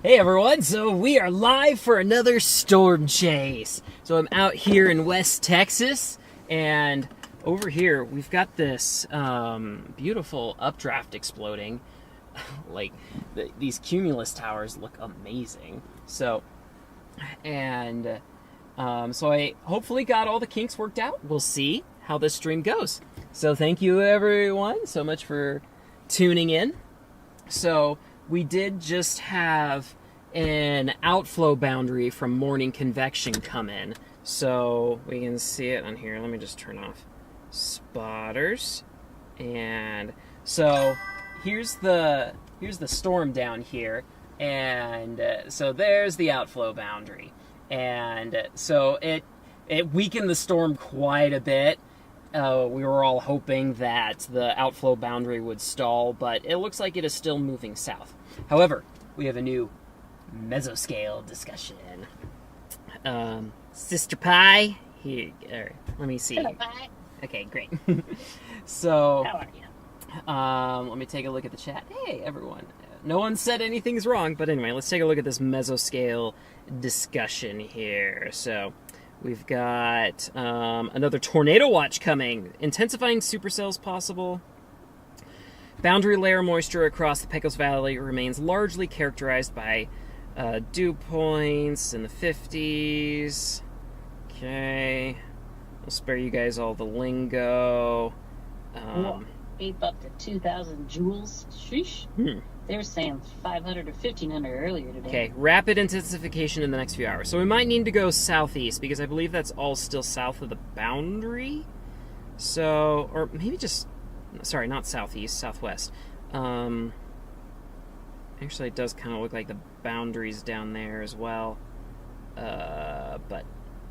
Hey everyone, so we are live for another storm chase. So I'm out here in West Texas, and over here we've got this beautiful updraft exploding. Like, these cumulus towers look amazing. So I hopefully got all the kinks worked out. We'll see how this stream goes. So thank you everyone so much for tuning in. So we did just have an outflow boundary from morning convection come in. So we can see it on here. Let me just turn off spotters. And so here's the storm down here. And so there's the outflow boundary. And so it weakened the storm quite a bit. We were all hoping that the outflow boundary would stall, but it looks like it is still moving south. However, we have a new mesoscale discussion. Sister Pie, here, let me see. Hello, Pie. Okay, great. So, how are you? Let me take a look at the chat. Hey, everyone. No one said anything's wrong, but anyway, let's take a look at this mesoscale discussion here. So, we've got another tornado watch coming. Intensifying supercells possible. Boundary layer moisture across the Pecos Valley remains largely characterized by dew points in the 50s. Okay. I'll spare you guys all the lingo. Beep up to 2,000 joules. Sheesh. They were saying 500 or 1,500 earlier today. Okay, rapid intensification in the next few hours. So we might need to go southeast, because I believe that's all still south of the boundary. So, or maybe just, sorry, not southeast, southwest. Actually, it does kind of look like the boundary's down there as well. But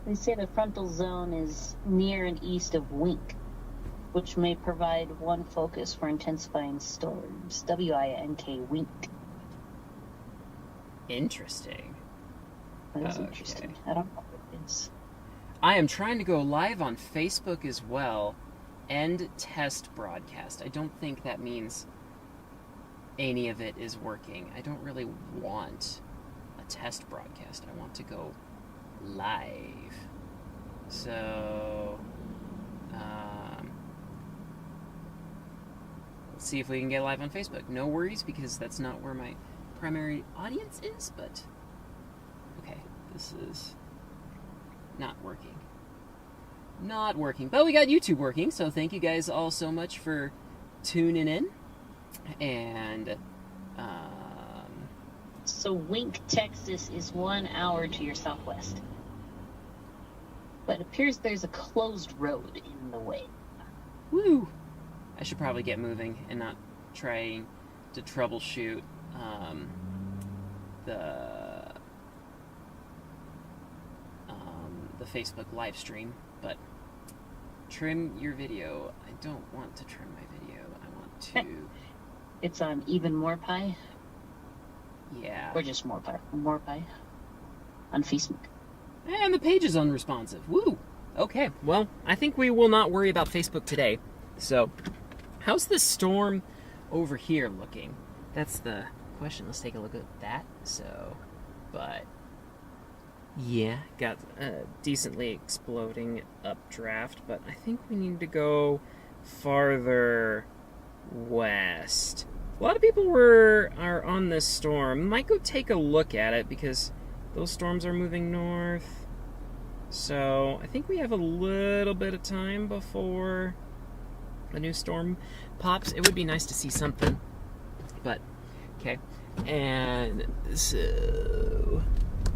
They say the frontal zone is near and east of Wink, which may provide one focus for intensifying storms. W-I-N-K, Wink. interesting. That is interesting. I don't know what it is. I am trying to go live on Facebook as well. End test broadcast. I don't think that means any of it is working. I don't really want a test broadcast. I want to go live. So, let's see if we can get live on Facebook. No worries, because that's not where my primary audience is, but okay, this is not working. Not working. But we got YouTube working, so thank you guys all so much for tuning in. And, So Wink, Texas is 1 hour to your southwest. But it appears there's a closed road in the way. woo! I should probably get moving and not trying to troubleshoot the Facebook live stream, but trim your video. I don't want to trim my video. I want to... It's on Even More Pie, Yeah. or just More Pie. More Pie on Facebook. And the page is unresponsive. Woo! Okay, well, I think we will not worry about Facebook today. So, how's this storm over here looking? That's the question. Let's take a look at that. So, but yeah, got a decently exploding updraft, but I think we need to go farther west. A lot of people are on this storm. Might go take a look at it, because those storms are moving north. So I think we have a little bit of time before a new storm pops. It would be nice to see something. But, okay. And so...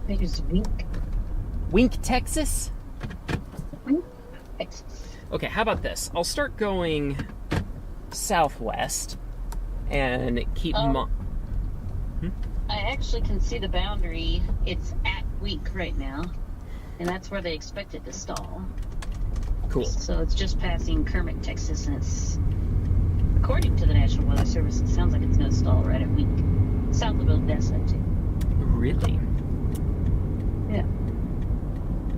There's Wink. Wink, Texas? Wink, Texas. Okay, how about this? I'll start going southwest and keep... I actually can see the boundary. It's at Wink right now, and that's where they expect it to stall. Cool. So it's just passing Kermit, Texas, and it's, according to the National Weather Service, it sounds like it's going to stall right at Wink, south of Odessa, too. Really? Yeah.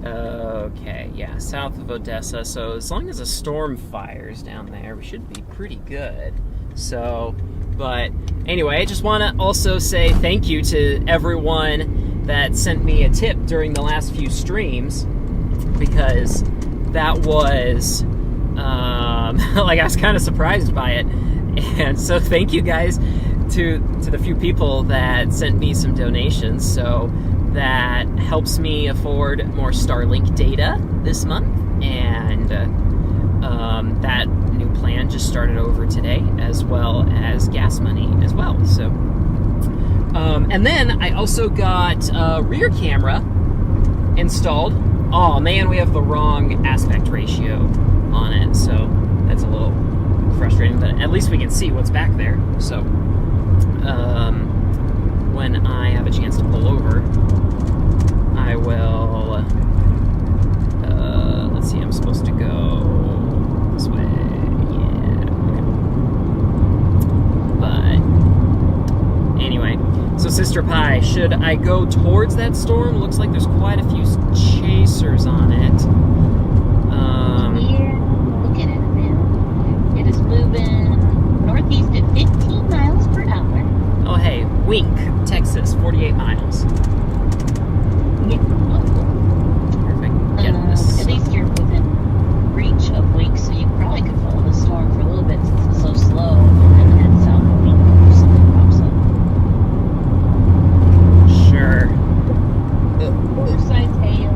Okay, yeah, south of Odessa. So as long as a storm fires down there, we should be pretty good. So But anyway, I just want to also say thank you to everyone that sent me a tip during the last few streams, because that was, like, I was kind of surprised by it. And so thank you guys to the few people that sent me some donations. So that helps me afford more Starlink data this month. And that new plan just started over today, as well as gas money as well. So, and then I also got a rear camera installed. Oh man, we have the wrong aspect ratio on it, so that's a little frustrating, but at least we can see what's back there. So when I have a chance to pull over, I will, let's see, I'm supposed to go this way, yeah. But anyway, so Sister Pie, should I go towards that storm? Looks like there's quite a few chasers on it. Yeah, looking at it now. It is moving northeast at 15 miles per hour. Oh hey, Wink, Texas, 48 miles. Yeah. Perfect. Get this. At least you're within reach of Wink, so you probably could follow the storm for a little bit since it's so slow, and then head south of Wink if something pops up. Sure. Oversized hail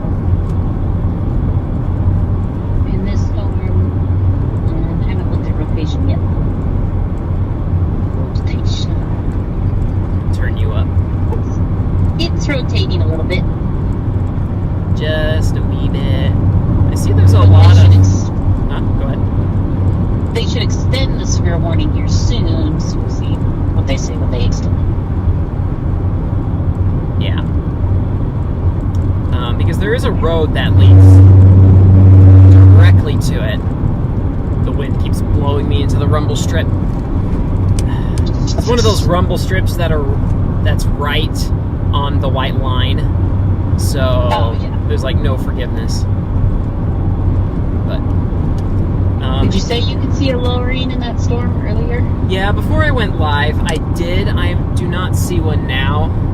in this storm, and I haven't looked at rotation yet. Rotation. Turn you up. It's rotating a little bit. Just a wee bit. I see there's a lot of... Huh? Go ahead. They should extend the severe warning here soon, so we'll see what they say when they extend it. Yeah. Because there is a road that leads directly to it. The wind keeps blowing me into the rumble strip. It's one of those rumble strips that's right on the white line. So there's like no forgiveness. But did you say you could see a lowering in that storm earlier? yeah, before I went live, I did. I do not see one now.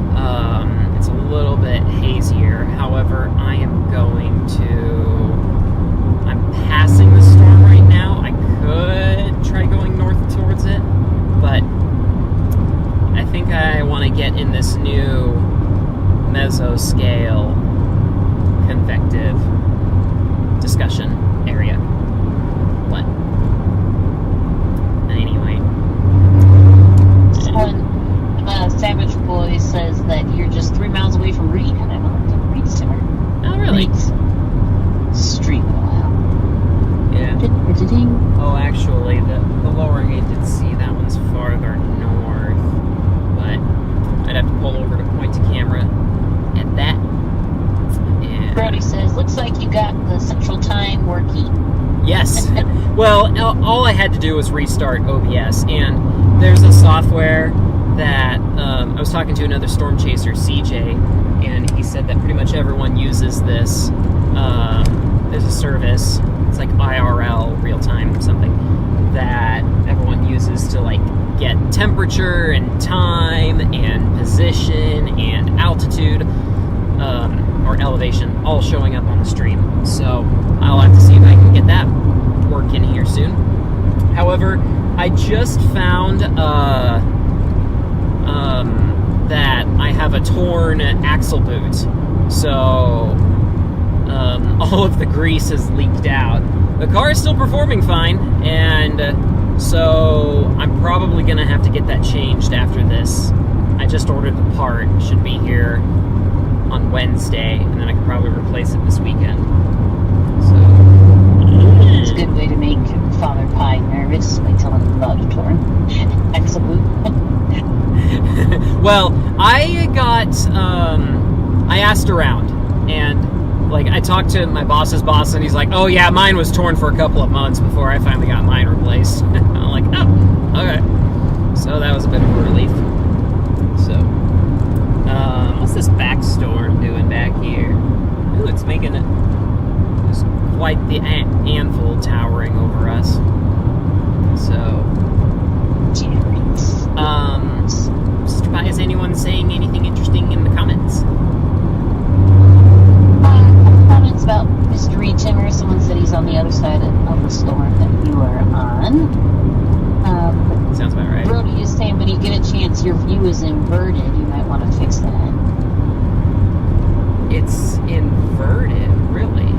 It's a little bit hazier. However, I am going to... I'm passing the storm right now. I could try going north towards it, but I think I want to get in this new mesoscale convective discussion area. But anyway. Savage Boy says that you're just 3 miles away from Reed, and I don't know Reed Simmer. Oh, really? Street mile. Yeah. Oh, actually, the lowering I did see, that one's farther north. But I'd have to pull over to point to camera at that. And Brody says, looks like you got the central time working. yes. Well, all I had to do was restart OBS, and there's a software that I was talking to another storm chaser, CJ, and he said that pretty much everyone uses this. There's a service, it's like IRL, real time something, that everyone uses to like get temperature and time and position and altitude or elevation all showing up on the stream. So I'll have to see if I can get that working here soon. However, I just found that I have a torn axle boot, so all of the grease has leaked out. The car is still performing fine, and so I'm probably going to have to get that changed after this. I just ordered the part, should be here on Wednesday, and then I can probably replace it this weekend. So it's a good way to make Father Pie nervous by telling him about a torn axle boot. Well, I asked around, and like I talked to my boss's boss, and he's like, "Oh yeah, mine was torn for a couple of months before I finally got mine replaced." I'm like, "Oh, okay." So that was a bit of a relief. So, what's this back storm doing back here? Ooh, it's making it just quite the anvil towering over us. So, Is anyone saying anything interesting in the comments? Comments about Mystery Timmer. Someone said he's on the other side of the storm that you are on. Sounds about right. Brody is saying when you get a chance, your view is inverted. You might want to fix that. It's inverted, really?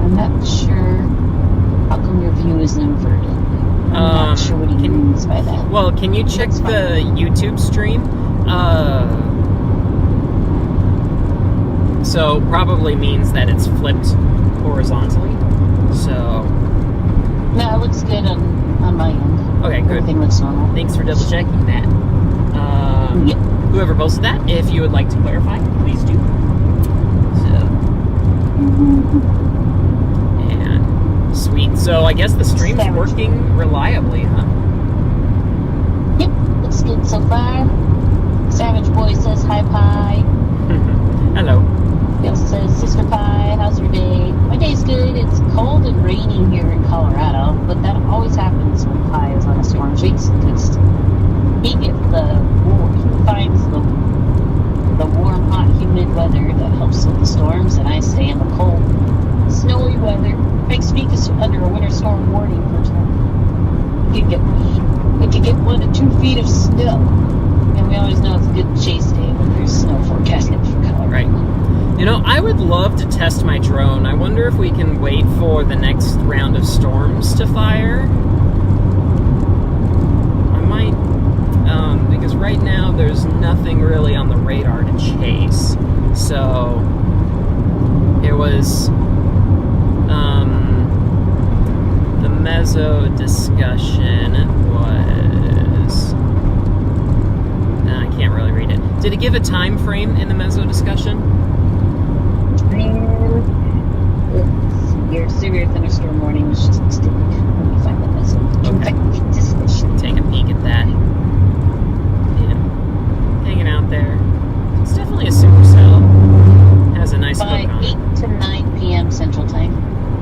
I'm not sure. How come your view is inverted? I'm not sure what he means by that. Well, can you check the YouTube stream? So probably means that it's flipped horizontally. So no, it looks good on my end. Okay, good. Everything looks normal. Thanks for double checking that. Yep. Whoever posted that, if you would like to clarify, please do. And sweet. So I guess the stream's working reliably, huh? Yep, looks good so far. Savage Boy says hi pie. Hello. Bill says, Sister Pie, how's your day? My day's good. It's cold and raining here in Colorado, but that always happens when Pie is on a storm chase because he finds the warm, hot, humid weather that helps with the storms, and I stay in the cold, snowy weather. Makes me under a winter storm warning for time. We could get 1 to 2 feet of snow, and we always know it's a good chase day when there's snow forecasted for Colorado. Right. You know, I would love to test my drone. I wonder if we can wait for the next round of storms to fire. I might, because right now there's nothing really on the radar to chase. So, it was, the meso discussion was, I can't really read it. Did it give a time frame in the meso discussion? Your severe thunderstorm warning was just extended. Let me find the meso. Okay. Take a peek at that. Yeah. Hanging out there. It's definitely a supercell. Has a nice by look on it. 8 to 9 p.m. Central Time.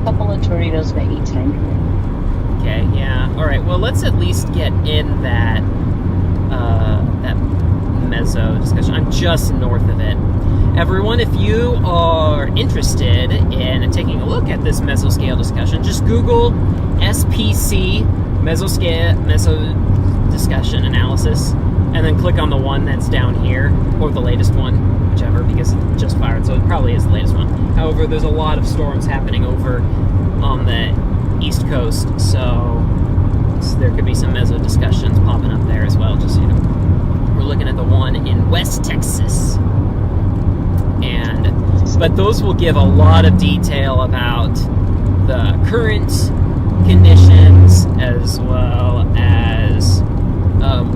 A couple of tornadoes by 8 time. Okay, yeah. Alright, well, let's at least get in that meso discussion. I'm just north of it. Everyone, if you are interested in taking a look at this mesoscale discussion, just Google SPC meso discussion analysis, and then click on the one that's down here, or the latest one, whichever, because it just fired, so it probably is the latest one. However, there's a lot of storms happening over on the East Coast, so there could be some meso discussions popping up there as well, just so you know. We're looking at the one in West Texas. But those will give a lot of detail about the current conditions as well as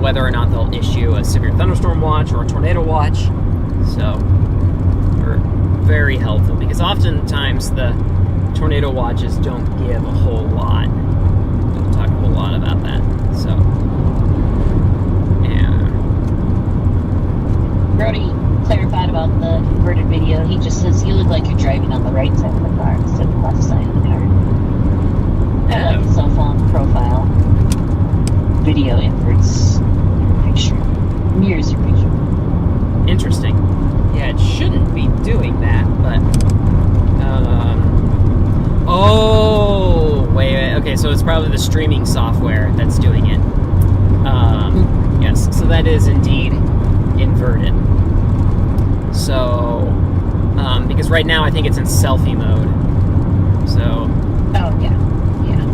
whether or not they'll issue a severe thunderstorm watch or a tornado watch. So, they're very helpful because oftentimes the tornado watches don't give a whole lot. We'll talk a whole lot about that. So, yeah. Brody clarified about the inverted video. He just says you look like you're driving on the right side of the car instead of the left side of the car. I like the cell phone profile. Video inverts your picture. Mirrors your picture. Interesting. Yeah, it shouldn't be doing that, but oh, wait. Okay, so it's probably the streaming software that's doing it. Yes, so that is indeed inverted. So, because right now I think it's in selfie mode. So. Oh, yeah. Yeah.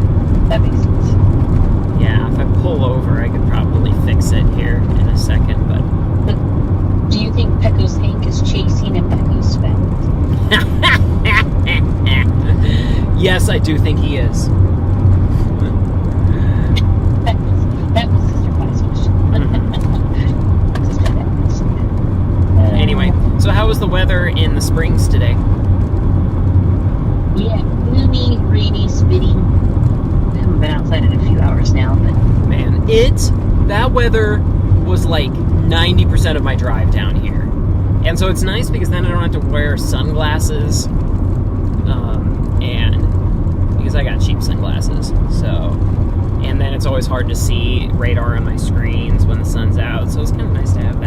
That makes sense. Yeah, if I pull over, I could probably fix it here in a second, but. Do you think Pecco's Hank is chasing and Pecco's found? Yes, I do think he is. That was Sister Pie's question. Anyway, so how was the weather in the Springs today? Yeah, gloomy, rainy, spitting. I haven't been outside in a few hours now, but... Man, that weather was like 90% of my drive down here. And so it's nice because then I don't have to wear sunglasses. And because I got cheap sunglasses. So, and then it's always hard to see radar on my screens when the sun's out. So it's kind of nice to have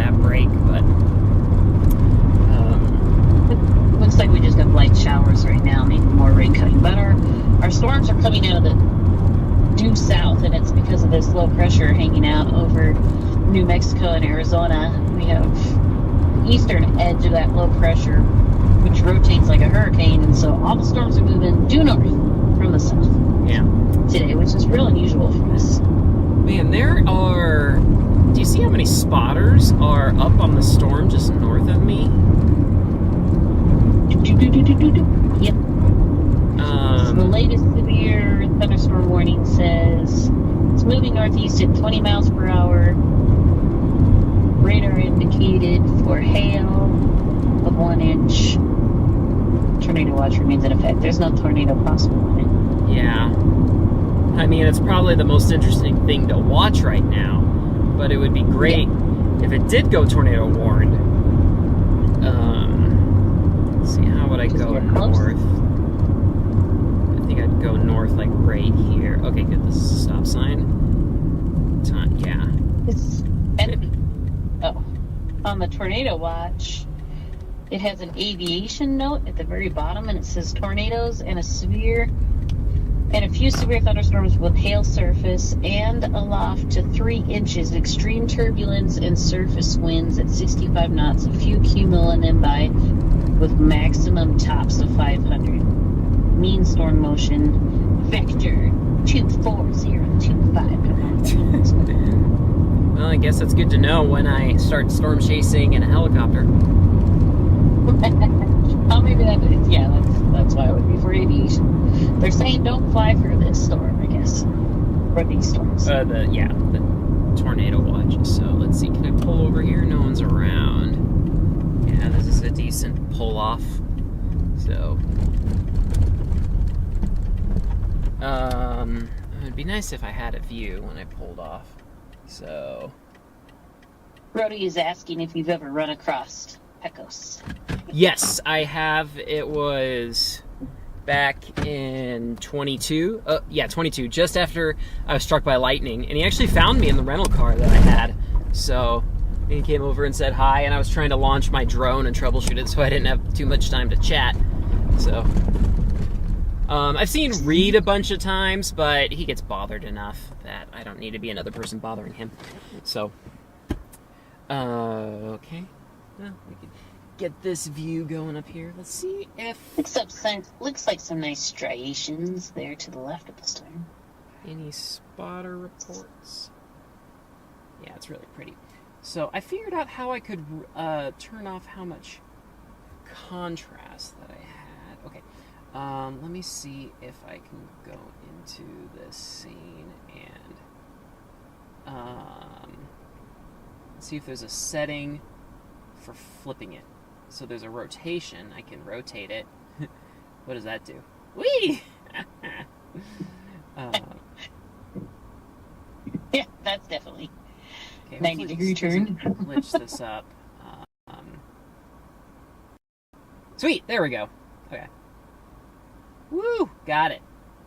New Mexico and Arizona, we have the eastern edge of that low pressure, which rotates like a hurricane, and so all the storms are moving due north from the south. Yeah. Today, which is real unusual for us. Man, there are... Do you see how many spotters are up on the storm just north of me? Yep. So the latest severe thunderstorm warning says it's moving northeast at 20 miles per hour. Radar indicated for hail of 1 inch. Tornado watch remains in effect. There's no tornado possible in it. Yeah. I mean, it's probably the most interesting thing to watch right now, but it would be great if it did go tornado warned. Let's see, how would I go north? I think I'd go north, like right here. Okay, good. This is a stop sign. Yeah. On the tornado watch, it has an aviation note at the very bottom, and it says tornadoes and a few severe thunderstorms with hail surface and aloft to 3 inches, extreme turbulence and surface winds at 65 knots, a few cumulonimbus with maximum tops of 500. Mean storm motion vector 24025. Well, I guess that's good to know when I start storm chasing in a helicopter. Oh, maybe that's why it would be for aviation. They're saying don't fly for this storm, I guess, for these storms. The tornado watch. So let's see, can I pull over here? No one's around. Yeah, this is a decent pull off. So, it'd be nice if I had a view when I pulled off. So, Brody is asking if you've ever run across Pecos. Yes, I have. It was back in 22. 22, just after I was struck by lightning. And he actually found me in the rental car that I had. So he came over and said hi, and I was trying to launch my drone and troubleshoot it, so I didn't have too much time to chat. So I've seen Reed a bunch of times, but he gets bothered enough that I don't need to be another person bothering him. So, okay. Well, we can get this view going up here. Let's see if... Looks like some nice striations there to the left of the storm. Any spotter reports? Yeah, it's really pretty. So I figured out how I could turn off how much contrast that I had. Okay, let me see if I can go into this scene and see if there's a setting for flipping it. So there's a rotation. I can rotate it. What does that do? Whee! Yeah, that's definitely okay, 90-degree turn. Glitch this up. Sweet, there we go. Okay. Woo! Got it.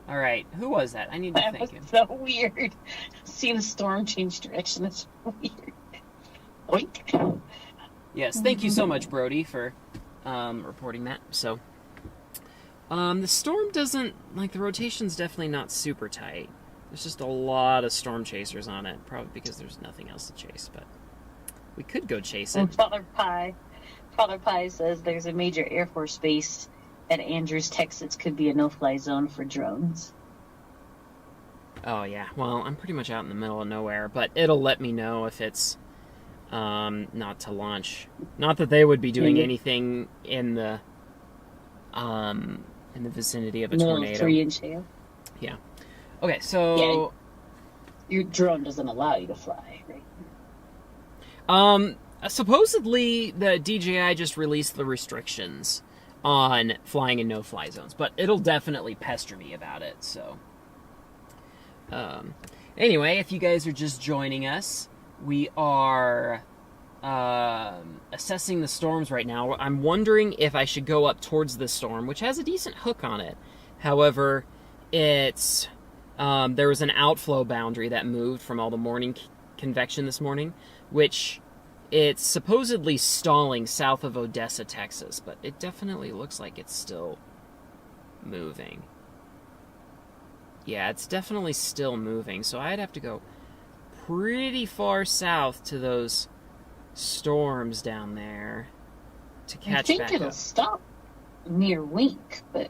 All right. Who was that? I need to thank him. That was so weird. Seeing the storm change direction is weird. Oink. Yes, thank you so much, Brody, for reporting that. So, the storm doesn't, the rotation's definitely not super tight. There's just a lot of storm chasers on it, probably because there's nothing else to chase, but we could go chase it. And Father Pie says there's a major Air Force base at Andrews, Texas, could be a no-fly zone for drones. Oh, yeah. Well, I'm pretty much out in the middle of nowhere, but it'll let me know if it's not to launch. Not that they would be doing anything in the vicinity of a tornado. 3-inch hail. Yeah. Okay, so your drone doesn't allow you to fly, right? Supposedly the DJI just released the restrictions on flying in no-fly zones, but it'll definitely pester me about it. So, anyway, if you guys are just joining us, we are assessing the storms right now. I'm wondering if I should go up towards the storm, which has a decent hook on it. However, it's there was an outflow boundary that moved from all the morning convection this morning, which it's supposedly stalling south of Odessa, Texas, but it definitely looks like it's still moving. Yeah, it's definitely still moving, so I'd have to go pretty far south to those storms down there to catch back up. I think it'll stop near Wink, but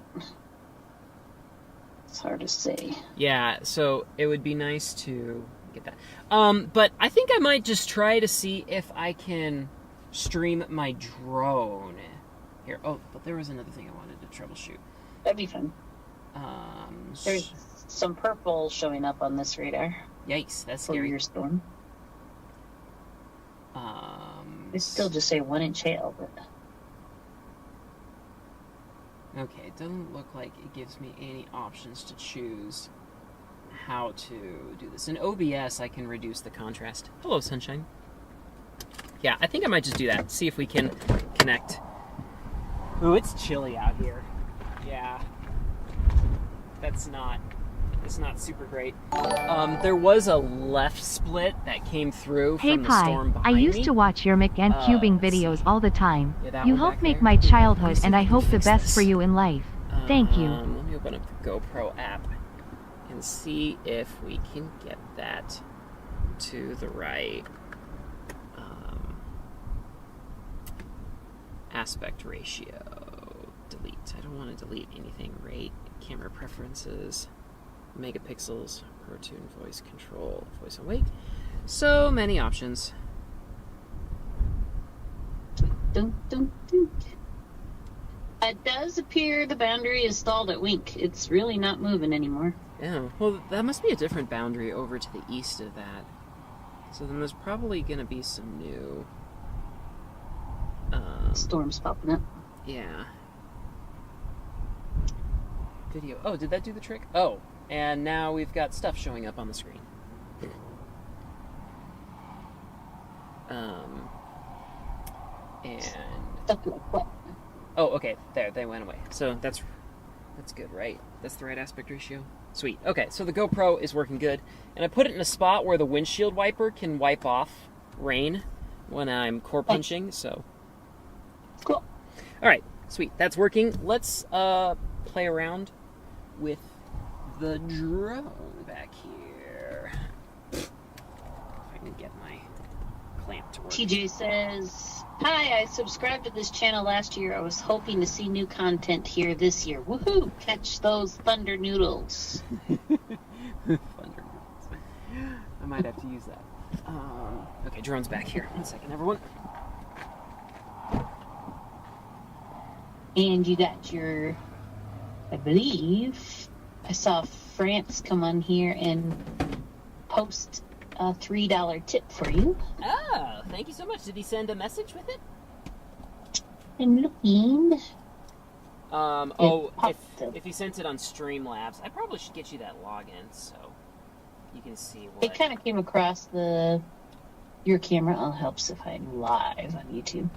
it's hard to say. Yeah, so it would be nice to get that. But I think I might just try to see if I can stream my drone. Here, oh, but there was another thing I wanted to troubleshoot. That'd be fun. There's some purple showing up on this radar. Yikes, that's for scary. your storm. They still just say 1-inch hail, but... Okay, it doesn't look like it gives me any options to choose how to do this. In OBS, I can reduce the contrast. Hello, sunshine. Yeah, I think I might just do that. See if we can connect. Ooh, it's chilly out here. Yeah. It's not super great. There was a left split that came through from the storm behind I me. used to watch your Mick and cubing videos all the time. Yeah, that You one helped back make there. my childhood, see and if I we can hope the fix best this. for you in life. Thank you. Let me open up the GoPro app and see if we can get that to the right aspect ratio. Delete. I don't want to delete anything. Rate, camera preferences, megapixels, cartoon voice control, voice awake. So many options. Dun, dun, dun. It does appear the boundary is stalled at Wink. It's really not moving anymore. Yeah, well, that must be a different boundary over to the east of that. So then there's probably going to be some new... Storms popping up. Yeah. Video. Oh, did that do the trick? Oh, and now we've got stuff showing up on the screen. And... Stuff like what? Oh, okay, there, they went away. So that's good, right? That's the right aspect ratio? Sweet. Okay, so the GoPro is working good. And I put it in a spot where the windshield wiper can wipe off rain when I'm core punching, so... Cool. Alright, sweet. That's working. Let's play around with the drone back here. If I can get my clamp to work. TJ says, "Hi, I subscribed to this channel last year. I was hoping to see new content here this year. Woohoo! Catch those thunder noodles." Thunder noodles. I might have to use that. Okay, drone's back here. 1 second, everyone. And you got your, I believe, I saw France come on here and post a $3 tip for you. Oh, thank you so much. Did he send a message with it? I'm looking. If he sent it on Streamlabs, I probably should get you that login so you can see what... It kind of came across your camera. I'll help if I'm live on YouTube.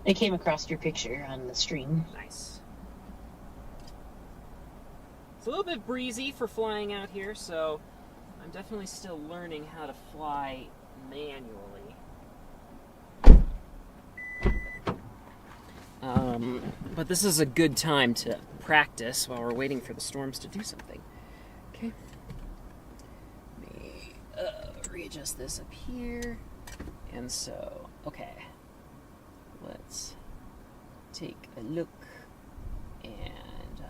It came across your picture on the stream. Nice. It's a little bit breezy for flying out here, so I'm definitely still learning how to fly manually. But this is a good time to practice while we're waiting for the storms to do something. Okay. Let me readjust this up here. And so, okay. Let's take a look and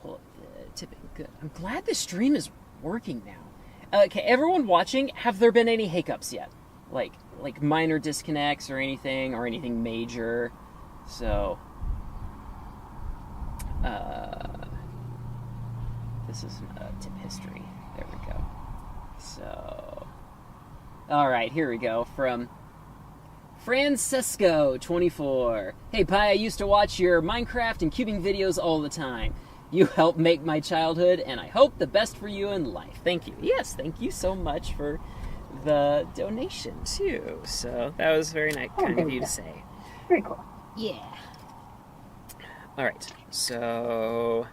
pull up the tipping. Good. I'm glad the stream is working now. Okay, everyone watching, have there been any hiccups yet? Like minor disconnects or anything major? So, this is tip history. There we go. So, all right, here we go. From Francesco24. Hey, Pi, I used to watch your Minecraft and cubing videos all the time. You helped make my childhood, and I hope the best for you in life. Thank you. Yes, thank you so much for the donation, too. So that was very nice, kind of you to say. Very cool. Yeah. All right. So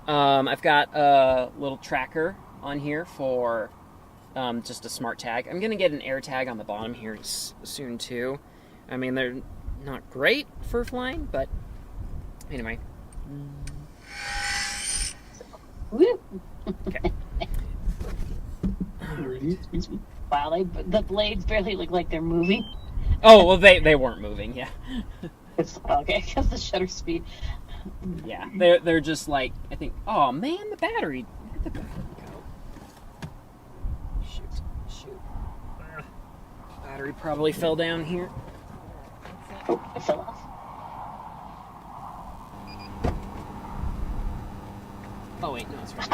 I've got a little tracker on here for just a smart tag. I'm going to get an air tag on the bottom here soon, too. I mean, they're not great for flying, but anyway. Woo. Okay. Wow, the blades barely look like they're moving. Oh, well, they weren't moving, yeah. Okay, because the shutter speed. Yeah, they're just like, I think, oh man, the battery. Where'd the battery go? Shoot. Battery probably fell down here. Oh, it fell off. Oh wait, no, it's right.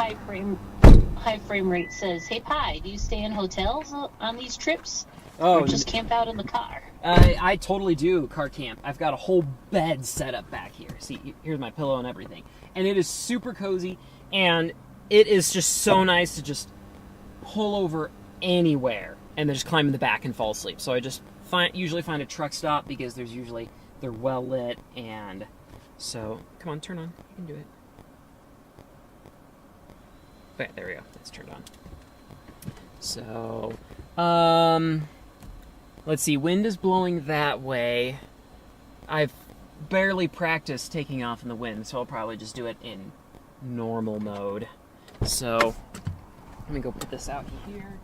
High frame rate says, "Hey Pi, do you stay in hotels on these trips, Oh, or just camp out in the car?" I totally do car camp. I've got a whole bed set up back here. See, here's my pillow and everything. And it is super cozy, and it is just so nice to just pull over anywhere and then just climb in the back and fall asleep. So I just usually find a truck stop because they're well lit, and so, come on, turn on. You can do it. Okay, there we go. It's turned on. So, let's see. Wind is blowing that way. I've barely practiced taking off in the wind, so I'll probably just do it in normal mode. So, let me go put this out here.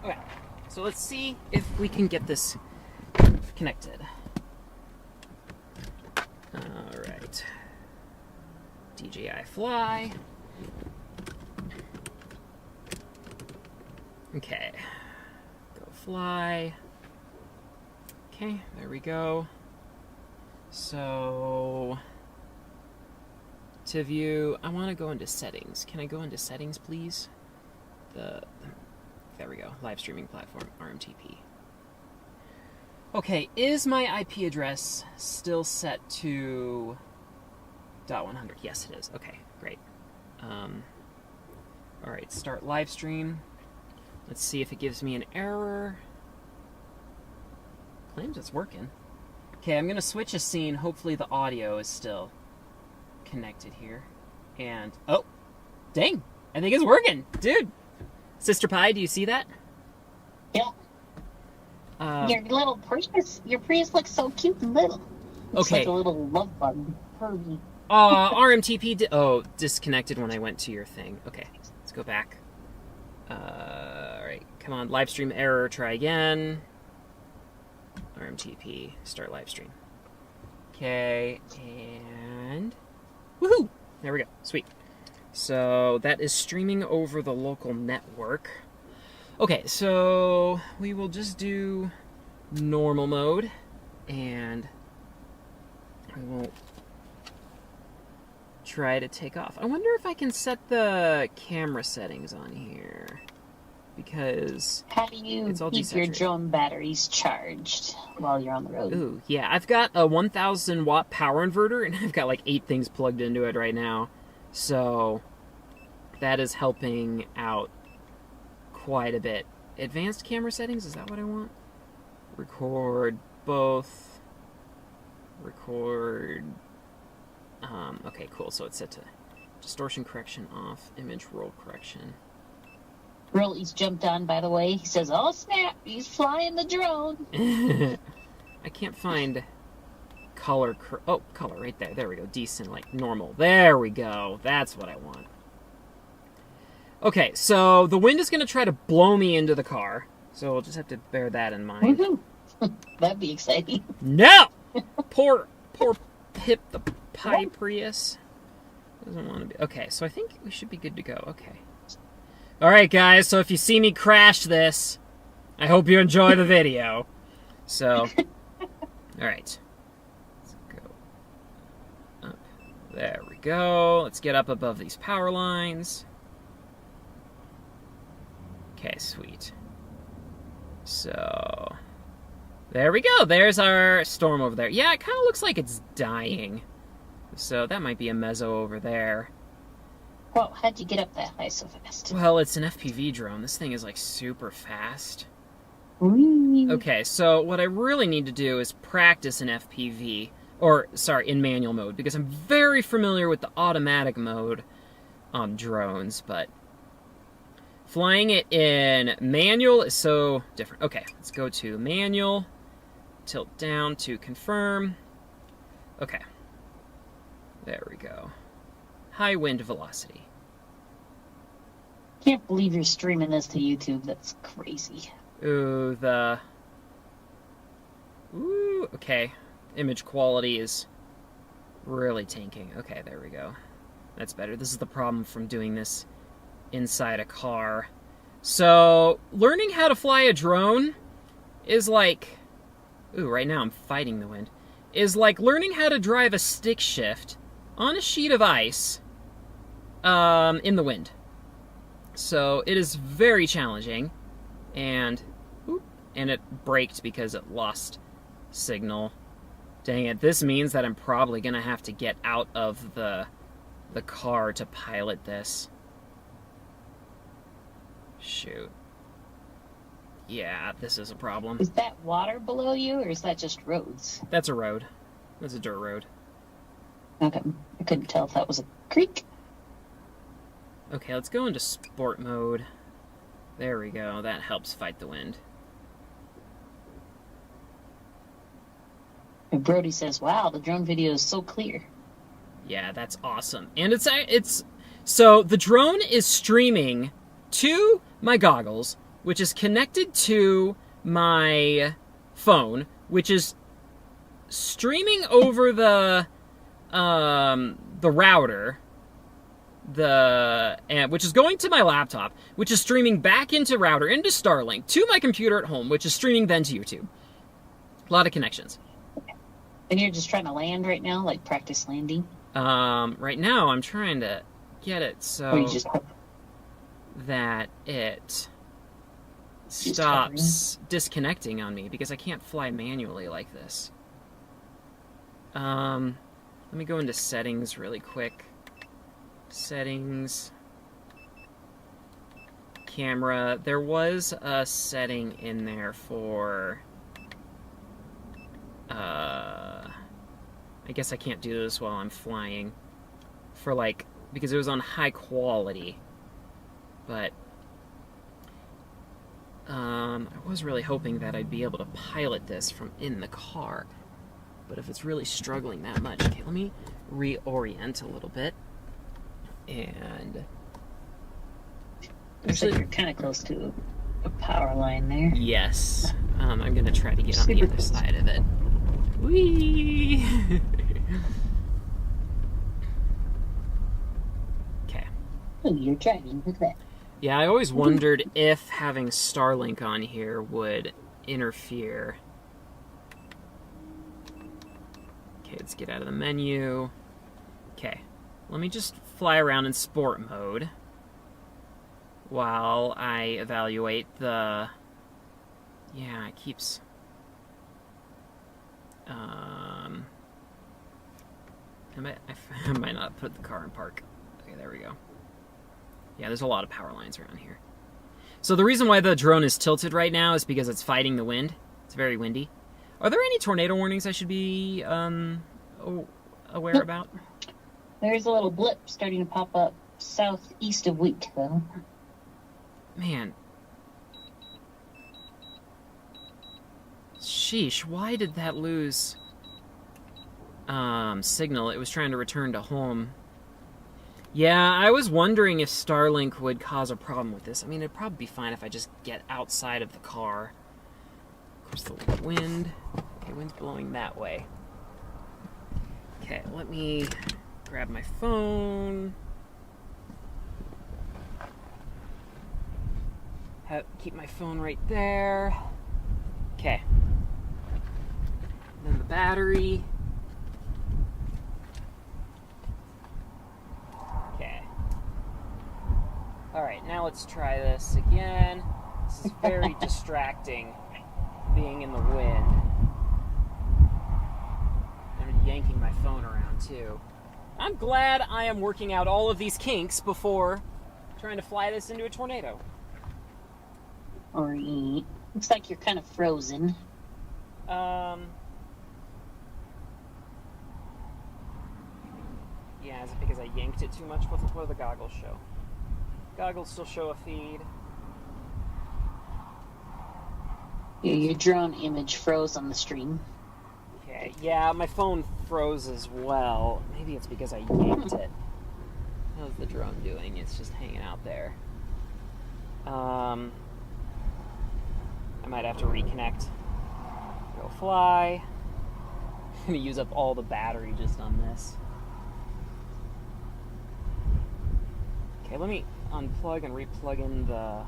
Okay, so let's see if we can get this connected. Alright. DJI Fly. Okay. Go fly. Okay, there we go. So, to view, I want to go into settings. Can I go into settings, please? There we go. Live streaming platform, RMTP. Okay, is my IP address still set to .100? Yes, it is. Okay, great. Alright, start live stream. Let's see if it gives me an error. Claims it's working. Okay, I'm going to switch a scene. Hopefully the audio is still connected here. And, oh, dang, I think it's working. Dude, Sister Pie, do you see that? Yeah. Your little Prius, looks so cute and little. Looks Okay. like a little love bug. Herbie. RMTP disconnected when I went to your thing. Okay, let's go back. Alright, come on, live stream error, try again. RMTP, start live stream. Okay, and woohoo! There we go, sweet. So that is streaming over the local network. Okay, so we will just do normal mode, and we will try to take off. I wonder if I can set the camera settings on here, because How do you it's all keep your desaturated. drone batteries charged while you're on the road? Ooh, yeah, I've got a 1,000 watt power inverter, and I've got like 8 things plugged into it right now. So that is helping out quite a bit. Advanced camera settings, is that what I want? Record both. Record. Okay, cool. So it's set to distortion correction off, image roll correction. Rolly's jumped on, by the way. He says, "Oh snap, he's flying the drone." I can't find color. Color right there. There we go. Decent, like normal. There we go. That's what I want. Okay, so the wind is going to try to blow me into the car. So we'll just have to bear that in mind. That'd be exciting. No! Poor Pip the Pi Prius. Doesn't want to be. Okay, so I think we should be good to go. Okay. Alright, guys, so if you see me crash this, I hope you enjoy the video. So, alright. Let's go up. There we go. Let's get up above these power lines. Okay, sweet. So, there we go. There's our storm over there. Yeah, it kind of looks like it's dying. So that might be a mezzo over there. Well, how'd you get up that high so fast? Well, it's an FPV drone. This thing is like super fast. Whee. Okay, so what I really need to do is practice in FPV, or sorry, in manual mode, because I'm very familiar with the automatic mode on drones, but Flying it in manual is so different. Okay, let's go to manual, tilt down to confirm. Okay, there we go. High wind velocity. Can't believe you're streaming this to YouTube. That's crazy. Ooh, okay. Image quality is really tanking. Okay, there we go. That's better. This is the problem from doing this inside a car. So, learning how to fly a drone is like... Ooh, right now I'm fighting the wind. Is like learning how to drive a stick shift on a sheet of ice in the wind. So, it is very challenging. And it braked because it lost signal. Dang it, this means that I'm probably going to have to get out of the car to pilot this. Shoot. Yeah, this is a problem. Is that water below you, or is that just roads? That's a road. That's a dirt road. Okay, I couldn't tell if that was a creek. Okay, let's go into sport mode. There we go. That helps fight the wind. And Brody says, wow, the drone video is so clear. Yeah, that's awesome. And it's so the drone is streaming to my goggles, which is connected to my phone, which is streaming over the router, which is going to my laptop, which is streaming back into router, into Starlink, to my computer at home, which is streaming then to YouTube. A lot of connections. And you're just trying to land right now, like practice landing? Right now I'm trying to get it so that it stops disconnecting on me, because I can't fly manually like this. Let me go into settings really quick. Settings. Camera. There was a setting in there for... I guess I can't do this while I'm flying. Because it was on high quality. But... I was really hoping that I'd be able to pilot this from in the car. But if it's really struggling that much... Okay, let me reorient a little bit. And... Looks like you're kind of close to a power line there. Yes. I'm going to try to get on the other side of it. Whee! Okay. Oh, you're driving. Look at that. Yeah, I always wondered if having Starlink on here would interfere. Okay, let's get out of the menu. Okay, let me just fly around in sport mode while I evaluate the... Yeah, it keeps... I might not put the car in park. Okay, there we go. Yeah, there's a lot of power lines around here. So the reason why the drone is tilted right now is because it's fighting the wind. It's very windy. Are there any tornado warnings I should be aware about? There's a little blip starting to pop up southeast of Wheat, though. Man. Sheesh, why did that lose signal? It was trying to return to home. Yeah, I was wondering if Starlink would cause a problem with this. I mean, it'd probably be fine if I just get outside of the car. Of course, the wind. Okay, wind's blowing that way. Okay, let me grab my phone. Keep my phone right there. Okay. Then the battery. Okay. Alright, now let's try this again. This is very distracting, being in the wind. I'm yanking my phone around, too. I'm glad I am working out all of these kinks before trying to fly this into a tornado. Or looks like you're kind of frozen. Yeah, is it because I yanked it too much? What do the goggles show? Goggles still show a feed. Yeah, your drone image froze on the stream. Okay, yeah, my phone froze as well. Maybe it's because I yanked it. How's the drone doing? It's just hanging out there. I might have to reconnect. Go fly. I'm gonna use up all the battery just on this. Okay, let me unplug and replug in the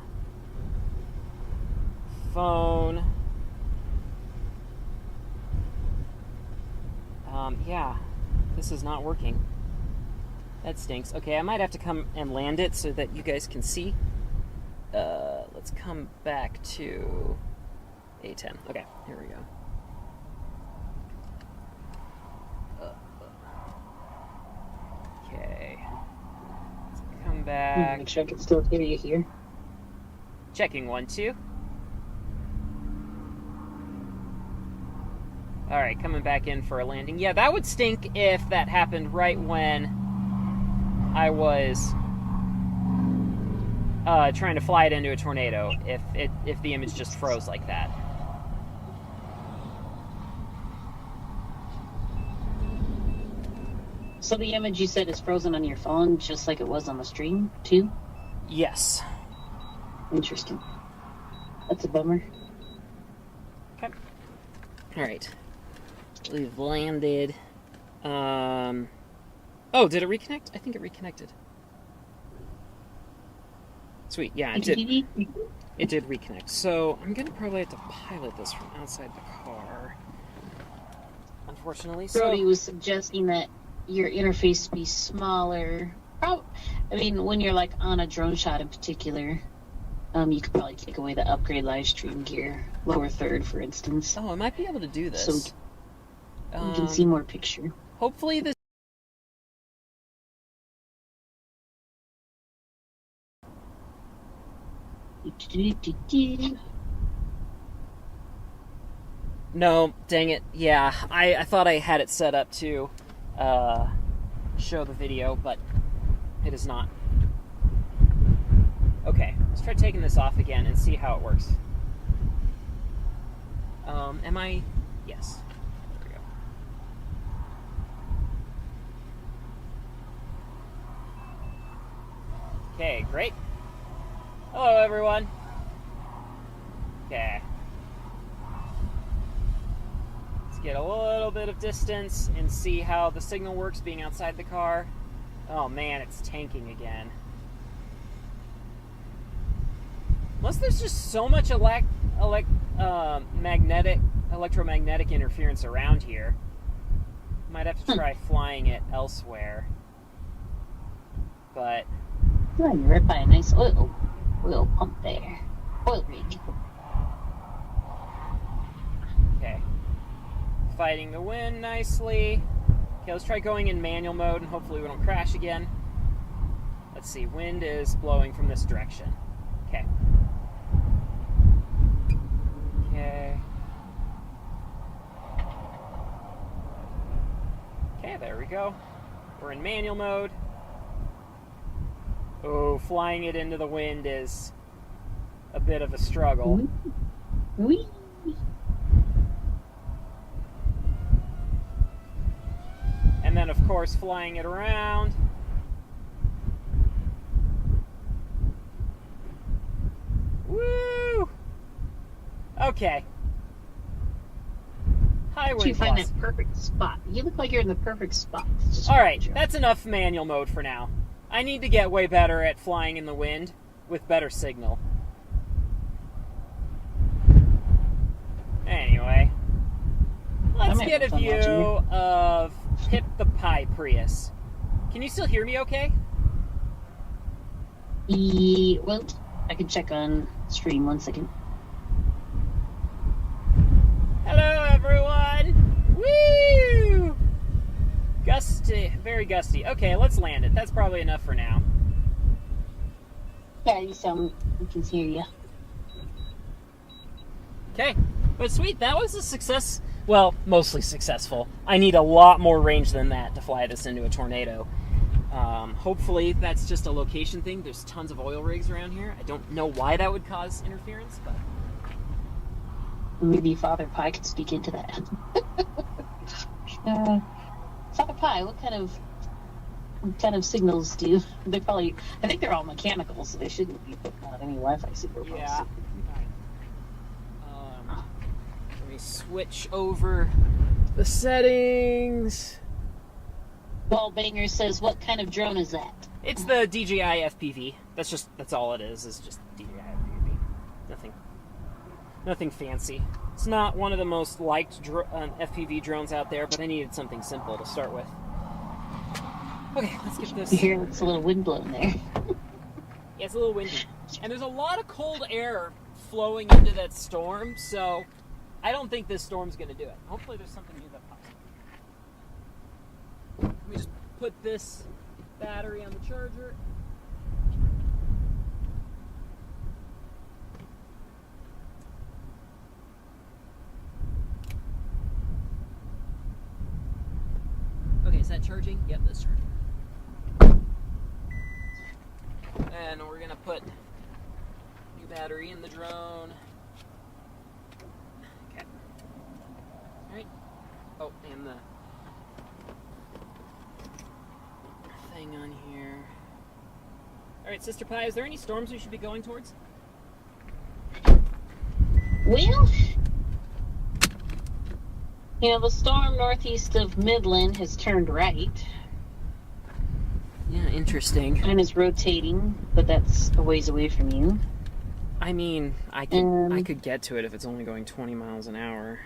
phone. Yeah, this is not working. That stinks. Okay, I might have to come and land it so that you guys can see. Let's come back to A10. Okay, here we go. Okay. Let's come back. Make sure I can still hear you here. Checking 1, 2. Alright, coming back in for a landing. Yeah, that would stink if that happened right when I was trying to fly it into a tornado, if the image just froze like that. So the image you said is frozen on your phone, just like it was on the stream, too? Yes. Interesting. That's a bummer. Okay. Alright. We've landed. Oh, did it reconnect? I think it reconnected. Sweet, yeah, it did. It did reconnect. So I'm gonna probably have to pilot this from outside the car. Unfortunately. Brody was suggesting that your interface be smaller. I mean, when you're like on a drone shot in particular, you could probably take away the upgrade live stream gear, lower third, for instance. Oh, I might be able to do this. So you can see more picture. Hopefully this. No, dang it. Yeah, I thought I had it set up to show the video, but it is not. Okay, let's try taking this off again and see how it works. Am I? Yes. There we go. Okay, great. Hello, everyone. Okay. Let's get a little bit of distance and see how the signal works being outside the car. Oh man, it's tanking again. Unless there's just so much electromagnetic interference around here. Might have to try flying it elsewhere. But Oh, you're right by a nice oil pump there. Oil rig. okay. Fighting the wind nicely. Okay, let's try going in manual mode and hopefully we don't crash again. Let's see, wind is blowing from this direction. Okay. Okay. Okay, there we go. We're in manual mode. Oh, flying it into the wind is a bit of a struggle. Whee! And then, of course, flying it around. Woo! Okay. High wind. You find that perfect spot. You look like you're in the perfect spot. Alright, that's enough manual mode for now. I need to get way better at flying in the wind with better signal. Anyway, let's get a view of Pip the Pie Prius. Can you still hear me okay? Well, I can check on stream 1 second. Hello, everyone! Woo! Gusty, very gusty. Okay, let's land it. That's probably enough for now. Yeah, we can hear you. Okay, but sweet, that was a success. Well, mostly successful. I need a lot more range than that to fly this into a tornado. Hopefully that's just a location thing. There's tons of oil rigs around here. I don't know why that would cause interference, but maybe Father Pie could speak into that. Father Pie, what kind of signals do you? They're probably. I think they're all mechanical, so they shouldn't be putting out any Wi-Fi signals. yeah. Let me switch over the settings. Ball Banger says, "What kind of drone is that?" It's the DJI FPV. That's all it is. It's just DJI FPV. Nothing fancy. It's not one of the most liked FPV drones out there, but I needed something simple to start with. Okay, let's get this. You hear it's a little wind blowing there. Yeah, it's a little windy. And there's a lot of cold air flowing into that storm, so I don't think this storm's going to do it. Hopefully there's something new that pops up. Let me just put this battery on the charger. Okay, is that charging? Yep, that's charging. And we're gonna put new battery in the drone. Okay. Alright. Oh, and the thing on here. Alright, Sister Pie, is there any storms we should be going towards? Well, the storm northeast of Midland has turned right Yeah, interesting. and is rotating, but that's a ways away from you. I mean, I could get to it if it's only going 20 miles an hour.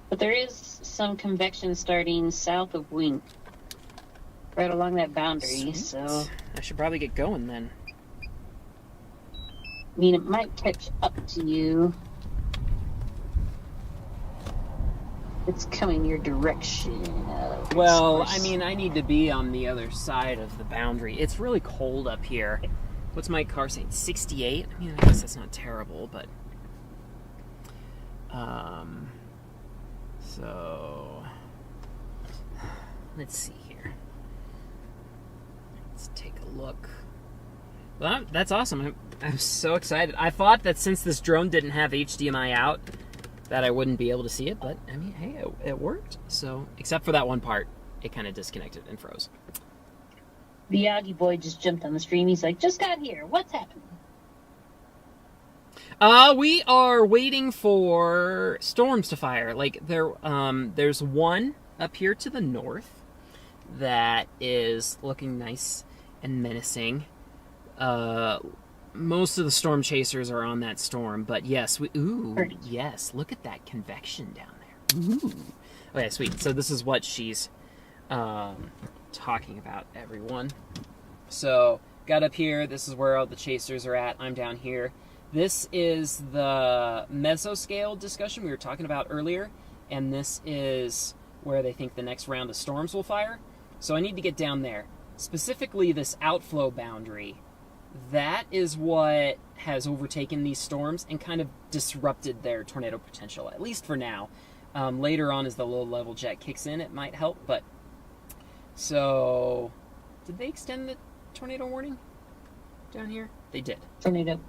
But there is some convection starting south of Wing, right along that boundary. Sweet. So, I should probably get going then. I mean, it might catch up to you. It's coming your direction. Well, I mean, I need to be on the other side of the boundary. It's really cold up here. What's my car saying? 68? I mean, I guess that's not terrible, but... So... Let's see here. Let's take a look. Well, that's awesome. I'm so excited. I thought that since this drone didn't have HDMI out, that I wouldn't be able to see it, but, I mean, hey, it worked. So, except for that one part, it kind of disconnected and froze. The Augie boy just jumped on the stream. He's like, just got here. What's happening? We are waiting for storms to fire. Like, there's one up here to the north that is looking nice and menacing. Most of the storm chasers are on that storm, but yes, yes, look at that convection down there. Ooh. Okay, sweet. So this is what she's talking about, everyone. So, got up here, this is where all the chasers are at, I'm down here. This is the mesoscale discussion we were talking about earlier, and this is where they think the next round of storms will fire. So I need to get down there. Specifically, this outflow boundary. That is what has overtaken these storms and kind of disrupted their tornado potential, at least for now. Later on, as the low-level jet kicks in, it might help, but... So... Did they extend the tornado warning down here? They did. Tornado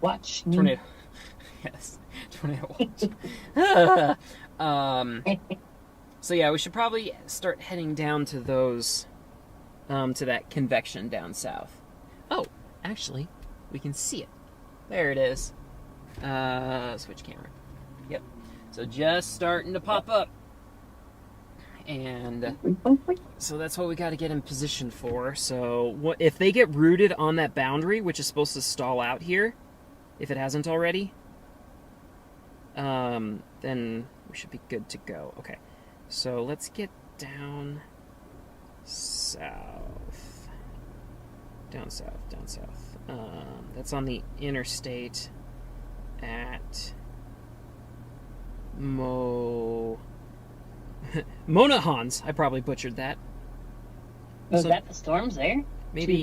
watch. Tornado. Yes. Tornado watch. So yeah, we should probably start heading down to those... to that convection down south. Oh! Actually, we can see it. There it is. Switch camera. Yep. So just starting to pop up. And so that's what we got to get in position for. So if they get rooted on that boundary, which is supposed to stall out here, if it hasn't already, then we should be good to go. Okay. So let's get down south. Down south. That's on the interstate at Monahans. I probably butchered that. Was that the storms there? Maybe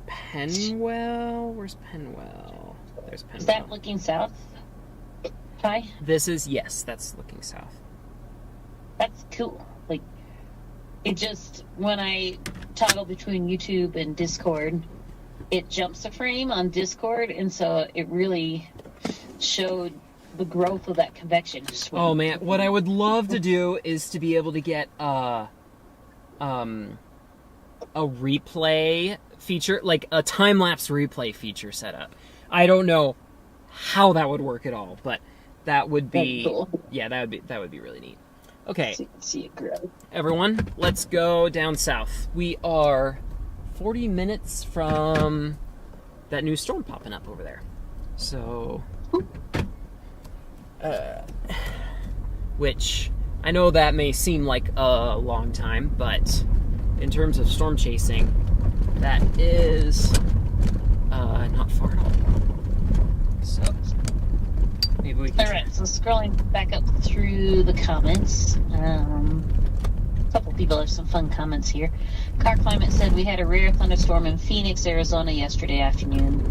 Penwell? Where's Penwell? There's Penwell. Is that looking south? Ty? This is, yes, that's looking south. That's cool. Like, It just, when I toggle between YouTube and Discord, it jumps a frame on Discord, and so it really showed the growth of that convection swing. Oh man, what I would love to do is to be able to get a replay feature, like a time-lapse replay feature set up. I don't know how that would work at all, but that would be Cool. Yeah, that would be really neat. Okay, So you can see it grow. everyone, let's go down south. We are 40 minutes from that new storm popping up over there. So, which I know that may seem like a long time, but in terms of storm chasing, that is not far at all. So, maybe we can. All right, so scrolling back up through the comments. A couple people have some fun comments here. Car Climate said we had a rare thunderstorm in Phoenix, Arizona yesterday afternoon.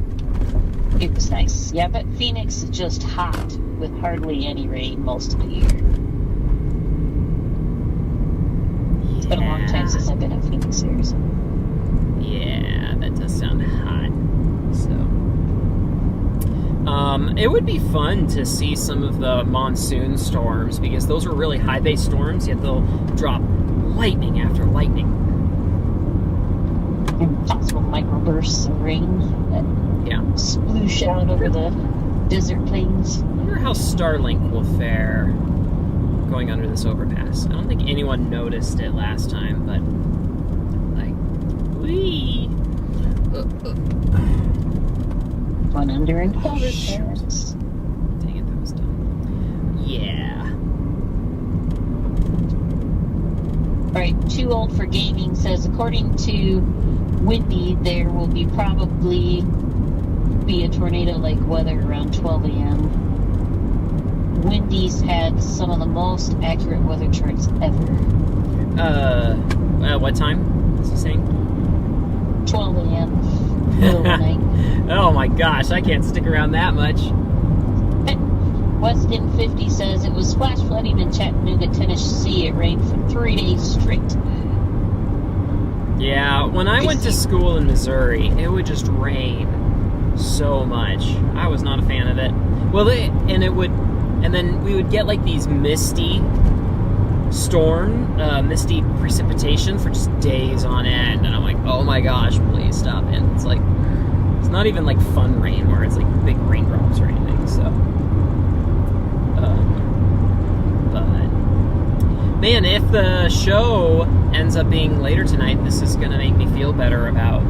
It was nice. Yeah, but Phoenix is just hot with hardly any rain most of the year. It's been a long time since I've been in Phoenix, Arizona. Yeah, that does sound hot. So, it would be fun to see some of the monsoon storms, because those are really high base storms, yet they'll drop lightning after lightning. And possible microbursts of rain that Yeah. sploosh out over the desert plains. I wonder how Starlink will fare going under this overpass. I don't think anyone noticed it last time, but like, wee. One under and Oh, shoot. overpass. Dang it, that was dumb. Yeah. Alright, Too Old for Gaming says, according to Windy, there will probably be a tornado-like weather around 12 a.m. Windy's had some of the most accurate weather charts ever. What time? What's he saying? 12 a.m. middle of the night. Oh my gosh, I can't stick around that much. Weston 50 says it was flash flooding in Chattanooga, Tennessee. It rained for 3 days straight. Yeah, when I went to school in Missouri, it would just rain so much. I was not a fan of it. Well, and then we would get like these misty precipitation for just days on end, and I'm like, oh my gosh, please stop it. It's like, it's not even like fun rain where it's like big raindrops or anything, so. But, man, if the show ends up being later tonight, this is gonna make me feel better about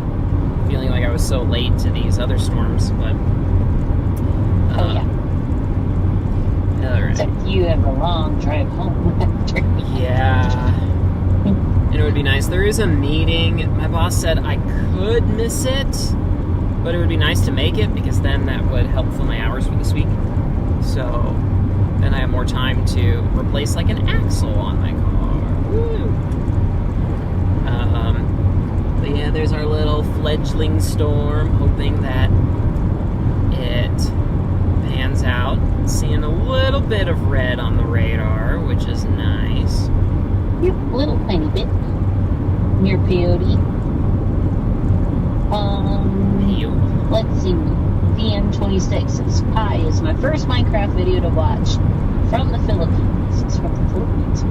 feeling like I was so late to these other storms, but. Oh, yeah. All right. Except you have a long drive home after. Yeah. And it would be nice. There is a meeting. My boss said I could miss it, but it would be nice to make it, because then that would help fill my hours for this week. So then I have more time to replace like an axle on my car. Woo! But yeah, there's our little fledgling storm, hoping that it pans out. Seeing a little bit of red on the radar, which is nice. Yep, a little tiny bit. Near peyote. Let's see. VM26 says, Pi is my first Minecraft video to watch from the Philippines. It's from the Philippines.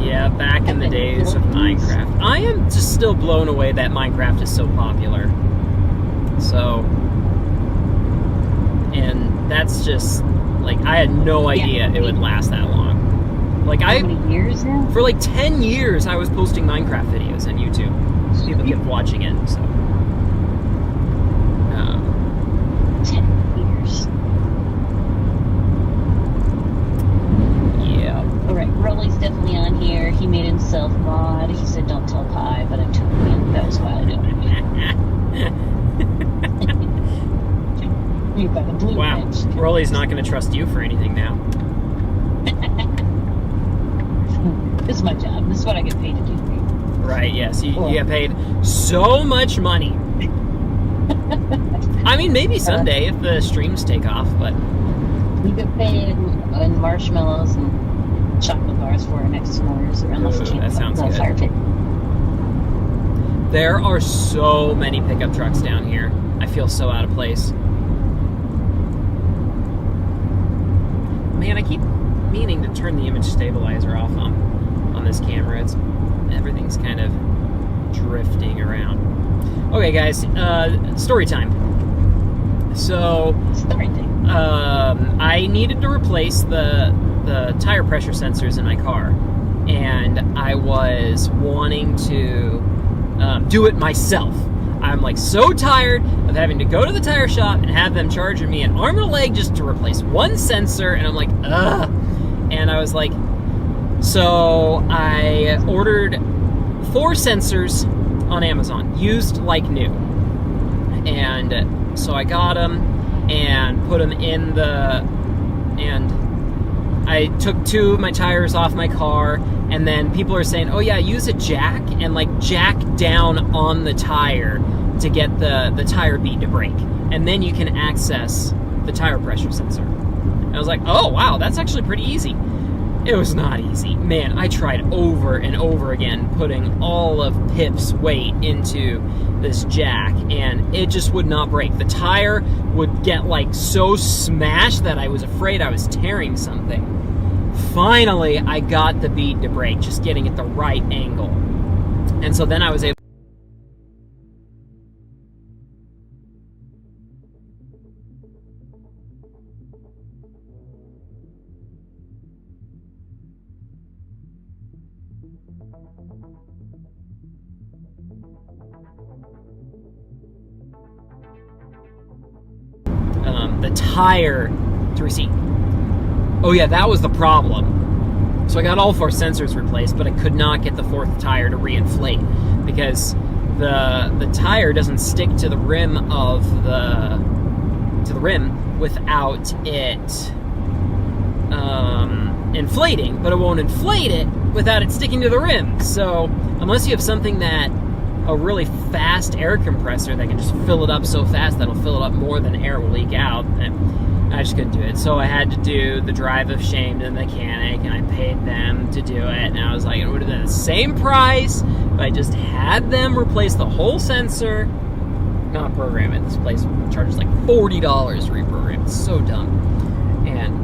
Yeah, back in the days of Minecraft. I am just still blown away that Minecraft is so popular. So, and that's just, like, I had no idea it would last that long. Like, How many years now? for like 10 years, I was posting Minecraft videos on YouTube. People kept watching it, so. 10 years. Yeah. Alright, Rolly's definitely on here. He made himself mod. He said don't tell Pi, but I told him. That was why I don't do it. You've got a blue Wow. wrench. Rolly's not going to trust you for anything now. This is my job. This is what I get paid to do. Right, yes. You get paid so much money. I mean, maybe someday if the streams take off, but... We get paid in marshmallows and chocolate bars for next s'mores or unless Ooh, you can't that sounds the good. fire pit. There are so many pickup trucks down here. I feel so out of place. Man, I keep meaning to turn the image stabilizer off on this camera. Everything's kind of drifting around. Okay, guys, story time. So, Story time. I needed to replace the tire pressure sensors in my car, and I was wanting to do it myself. I'm like so tired of having to go to the tire shop and have them charging me an arm and a leg just to replace one sensor, and I'm like, ugh. And I was like, so I ordered 4 sensors on Amazon, used like new. And so I got them and put them in and I took 2 of my tires off my car, and then people are saying, oh yeah, use a jack and like jack down on the tire to get the tire bead to break. And then you can access the tire pressure sensor. And I was like, oh wow, that's actually pretty easy. It was not easy. Man, I tried over and over again putting all of Pip's weight into this jack, and it just would not break. The tire would get like so smashed that I was afraid I was tearing something. Finally, I got the bead to break, just getting it the right angle. And so then I was able the tire to receive. Oh yeah, that was the problem. So I got all 4 sensors replaced, but I could not get the 4th tire to reinflate because the tire doesn't stick to the rim of the rim without it inflating, but it won't inflate it without it sticking to the rim. So unless you have something that a really fast air compressor that can just fill it up so fast that'll fill it up more than air will leak out, and I just couldn't do it. So I had to do the drive of shame to the mechanic, and I paid them to do it, and I was like, it would have been the same price if I just had them replace the whole sensor, not program it. This place charges like $40 to reprogram. It's so dumb. And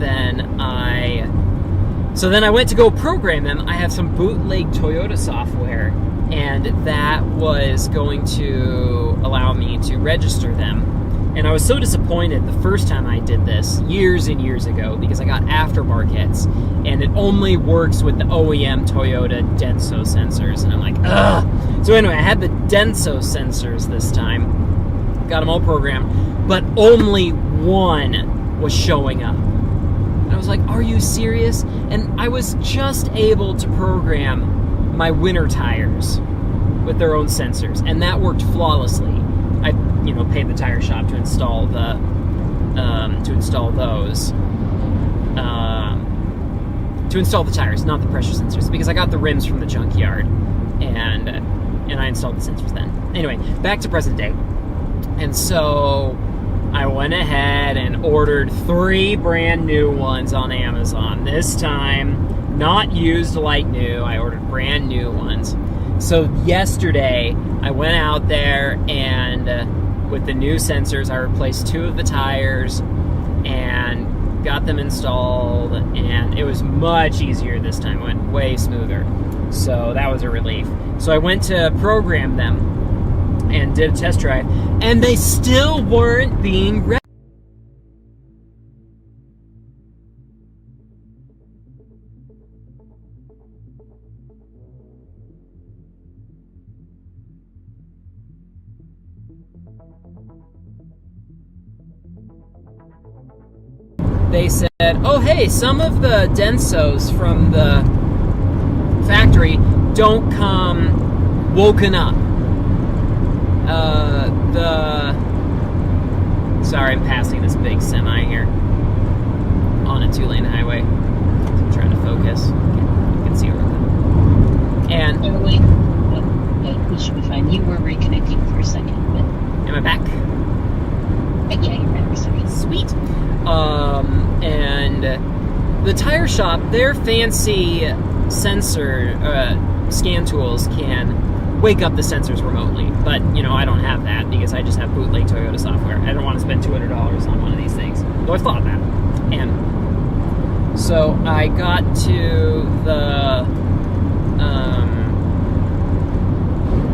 then I went to go program them. I have some bootleg Toyota software, and that was going to allow me to register them. And I was so disappointed the first time I did this, years and years ago, because I got aftermarkets, and it only works with the OEM Toyota Denso sensors, and I'm like, ugh! So anyway, I had the Denso sensors this time, got them all programmed, but only one was showing up. And I was like, are you serious? And I was just able to program my winter tires with their own sensors, and that worked flawlessly. I, paid the tire shop to install those, to install the tires, not the pressure sensors, because I got the rims from the junkyard, and I installed the sensors then. Anyway, back to present day, and so I went ahead and ordered 3 brand new ones on Amazon. This time, not used like new. I ordered brand new ones. So yesterday, I went out there and with the new sensors, I replaced 2 of the tires and got them installed, and it was much easier this time. It went way smoother. So that was a relief. So I went to program them and did a test drive, and they still weren't being ready. They said, oh hey, some of the Densos from the factory don't come woken up. Sorry, I'm passing this big semi here on a 2-lane highway. I'm trying to focus. You can see over there. And Wait. We should be fine. You were reconnecting for a second, but am I back? yeah, you're back for a second. Sweet. And the tire shop, their fancy sensor scan tools can wake up the sensors remotely. But, I don't have that because I just have bootleg Toyota software. I don't want to spend $200 on one of these things. Though I thought about it. And so I got to the...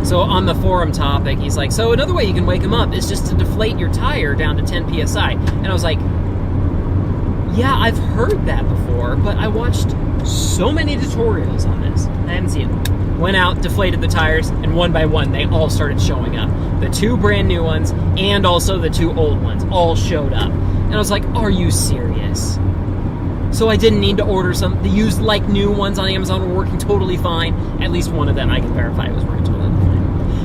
So on the forum topic, he's like, so another way you can wake them up is just to deflate your tire down to 10 psi. And I was like, yeah, I've heard that before, but I watched so many tutorials on this. I haven't seen it. Went out, deflated the tires, and one by one, they all started showing up. The 2 brand new ones, and also the 2 old ones, all showed up. And I was like, are you serious? So I didn't need to order some. The used, new ones on Amazon were working totally fine. At least one of them I can verify was working totally fine.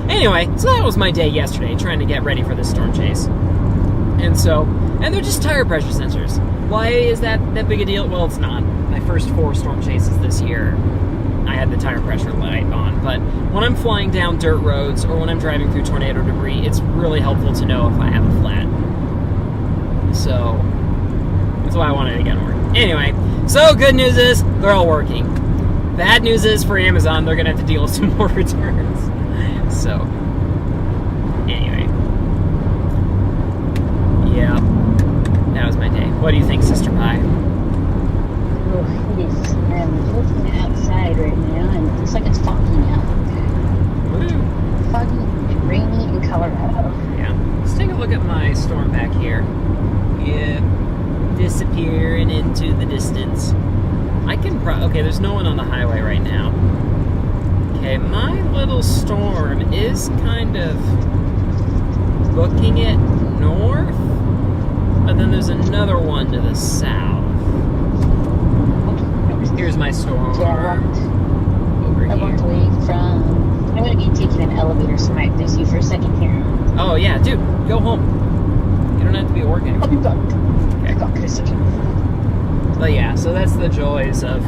Anyway, so that was my day yesterday, trying to get ready for this storm chase. And they're just tire pressure sensors. Why is that big a deal? Well, it's not. My first 4 storm chases this year, I had the tire pressure light on. But when I'm flying down dirt roads or when I'm driving through tornado debris, it's really helpful to know if I have a flat. So that's why I wanted to get them working. Anyway, so good news is they're all working. Bad news is for Amazon, they're going to have to deal with some more returns. So, anyway. Yeah, that was my day. What do you think, Sister Pie? Oh, it is. I'm looking outside right now, and it looks like it's foggy now. Woo! Foggy and rainy in Colorado. Yeah. Let's take a look at my storm back here. Yeah. Disappearing into the distance. I can okay, there's no one on the highway right now. Okay, my little storm is kind of booking it north, but then there's another one to the south. Here's my storm over I walked here. away from... I'm going to be taking an elevator, so I might miss you for a second here. Oh yeah, dude, go home. You don't have to be at work anymore. I'll be back. Okay. I got this again. But yeah, so that's the joys of...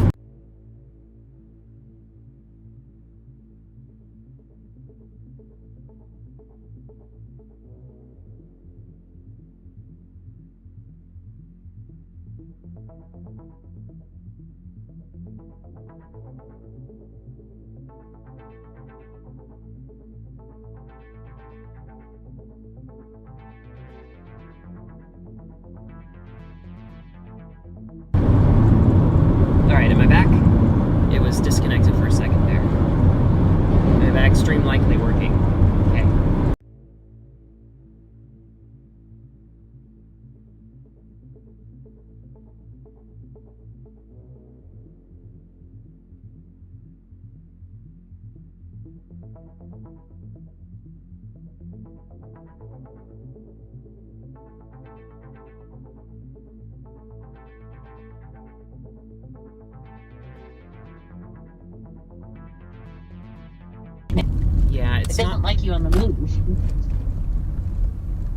Alright, am I back? It was disconnected for a second there. Am I back? Stream likely working. Okay. Yeah, It it's doesn't not... like you on the move.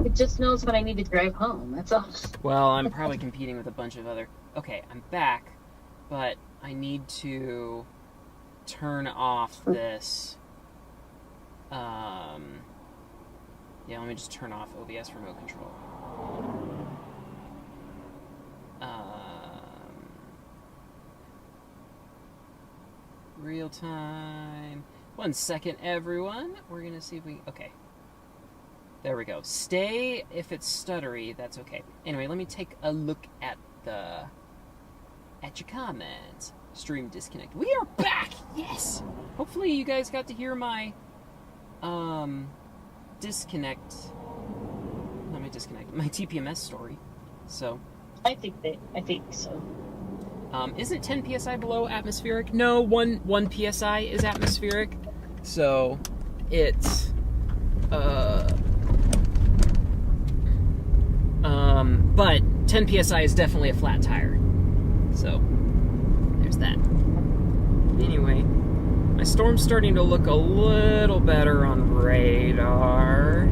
It just knows when I need to drive home, that's all. Well, I'm probably competing with a bunch of other... Okay, I'm back, but I need to turn off this... Yeah, let me just turn off OBS remote control. Real time. 1 second, everyone. We're gonna see if we... Okay. There we go. Stay if it's stuttery. That's okay. Anyway, let me take a look at the... At your comments. Stream disconnect. We are back! Yes! Hopefully you guys got to hear my... disconnect... Not my disconnect. My TPMS story. So... I think so. Is it 10 psi below atmospheric? No, 1 psi is atmospheric. So, it's... but 10 psi is definitely a flat tire. So, there's that. Anyway, my storm's starting to look a little better on radar,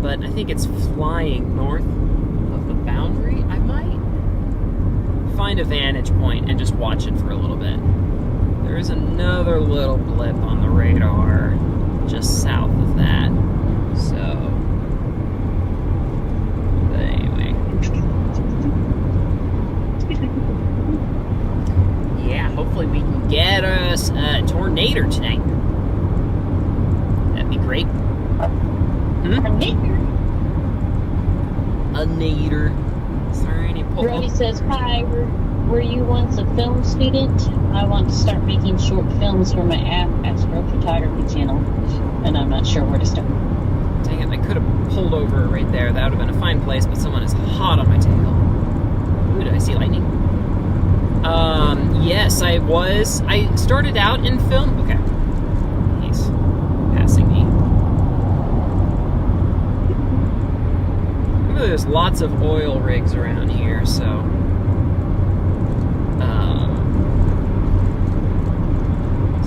but I think it's flying north of the boundary. I might find a vantage point and just watch it for a little bit. There is another little blip on the radar just south of that. So, but anyway. hopefully we can get us a tornado tonight. That'd be great. A nader. Is there any Brody says, hi, were you once a film student? I want to start making short films for my astrophotography channel, and I'm not sure where to start. Dang it, I could have pulled over right there. That would have been a fine place, but someone is hot on my tail. Ooh, did I see lightning? Yes, I was. I started out in film. Okay. He's passing me. There's lots of oil rigs around here, so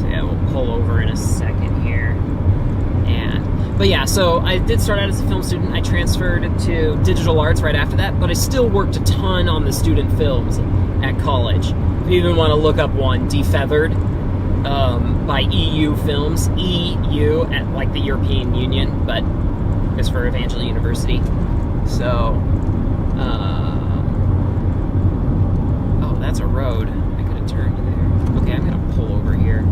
yeah, we'll pull over in a second here. But yeah, so I did start out as a film student. I transferred to digital arts right after that, but I still worked a ton on the student films at college. If you even want to look up one, Defeathered, by EU Films, EU, at like the European Union, but it's for Evangel University. So, oh, that's a road. I could have turned there. Okay, I'm gonna pull over here.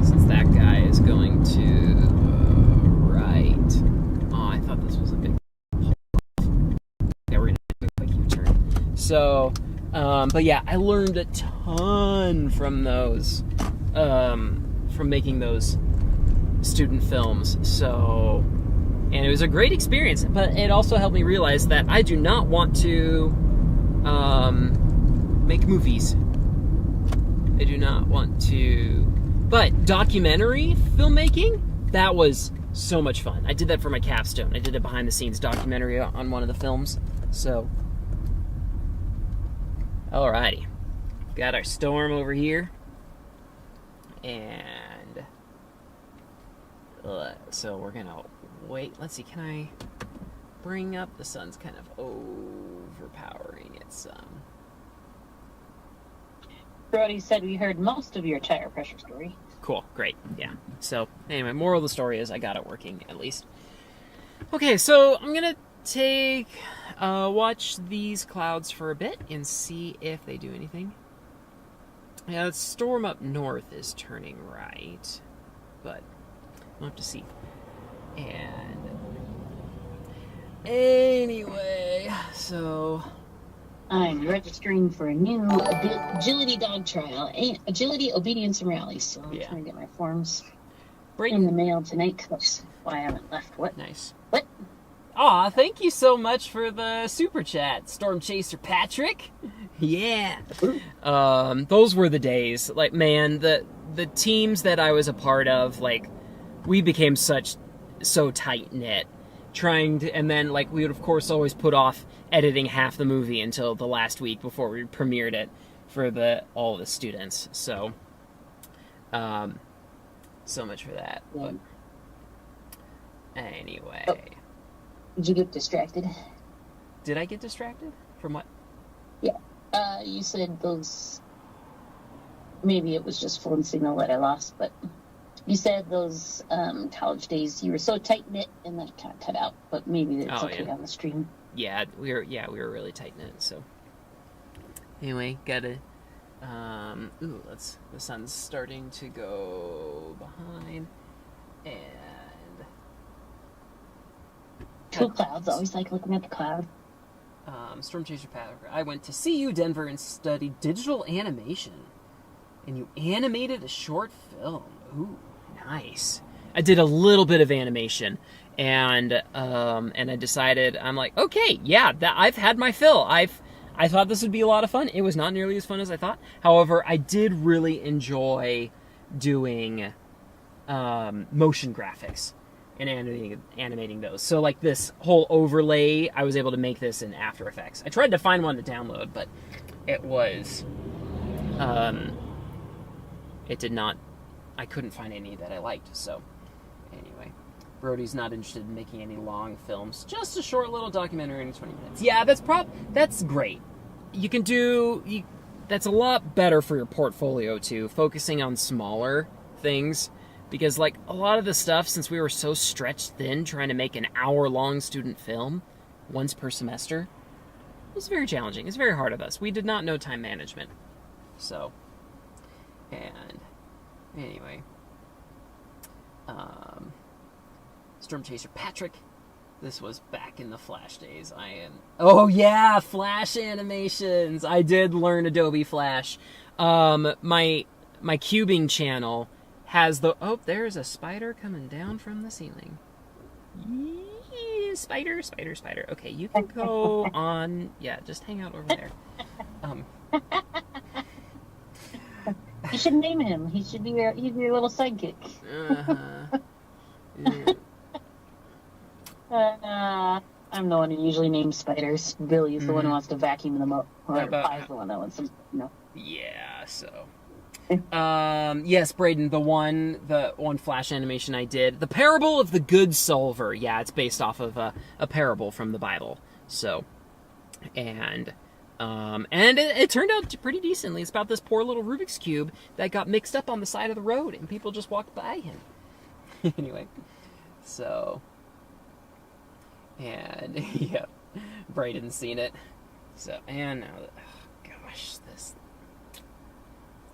Since that guy is going to right. Oh, I thought this was a big pull. Okay, we're gonna do a quick U-turn. So, but yeah, I learned a ton from those, from making those student films. So, and it was a great experience, but it also helped me realize that I do not want to make movies. I do not want to. But documentary filmmaking, that was so much fun. I did that for my capstone. I did a behind-the-scenes documentary on one of the films. So, alrighty. Got our storm over here. And so we're gonna wait. Let's see, can I bring up? The sun's kind of overpowering it some. Brody said we heard most of your tire pressure story. Cool, great, yeah. So, anyway, moral of the story is I got it working, at least. Okay, so I'm gonna watch these clouds for a bit and see if they do anything. Yeah, the storm up north is turning right, but we'll have to see. And anyway, so I'm registering for a new agility dog trial, agility, obedience, and rally. So I'm trying to get my forms in the mail tonight. That's why I haven't left. What? Nice. What? Aw, thank you so much for the super chat, Storm Chaser Patrick. Yeah. Those were the days. Like, man, the teams that I was a part of, like, we became so tight-knit. And then, like, we would, of course, always put off editing half the movie until the last week before we premiered it for all the students. So, so much for that. Yeah. But anyway. Oh. Did you get distracted? Did I get distracted? From what? Yeah. You said those... Maybe it was just phone signal that I lost, but... You said those college days you were so tight-knit and that kind of cut out, but maybe it's okay on the stream. Yeah, we were really tight-knit, so... Anyway, gotta... the sun's starting to go behind, and... Cool clouds, always like looking at the cloud. Storm Chaser Patrick, I went to CU Denver and studied digital animation. And you animated a short film. Ooh, nice. I did a little bit of animation, and I decided, I'm like, okay, yeah, I've had my fill. I thought this would be a lot of fun. It was not nearly as fun as I thought. However, I did really enjoy doing motion graphics and animating those. So, like, this whole overlay, I was able to make this in After Effects. I tried to find one to download, but it was... it did not... I couldn't find any that I liked, so... Anyway, Brody's not interested in making any long films. Just a short little documentary in 20 minutes. Yeah, that's great. You can do... that's a lot better for your portfolio, too, focusing on smaller things. Because, like, a lot of the stuff, since we were so stretched thin trying to make an hour-long student film, once per semester, it was very challenging. It's very hard of us. We did not know time management. So, And anyway, Storm Chaser Patrick. This was back in the Flash days. Oh yeah, Flash animations. I did learn Adobe Flash. My cubing channel has oh, there's a spider coming down from the ceiling. Yeah, spider. Okay, you can go on. Yeah, just hang out over there. You should name him. He should be your little sidekick. I'm the one who usually names spiders. Billy's the one who wants to vacuum them up. Or Pie's the one that wants them, Yeah, so. Yes, Braden, the one Flash animation I did. The Parable of the Good Solver. Yeah, it's based off of a parable from the Bible. So, and it turned out pretty decently. It's about this poor little Rubik's Cube that got mixed up on the side of the road, and people just walked by him. Anyway, so, and, yeah, Braden's seen it. So, and now, gosh,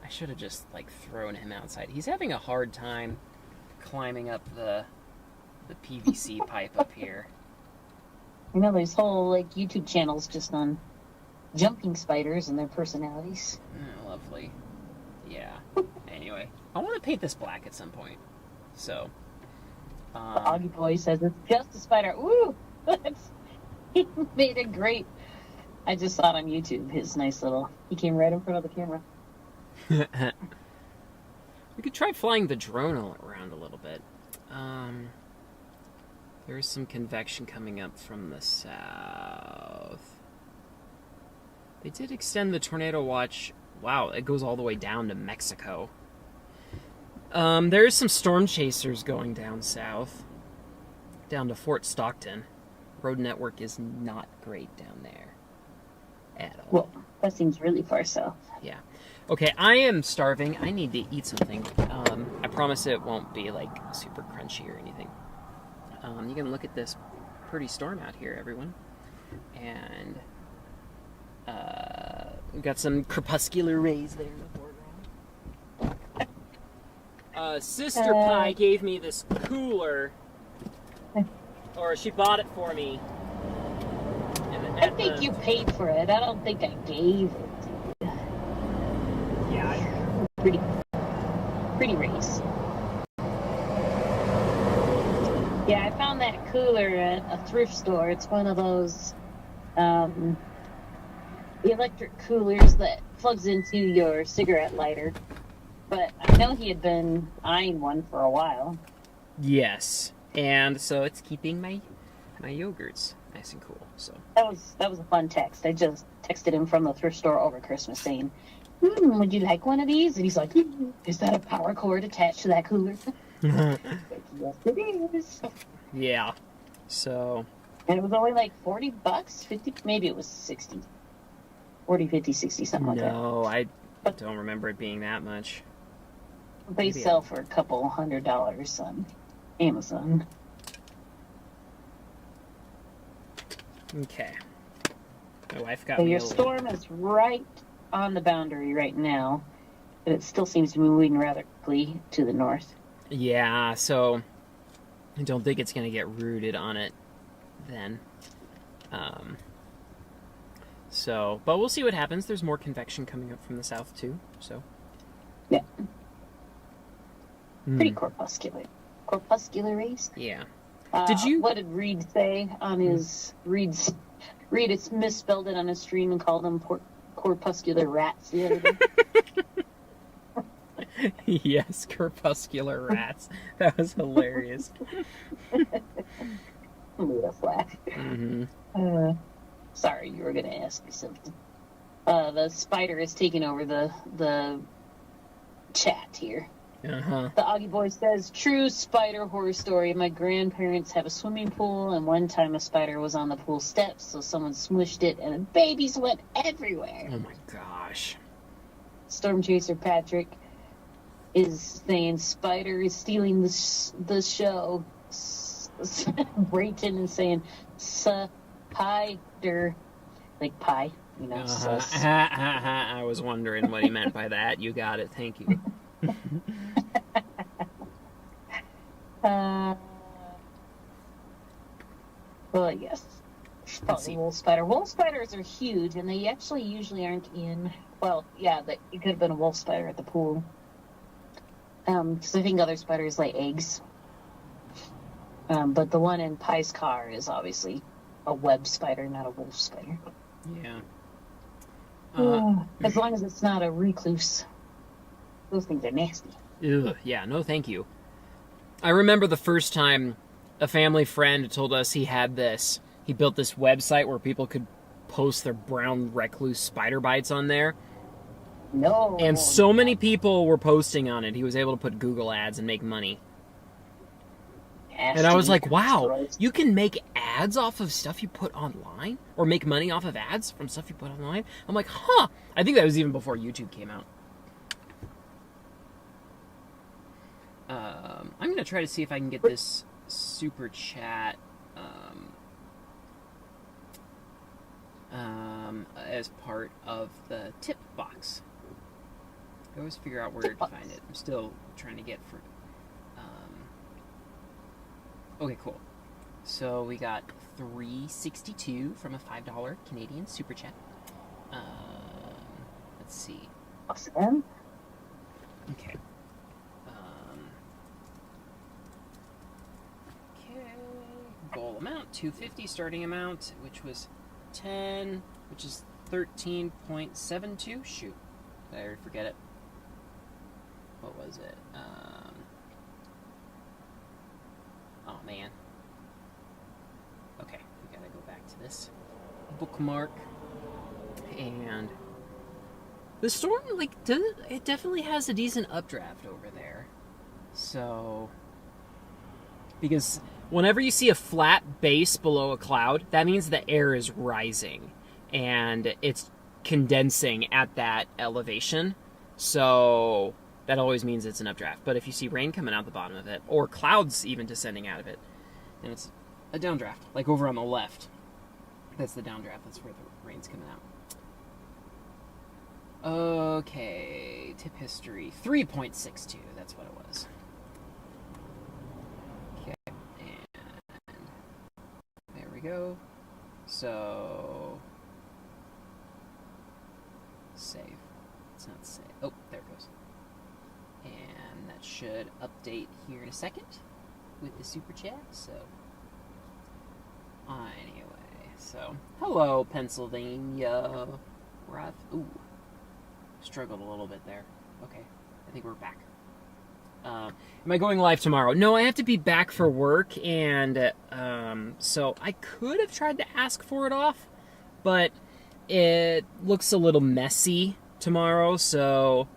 I should have just, thrown him outside. He's having a hard time climbing up the PVC pipe up here. There's whole, YouTube channels just on jumping spiders and their personalities. Oh, lovely. Yeah. Anyway, I want to paint this black at some point. So, the Augie Boy says it's just a spider. Ooh! He made it great. I just saw it on YouTube, his nice little... He came right in front of the camera. We could try flying the drone around a little bit. There's some convection coming up from the south. They did extend the tornado watch. Wow, it goes all the way down to Mexico. There's some storm chasers going down south. Down to Fort Stockton. Road network is not great down there. At all. Well, that seems really far south. Yeah. Okay, I am starving. I need to eat something. I promise it won't be, super crunchy or anything. You can look at this pretty storm out here, everyone. And, we've got some crepuscular rays there in the foreground. Sister Pie gave me this cooler. Or she bought it for me. I think you paid for it. I don't think I gave it. Yeah. Pretty race. Yeah, I found that cooler at a thrift store. It's one of those electric coolers that plugs into your cigarette lighter. But I know he had been eyeing one for a while. Yes. And so it's keeping my yogurts nice and cool. So that was a fun text. I just texted him from the thrift store over Christmas saying, would you like one of these? And he's like, is that a power cord attached to that cooler? Yes, it is. Yeah. So. And it was only $40, 50, maybe it was 60. 40, 50, 60, something like that. No, I don't remember it being that much. They sell for a couple $100 on Amazon. Okay. My wife got So me your storm is right on the boundary right now, but it still seems to be moving rather quickly to the north. Yeah, so I don't think it's going to get rooted on it then. But we'll see what happens. There's more convection coming up from the south too, so. Yeah. Pretty corpuscular. Corpuscular race? Yeah. What did Reed say on his... Reed misspelled it on his stream and called them corpuscular rats the other day. Yes, corpuscular rats. That was hilarious. Made us laugh. Mm-hmm. Sorry, you were going to ask me something. The spider is taking over the chat here. Uh-huh. The Augie Boy says, true spider horror story. My grandparents have a swimming pool, and one time a spider was on the pool steps, so someone smushed it, and the babies went everywhere. Oh my gosh. Storm Chaser Patrick is saying spider is stealing the show. Brayton is saying spider, like pie. You know, I was wondering what he meant by that. You got it. Thank you. well, yes. Let's see. Wool spider. Wool spiders are huge, and they actually usually aren't in. Well, yeah, it could have been a wolf spider at the pool. Because I think other spiders lay eggs. But the one in Pie's car is obviously a web spider, not a wolf spider. Yeah. As long as it's not a recluse. Those things are nasty. Ugh, yeah, no thank you. I remember the first time a family friend told us he had this. He built this website where people could post their brown recluse spider bites on there. No. And so many people were posting on it, he was able to put Google ads and make money. Nasty. And I was like, wow, you can make ads off of stuff you put online? Or make money off of ads from stuff you put online? I'm like, huh. I think that was even before YouTube came out. I'm going to try to see if I can get this super chat as part of the tip box. I always figure out where to find it. I'm still trying to get for... okay, cool. So we got $3.62 from a $5 Canadian super chat. Let's see. Awesome. Okay. Okay. Goal amount $250. Starting amount, which was 10, which is 13.72. Shoot, did I already forget it? What was it? Oh man. Okay, we gotta go back to this bookmark. And the storm, like, it definitely has a decent updraft over there. So, because whenever you see a flat base below a cloud, that means the air is rising and it's condensing at that elevation. So that always means it's an updraft. But if you see rain coming out the bottom of it, or clouds even descending out of it, then it's a downdraft. Like over on the left, that's the downdraft. That's where the rain's coming out. Okay, tip history, 3.62, that's what it was. Okay, and there we go. So, save. It's not save. Oh, there it goes. And that should update here in a second with the super chat, so. Anyway, so, hello, Pennsylvania. Ooh. Struggled a little bit there. Okay, I think we're back. Am I going live tomorrow? No, I have to be back for work, and so I could have tried to ask for it off, but it looks a little messy tomorrow, so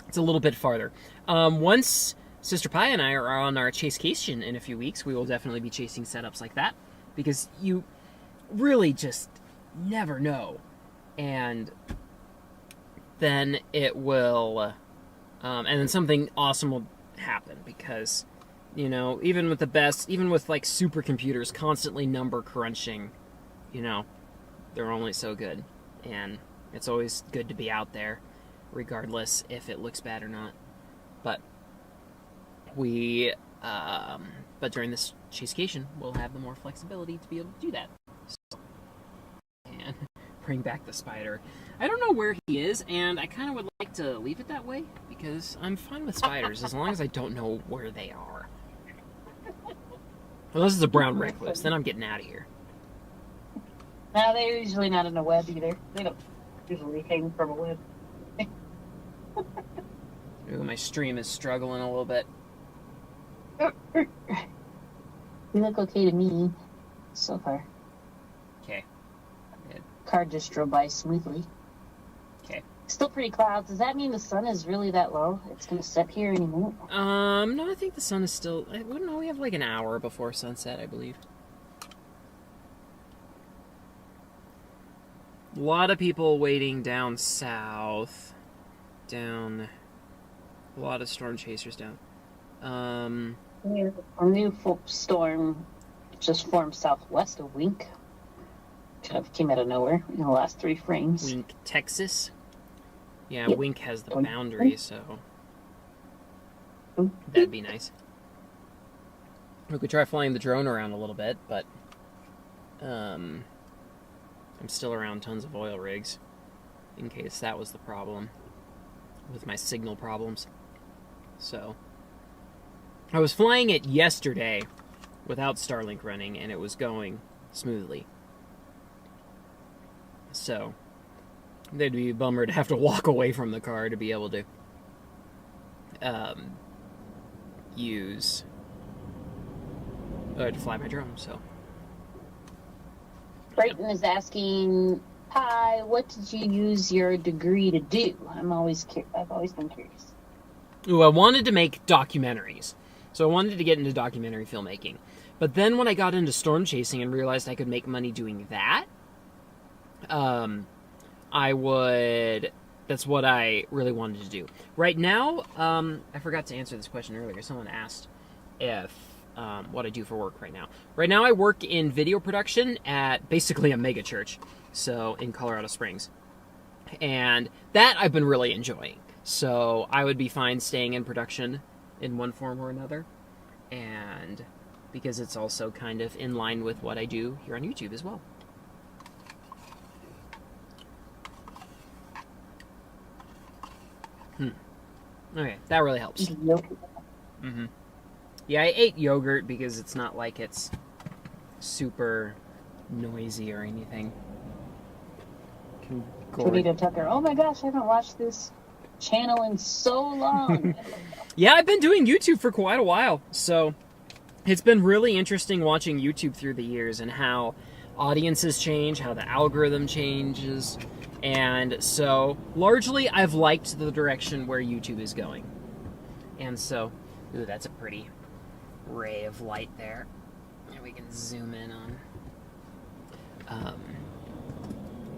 it's a little bit farther. Once Sister Pie and I are on our chasecation in a few weeks, we will definitely be chasing setups like that, because you really just never know. And then it will, and then something awesome will happen, because, you know, even with the best, even with like supercomputers constantly number crunching, you know, they're only so good, and it's always good to be out there, regardless if it looks bad or not. But but during this chasecation, we'll have the more flexibility to be able to do that. So, and bring back the spider. I don't know where he is, and I kind of would like to leave it that way, because I'm fine with spiders as long as I don't know where they are. Unless it's a brown recluse, then I'm getting out of here. No, they're usually not in a web either. They don't usually hang from a web. Ooh, my stream is struggling a little bit. You look okay to me so far. Okay. Good. Car just drove by smoothly. Okay. Still pretty clouds. Does that mean the sun is really that low? It's going to set here any minute? No, I think the sun is still... I wouldn't know, we have like an hour before sunset, I believe. A lot of people waiting down south. A lot of storm chasers down. A new storm just formed southwest of Wink. Kind of came out of nowhere in the last 3 frames. Wink, Texas. Yeah, Yep. Wink has the Wink. boundary, so Ooh. that'd be nice. We could try flying the drone around a little bit, but I'm still around tons of oil rigs in case that was the problem with my signal problems. So I was flying it yesterday without Starlink running, and it was going smoothly. So they'd be a bummer to have to walk away from the car to be able to to fly my drone. So Brayton is asking, "Hi, what did you use your degree to do?" I've always been curious. I wanted to make documentaries. So I wanted to get into documentary filmmaking. But then when I got into storm chasing and realized I could make money doing that, that's what I really wanted to do. Right now, I forgot to answer this question earlier. Someone asked if what I do for work right now. Right now I work in video production at basically a mega church, so in Colorado Springs. And that I've been really enjoying. So I would be fine staying in production in one form or another. And because it's also kind of in line with what I do here on YouTube as well. Okay, that really helps. Mm-hmm. Yeah, I ate yogurt because it's not like it's super noisy or anything. Tornado Tucker, oh my gosh, I haven't watched this channel in so long. Yeah, I've been doing YouTube for quite a while, so it's been really interesting watching YouTube through the years and how audiences change, how the algorithm changes. And so, largely, I've liked the direction where YouTube is going. And so, ooh, that's a pretty ray of light there. And we can zoom in on.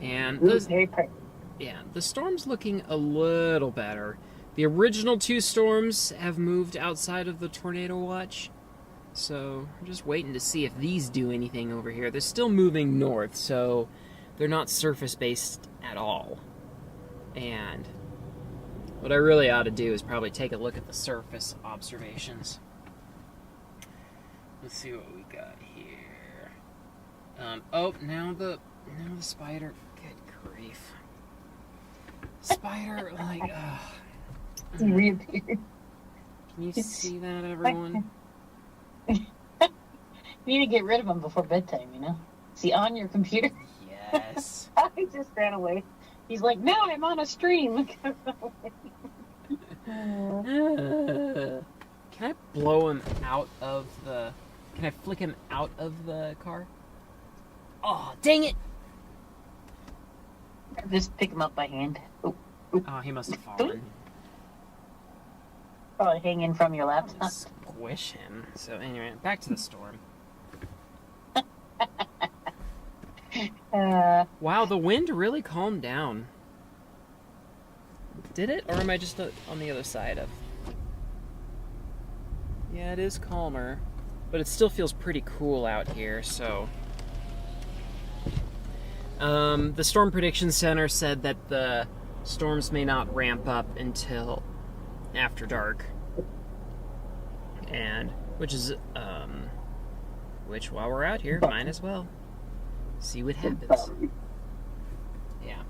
And those, Very pretty. yeah, the storm's looking a little better. The original 2 storms have moved outside of the tornado watch. So, I'm just waiting to see if these do anything over here. They're still moving north, so they're not surface-based at all. And what I really ought to do is probably take a look at the surface observations. Let's see what we got here. Oh, now the spider. Good grief. Spider, like, He reappeared. Can you see that, everyone? You need to get rid of him before bedtime, you know? Is he on your computer? Yes. He just ran away. He's like, no, I'm on a stream. Can I blow him out of the... Can I flick him out of the car? Oh, dang it! Just pick him up by hand. Oh, Oh, he must have fallen. probably hanging from your laptop. Squish him. So anyway, back to the storm. Wow, the wind really calmed down. Did it? Or am I just on the other side of... Yeah, it is calmer. But it still feels pretty cool out here, so... the Storm Prediction Center said that the storms may not ramp up until after dark. And, which while we're out here, might as well see what happens. Yeah.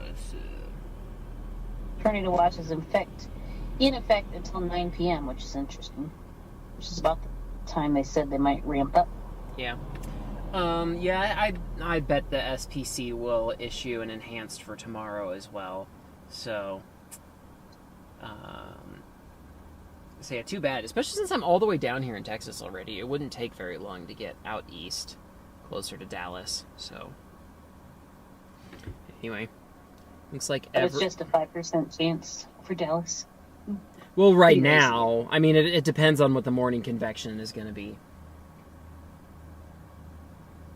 Let's see. Tornado watch is in effect until 9 p.m., which is interesting. Which is about the time they said they might ramp up. Yeah. Yeah, I bet the SPC will issue an enhanced for tomorrow as well. So, so yeah, too bad. Especially since I'm all the way down here in Texas already. It wouldn't take very long to get out east, closer to Dallas. So, anyway, looks like But it's just a 5% chance for Dallas. Well, right now, I mean, it depends on what the morning convection is going to be.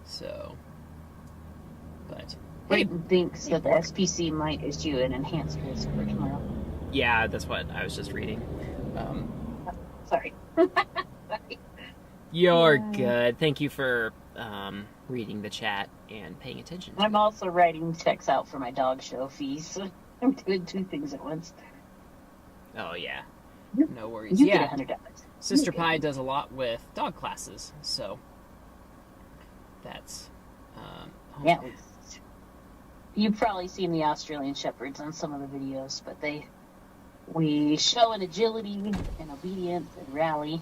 So, but... Brayton thinks that the SPC might issue an enhanced risk for tomorrow. Yeah, that's what I was just reading. Sorry. You're good. Thank you for reading the chat and paying attention to I'm it. also writing checks out for my dog show fees. So I'm doing 2 things at once. Oh, yeah. You- No worries. You Yeah. get $100. Sister Pie does a lot with dog classes, so that's... Yeah. You've probably seen the Australian Shepherds on some of the videos, but we show in agility and obedience and rally.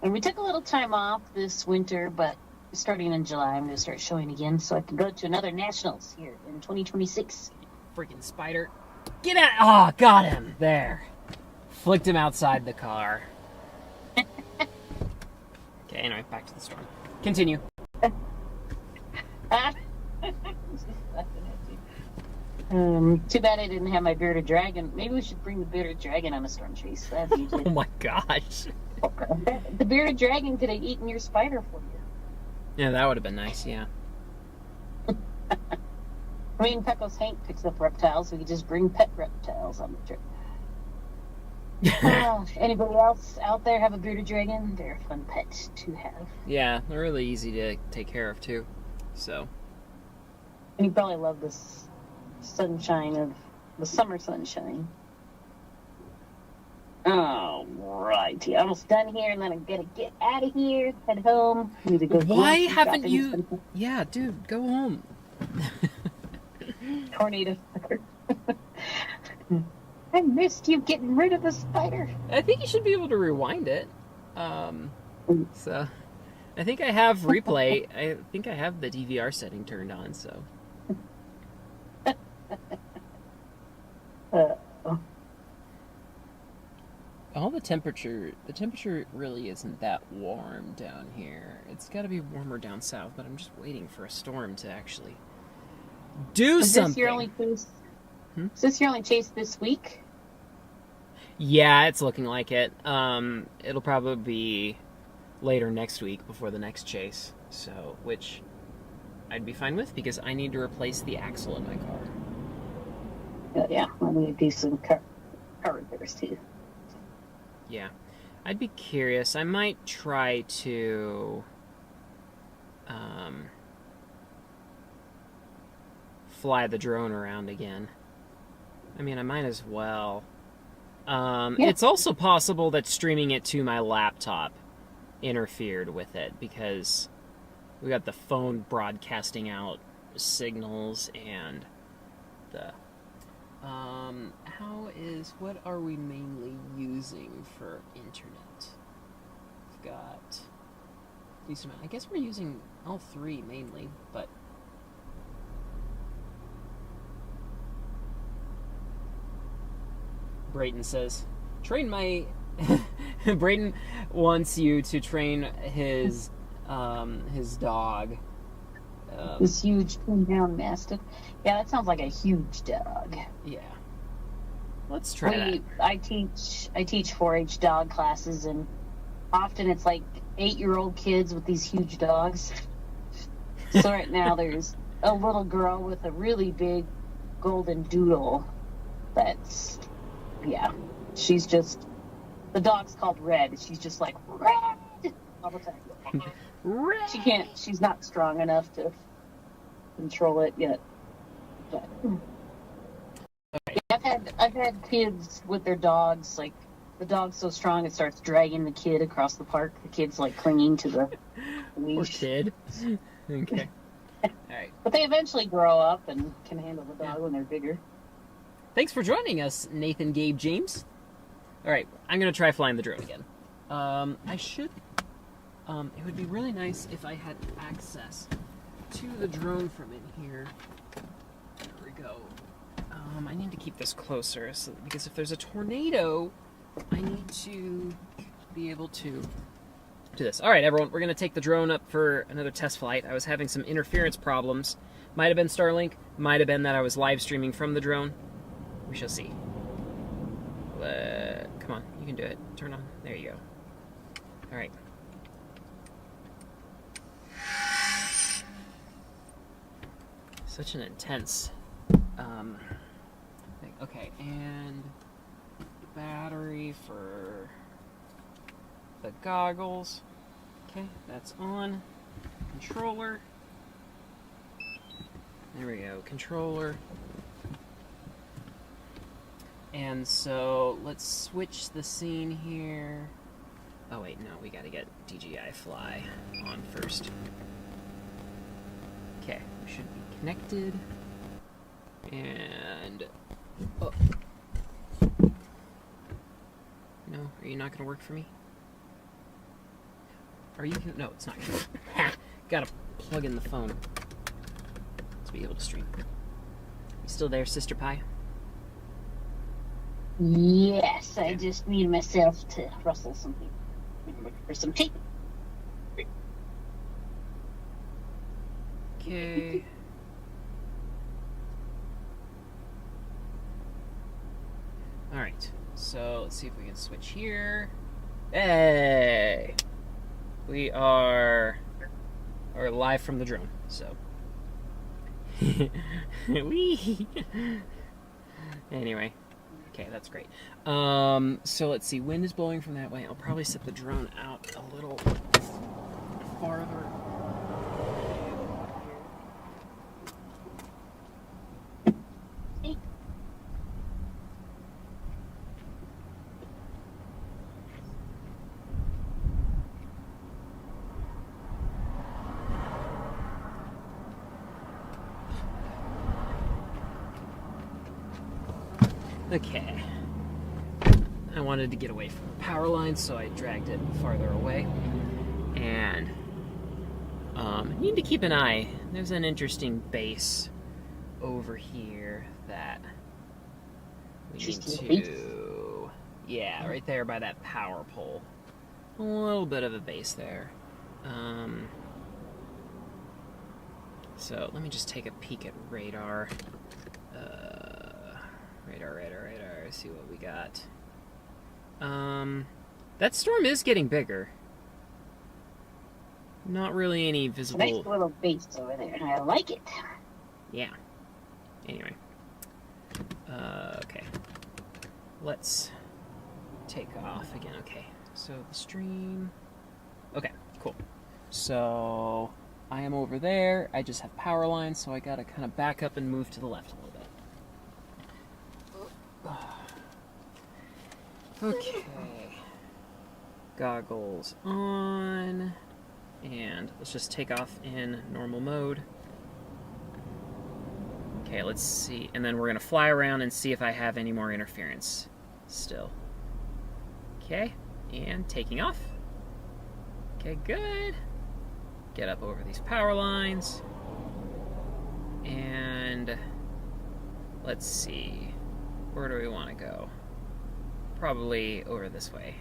And we took a little time off this winter, but starting in July, I'm going to start showing again so I can go to another nationals here in 2026. Freaking spider. Get out! Oh, got him! There. Flicked him outside the car. Okay, anyway, back to the storm. Continue. Too bad I didn't have my bearded dragon. Maybe we should bring the bearded dragon on a storm chase. That'd be Oh good. my gosh. The bearded dragon could have eaten your spider for you. Yeah, that would have been nice, yeah. I mean, Pecos Hank picks up reptiles, so we could just bring pet reptiles on the trip. Anybody else out there have a bearded dragon? They're a fun pet to have. Yeah, they're really easy to take care of, too. So. And you probably love this sunshine of the summer sunshine. All righty, almost done here, and then I'm gonna get out of here, head home. Need to go. Why grocery haven't shopping. you... Yeah, dude, go home. Tornado. I missed you getting rid of the spider. I think you should be able to rewind it. So, I think I have replay. I think I have the DVR setting turned on, so. All the temperature really isn't that warm down here. It's got to be warmer down south, but I'm just waiting for a storm to actually do something. Is this your only chase? Is this your only chase this week? Yeah, it's looking like it. It'll probably be later next week before the next chase. So, which I'd be fine with because I need to replace the axle in my car. Yeah, I'm gonna do some car repairs too. Yeah, I'd be curious. I might try to fly the drone around again. I mean, I might as well. Yeah. It's also possible that streaming it to my laptop interfered with it because we got the phone broadcasting out signals and the... what are we mainly using for internet? We've got... I guess we're using all three mainly, but... Brayton says, train my... Brayton wants you to train his dog. This huge twin-hound mastiff. Yeah, that sounds like a huge dog. Yeah. Let's try that. I teach 4-H dog classes, and often it's like 8-year-old kids with these huge dogs. So right now there's a little girl with a really big golden doodle. That's, yeah, she's just, the dog's called Red. She's just like, Red! All the time. Red! She's not strong enough to control it yet. But, okay. I've had kids with their dogs, like, the dog's so strong it starts dragging the kid across the park. The kid's like clinging to the leash. Poor kid. Okay. All right. But they eventually grow up and can handle the dog when they're bigger. Thanks for joining us, Nathan Gabe James. All right, I'm gonna try flying the drone again. I should. It would be really nice if I had access to the drone from in here. There we go. I need to keep this closer because if there's a tornado, I need to be able to do this. All right, everyone, we're going to take the drone up for another test flight. I was having some interference problems. Might have been Starlink, might have been that I was live streaming from the drone. We shall see. Come on, you can do it. Turn on. There you go. All right. Such an intense thing. Okay, and battery for the goggles. Okay, that's on. controller. There we go, controller. And so let's switch the scene here. Oh wait, no, we gotta get DJI Fly on first. Okay, we should be connected. And oh. No, are you not gonna work for me? Are you? No, it's not gonna. Gotta plug in the phone to be able to stream. You still there, Sister Pie? Yes, I just need myself to rustle something. For some tape. Okay. Alright, so let's see if we can switch here. Hey! We are live from the drone, so. Whee! Anyway. Okay, that's great. So let's see, wind is blowing from that way. I'll probably set the drone out a little farther. Okay. I wanted to get away from the power line, so I dragged it farther away. And need to keep an eye. There's an interesting base over here that we need to... Yeah, right there by that power pole. A little bit of a base there. So let me just take a peek at radar. Radar, see what we got. That storm is getting bigger. Not really any visible... Nice little base over there. I like it. Yeah. Anyway. Okay. Let's take off again. Okay. So the stream... Okay, cool. So I am over there. I just have power lines, so I gotta kind of back up and move to the left a little bit. Okay. Goggles on. And let's just take off in normal mode. Okay, let's see. And then we're going to fly around and see if I have any more interference still. Okay, and taking off. Okay, good. Get up over these power lines. And let's see. Where do we want to go? Probably over this way.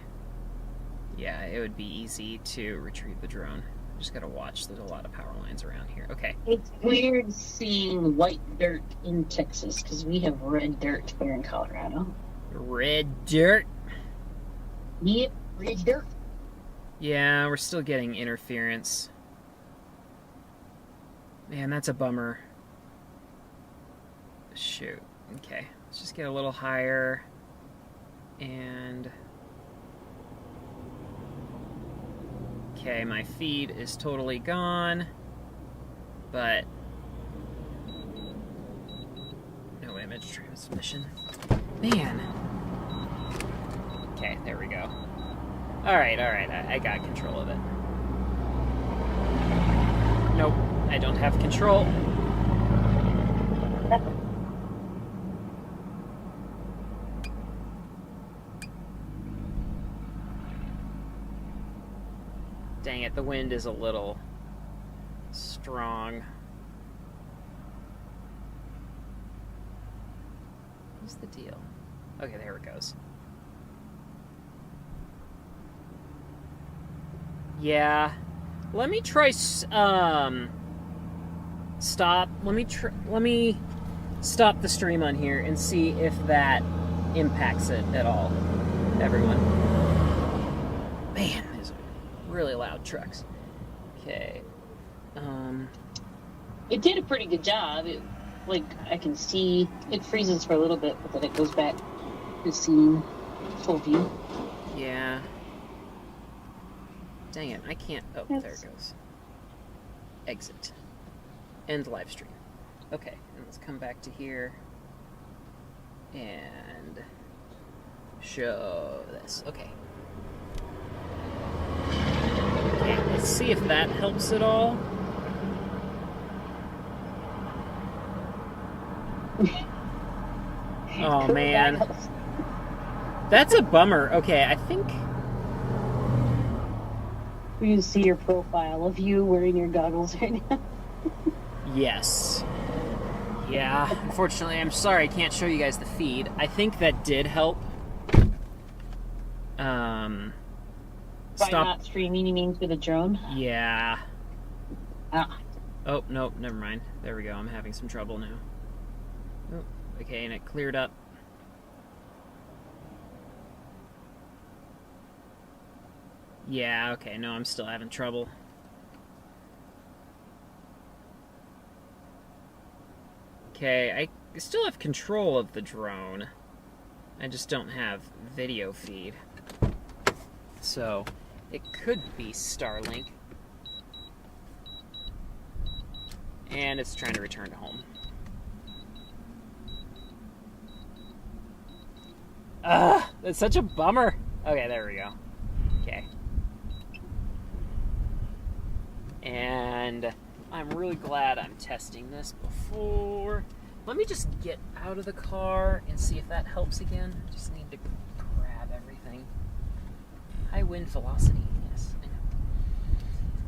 Yeah, it would be easy to retrieve the drone. Just gotta watch. There's a lot of power lines around here. Okay. It's weird seeing white dirt in Texas because we have red dirt here in Colorado. Red dirt? Yep, red dirt. Yeah, we're still getting interference. Man, that's a bummer. Shoot. Okay, let's just get a little higher. And... Okay, my feed is totally gone, but no image transmission. Man. Okay, there we go. Alright, I got control of it. Nope, I don't have control. Dang it, the wind is a little strong. What's the deal? Okay, there it goes. Yeah. Let me try stop. Let me stop the stream on here and see if that impacts it at all. Everyone. Man, these are really loud trucks. Okay. It did a pretty good job. It, like, I can see it freezes for a little bit, but then it goes back to seeing full view. Yeah. Dang it, I can't. Oh, there it goes. exit. End live stream. Okay, and let's come back to here and show this. Okay. Okay, let's see if that helps at all. Oh man. That's a bummer. Okay, I think we can see your profile of you wearing your goggles right now. yes. Yeah, unfortunately, I'm sorry I can't show you guys the feed. I think that did help. By not streaming, you mean through the drone? Yeah. Ah. Oh, nope, never mind. There we go. I'm having some trouble now. Oh, okay, and it cleared up. Yeah, okay, no, I'm still having trouble. Okay, I still have control of the drone. I just don't have video feed. So, it could be Starlink. And it's trying to return to home. Ugh, that's such a bummer. Okay, there we go. Okay. And I'm really glad I'm testing this before. Let me just get out of the car and see if that helps again. I just need to grab everything. High wind velocity, yes, I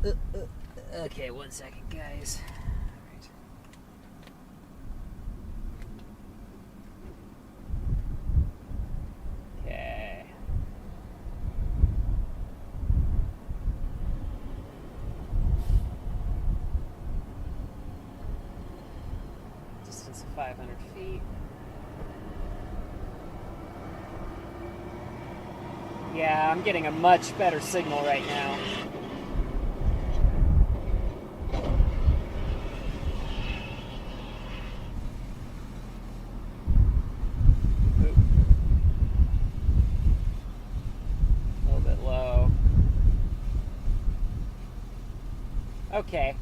know. Okay, 1 second, guys. Alright. Okay. Distance of 500 feet. Yeah, I'm getting a much better signal right now. Oop. A little bit low. Okay.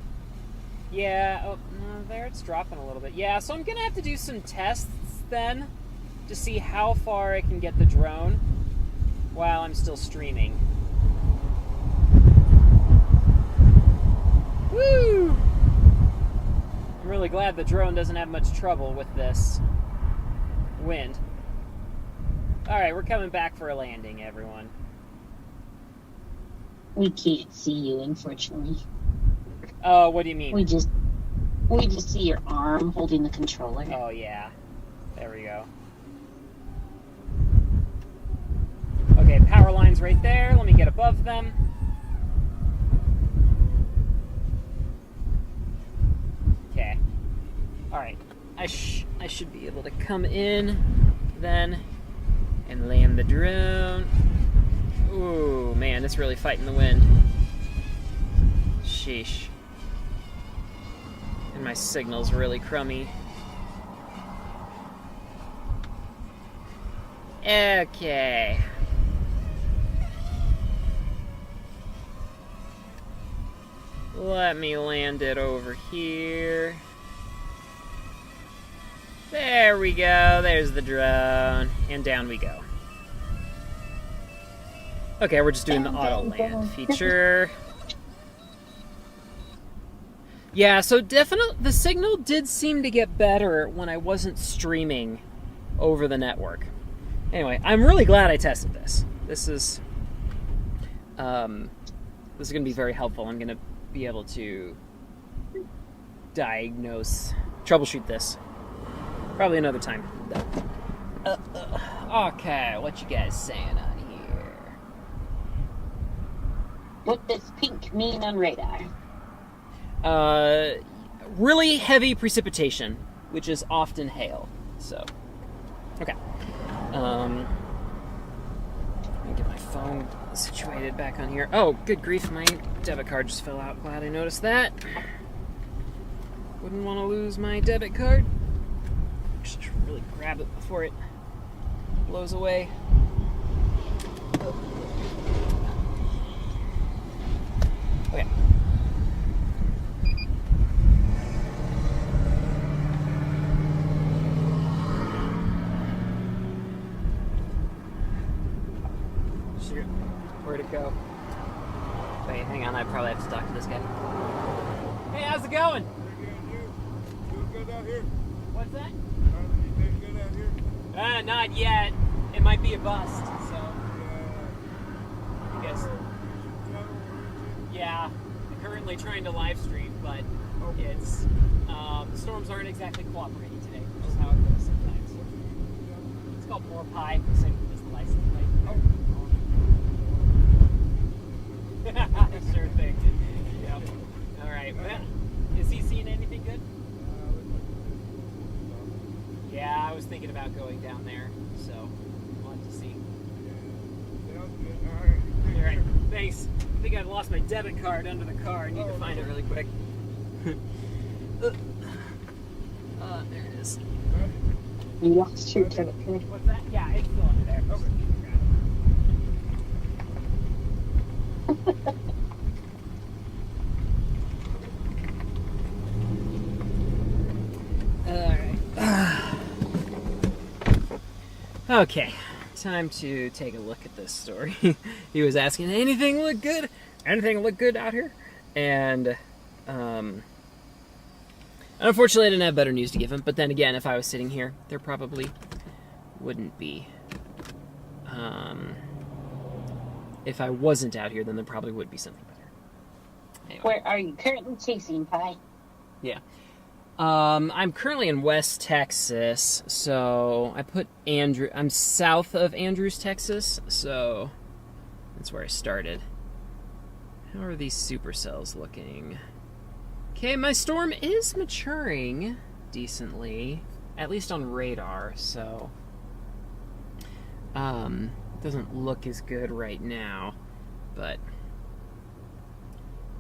Yeah, oh, no, there it's dropping a little bit. Yeah, so I'm going to have to do some tests then to see how far I can get the drone while I'm still streaming. Woo! I'm really glad the drone doesn't have much trouble with this wind. Alright, we're coming back for a landing, everyone. We can't see you, unfortunately. Oh, what do you mean? We just see your arm holding the controller. Oh, yeah. There we go. Okay, power lines right there. Let me get above them. Okay. Alright. I should be able to come in then and land the drone. Ooh, man, it's really fighting the wind. Sheesh. And my signal's really crummy. Okay. Let me land it over here. There we go. There's the drone. And down we go. Okay, we're just doing the auto land feature. Yeah, so definitely the signal did seem to get better when I wasn't streaming over the network. Anyway, I'm really glad I tested this. This is going to be very helpful. I'm going to be able to troubleshoot this. Probably another time. Okay, what you guys saying on here? What does pink mean on radar? Really heavy precipitation, which is often hail. So, okay. Let me get my phone situated back on here. Oh, good grief, my debit card just fell out. Glad I noticed that. Wouldn't want to lose my debit card. Should really grab it before it blows away. Okay. it go? Wait, hang on. I probably have to talk to this guy. Hey, how's it going? Doing good out here. What's that? Anything good out here? Not yet. It might be a bust, so. I guess. Yeah. I'm currently trying to live stream, but it's the storms aren't exactly cooperating today, which is how it goes sometimes. It's called More Pie, same as the license plate. Sure thing. Yep. All right. Well, is he seeing anything good? Yeah, I was thinking about going down there, so we'll have to see. All right. Thanks. I think I lost my debit card under the car. I need to find it really quick. There it is. You lost your debit card. What's that? Yeah, it's still under there. Okay. Okay, time to take a look at this story. He was asking, anything look good? Anything look good out here? And, unfortunately I didn't have better news to give him, but then again, if I was sitting here, there probably wouldn't be. If I wasn't out here, then there probably would be something better. Anyway. Where are you currently chasing, Pie? Yeah. I'm currently in West Texas, so I put I'm south of Andrews, Texas, so that's where I started. How are these supercells looking? Okay, my storm is maturing decently, at least on radar, so it doesn't look as good right now, but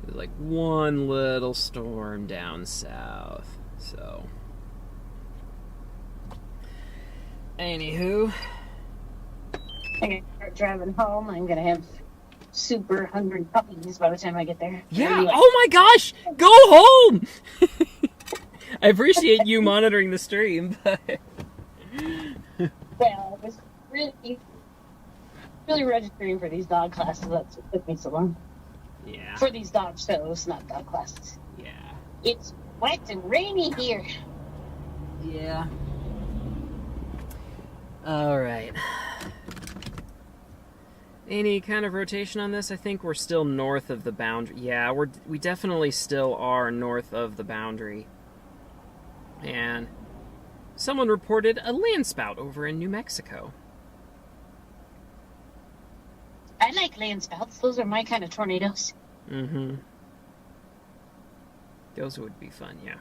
there's like one little storm down south. So, anywho, I'm gonna start driving home. I'm gonna have super hungry puppies by the time I get there. yeah. Anyway. Oh my gosh, go home. I appreciate you monitoring the stream, but Well, it was really registering for these dog classes. That's what took me so long. yeah, For these dog shows, not dog classes. yeah, It's wet and rainy here. yeah. All right. Any kind of rotation on this? I think we're still north of the boundary. Yeah, we definitely still are north of the boundary. And someone reported a landspout over in New Mexico. I like land spouts. Those are my kind of tornadoes. Mm-hmm. Those would be fun, yeah.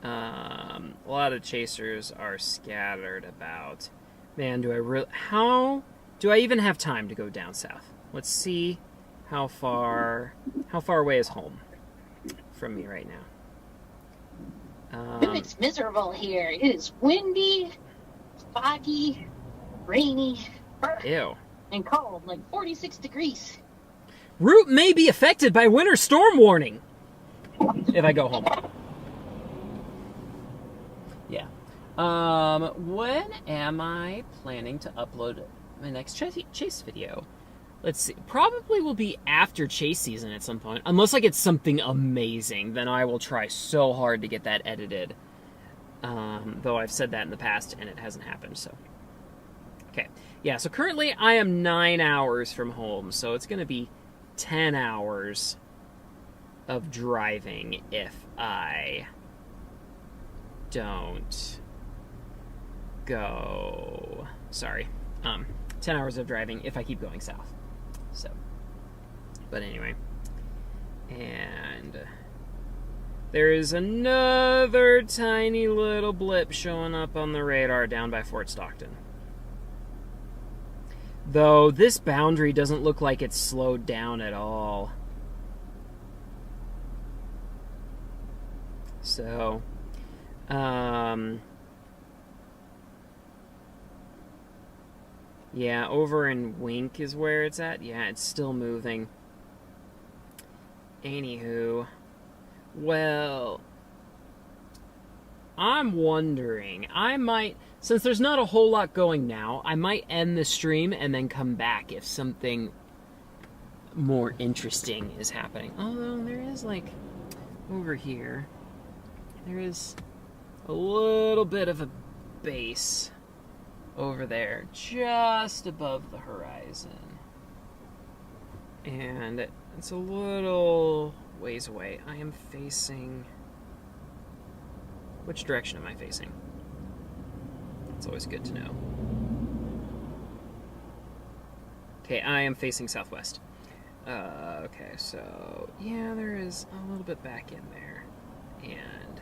A lot of chasers are scattered about. Man, how do I even have time to go down south? Let's see how far away is home from me right now. It's miserable here. It is windy, foggy, rainy, Ew. and cold, like 46 degrees. Route may be affected by winter storm warning if I go home. Yeah. When am I planning to upload my next chase video? Let's see. Probably will be after chase season at some point. Unless I get something amazing, then I will try so hard to get that edited. Though I've said that in the past and it hasn't happened, so. Okay. Yeah, so currently I am 9 hours from home, so it's going to be 10 hours of driving if I don't go. Sorry. 10 hours of driving if I keep going south. So, but anyway. And there is another tiny little blip showing up on the radar down by Fort Stockton. Though this boundary doesn't look like it's slowed down at all. So, yeah, over in Wink is where it's at. Yeah, it's still moving. Anywho, well, I'm wondering, I might, since there's not a whole lot going now, I might end the stream and then come back if something more interesting is happening. Although there is, like, over here, there is a little bit of a base over there, just above the horizon. And it's a little ways away. I am facing... Which direction am I facing? It's always good to know. Okay, I am facing southwest. Okay, so... Yeah, there is a little bit back in there. And...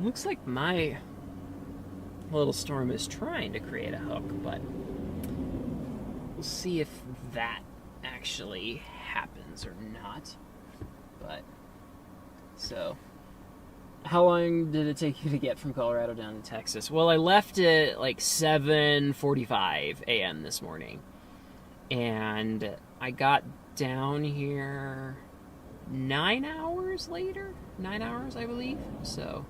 Looks like my little storm is trying to create a hook, but... We'll see if that actually happens or not. But... So... How long did it take you to get from Colorado down to Texas? Well, I left at like 7:45 a.m. this morning. And I got down here 9 hours later? 9 hours, I believe. So,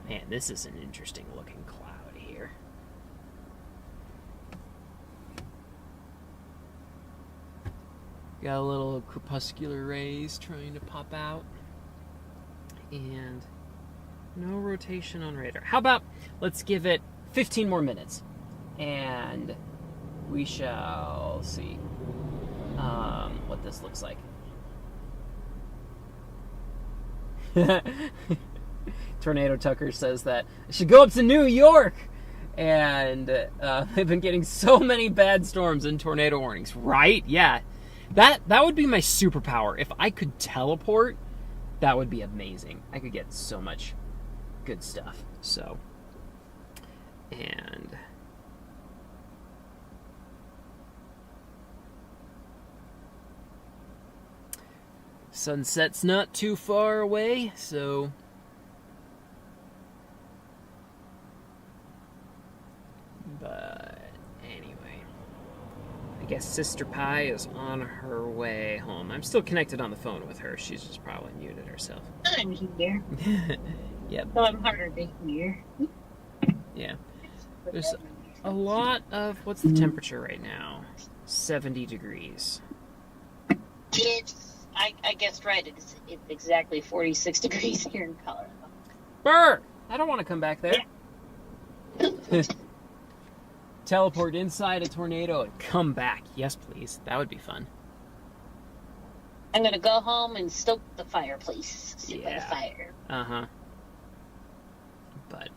man, this is an interesting looking cloud here. Got a little crepuscular rays trying to pop out. And... no rotation on radar. How about let's give it 15 more minutes, and we shall see what this looks like. Tornado Tucker says that I should go up to New York, and they've been getting so many bad storms and tornado warnings. Right? Yeah, that would be my superpower. If I could teleport, that would be amazing. I could get so much good stuff. So, and sunset's not too far away, so but anyway, I guess Sister Pie is on her way home. I'm still connected on the phone with her. She's just probably muted herself. I'm here. Yep. So I'm harder to hear. Yeah. There's a lot of... What's the temperature right now? 70 degrees. I guessed right. It's exactly 46 degrees here in Colorado. Brr! I don't want to come back there. Teleport inside a tornado and come back. Yes, please. That would be fun. I'm going to go home and stoke the fireplace. Sit by the fire. Uh-huh. But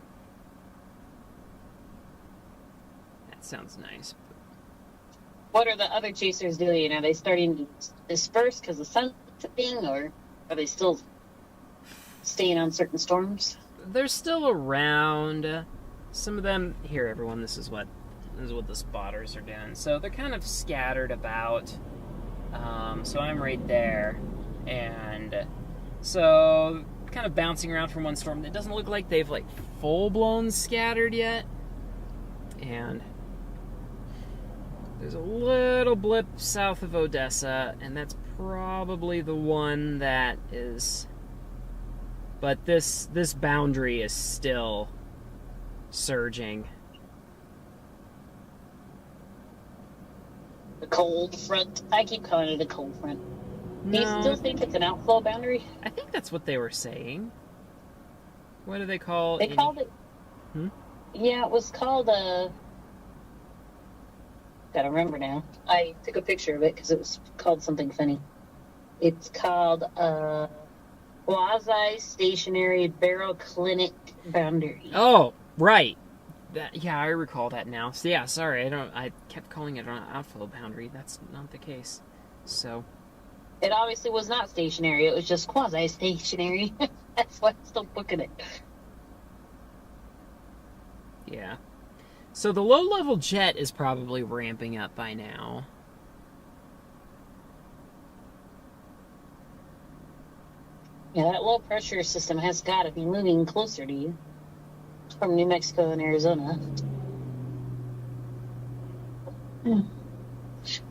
that sounds nice. What are the other chasers doing? Are they starting to disperse because the sun's setting, or are they still staying on certain storms? They're still around. Some of them... Here, everyone, this is what the spotters are doing. So they're kind of scattered about. So I'm right there. And so... kind of bouncing around from one storm. It doesn't look like they've like full-blown scattered yet. And there's a little blip south of Odessa, and that's probably the one that is... But this boundary is still surging. The cold front. I keep calling it a cold front. Do you No, still think it's an outflow boundary? I think that's what they were saying. What do they call They called it... Yeah, it was called a... Gotta remember now. I took a picture of it because it was called something funny. It's called a quasi-stationary baroclinic boundary. Oh, right. Yeah, I recall that now. So, yeah, sorry, I kept calling it an outflow boundary. That's not the case. So... It obviously was not stationary. It was just quasi-stationary. That's why I'm still booking it. Yeah. So the low-level jet is probably ramping up by now. Yeah, that low-pressure system has got to be moving closer to you from New Mexico and Arizona.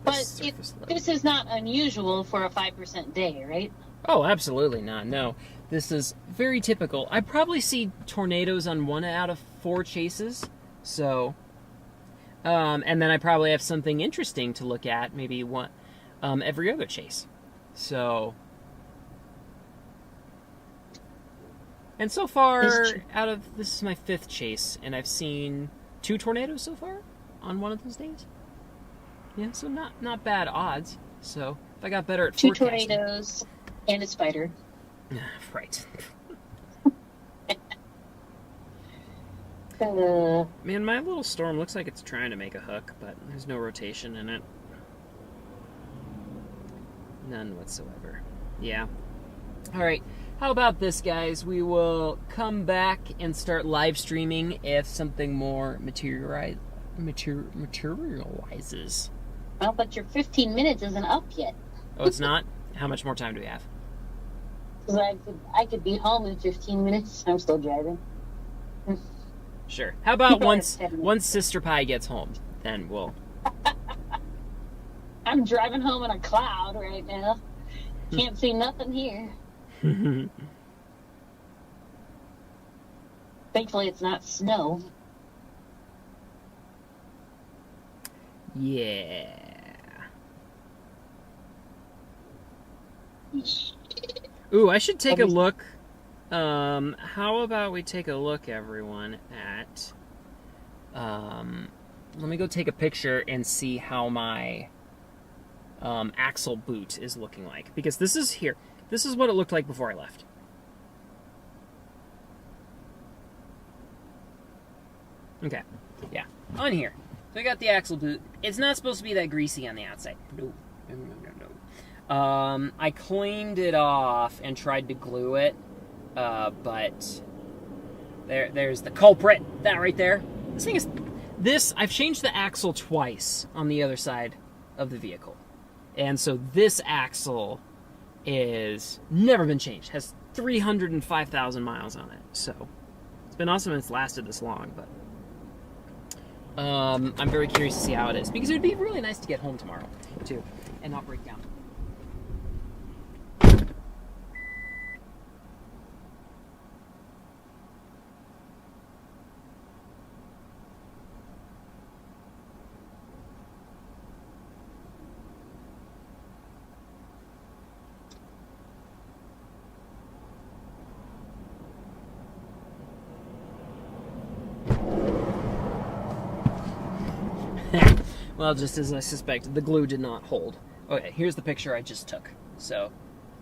But this is not unusual for a 5% day, right? Oh, absolutely not. No. This is very typical. I probably see tornadoes on 1 out of 4 chases. So, And then I probably have something interesting to look at, maybe one every other chase. So, and so far, this is my 5th chase, and I've seen 2 tornadoes so far on one of those days. Yeah, so not bad odds. So if I got better at 2 forecasting. tornadoes and a spider. Right. Uh, Man, my little storm looks like it's trying to make a hook, but there's no rotation in it. None whatsoever. Yeah. All right. How about this, guys? We will come back and start live streaming if something more materializes. well, but your 15 minutes isn't up yet. Oh, it's not? How much more time do we have? 'Cause I could be home in 15 minutes. I'm still driving. Sure. How about Go ahead, once Sister Pie gets home, then we'll... I'm driving home in a cloud right now. Can't see nothing here. Thankfully, it's not snow. Yeah. Ooh, I should take a look. How about we take a look, everyone, at... let me go take a picture and see how my axle boot is looking like. Because this is here. This is what it looked like before I left. Okay. Yeah. On here. So I got the axle boot. It's not supposed to be that greasy on the outside. No. I cleaned it off and tried to glue it. But there's the culprit. That right there. This thing is... I've changed the axle twice on the other side of the vehicle. And so this axle is never been changed. Has 305,000 miles on it. So it's been awesome it's lasted this long, but I'm very curious to see how it is, because it would be really nice to get home tomorrow too and not break down. Well, just as I suspected, the glue did not hold. Okay, here's the picture I just took. So,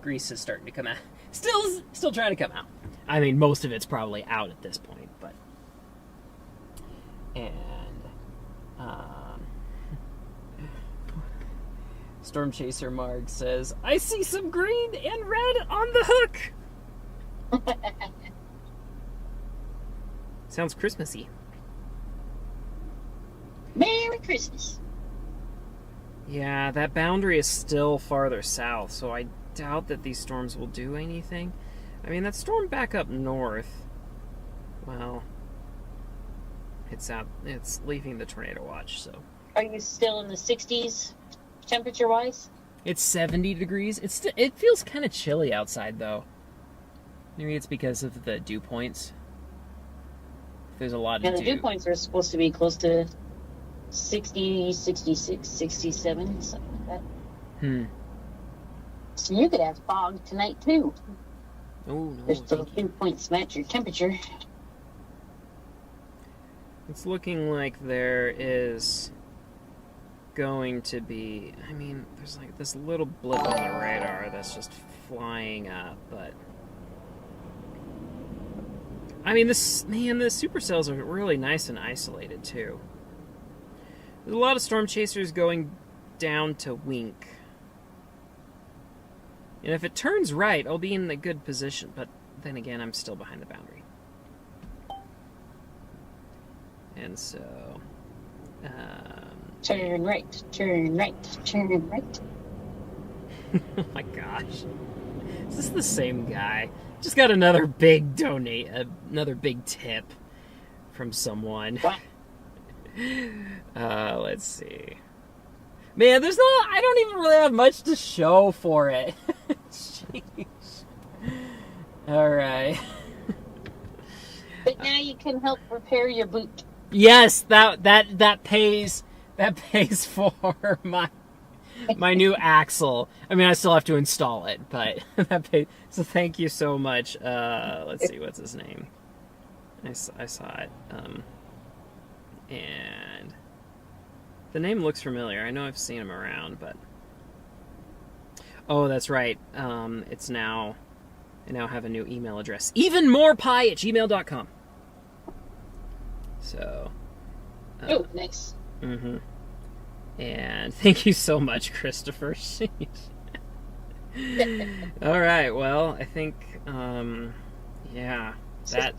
grease is starting to come out. Still trying to come out. I mean, most of it's probably out at this point, but... And... Storm Chaser Marg says, I see some green and red on the hook! Sounds Christmassy. Merry Christmas. Yeah, that boundary is still farther south, so I doubt that these storms will do anything. I mean, that storm back up north, well, it's leaving the tornado watch, so. Are you still in the 60s, temperature-wise? It's 70 degrees. It feels kind of chilly outside, though. Maybe it's because of the dew points. There's a lot of And the dew points are supposed to be close to 60, 66, 67, something like that. So you could have fog tonight, too. Oh, no. There's still dew points match your temperature. It's looking like there is going to be... I mean, there's like this little blip on the radar that's just flying up, but... I mean, the supercells are really nice and isolated, too. There's a lot of storm chasers going down to wink. And if it turns right, I'll be in a good position. But then again, I'm still behind the boundary. And so... Turn right, turn right, turn right. oh my gosh. Is this the same guy? Just got another big another big tip from someone. What? Let's see. Man, I don't even really have much to show for it. Jeez. Alright. But now you can help repair your boot. Yes, that pays for my new axle. I mean, I still have to install it, but that pays. So thank you so much. Let's see, what's his name? I saw it. And the name looks familiar. I know I've seen him around, but oh, that's right. It's now. I now have a new email address. evenmorepie@gmail.com. So. Oh, nice. Mm-hmm. And thank you so much, Christopher. All right. Well, I think, yeah, that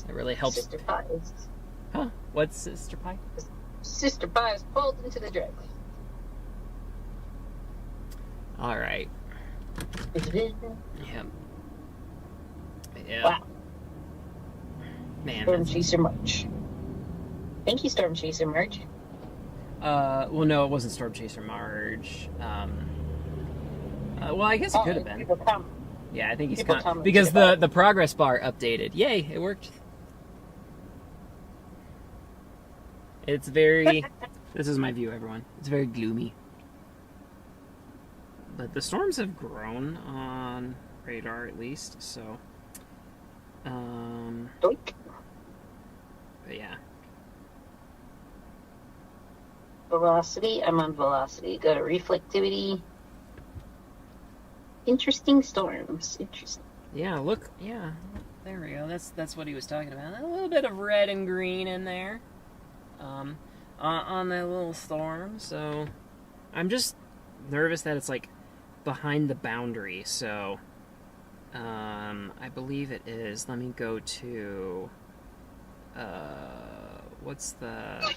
really helps. Sister Pie is, Huh? What's Sister Pie? Sister Pie is pulled into the driveway. All right. Yeah. Yeah. Wow. Man. Storm Chaser March. Thank you, Storm Chaser March. Well, no, it wasn't Storm Chaser Marge. Well, I guess it could have been. Yeah, I think he's because the progress bar updated. Yay, it worked. It's very. This is my view, everyone. It's very gloomy. But the storms have grown on radar, at least. So. Doink. But yeah. Velocity. I'm on velocity. Go to reflectivity. Interesting storms. Interesting. Yeah, look. Yeah, there we go. That's what he was talking about. A little bit of red and green in there, on that little storm. So, I'm just nervous that it's like behind the boundary. So, I believe it is. Let me go to. What's the?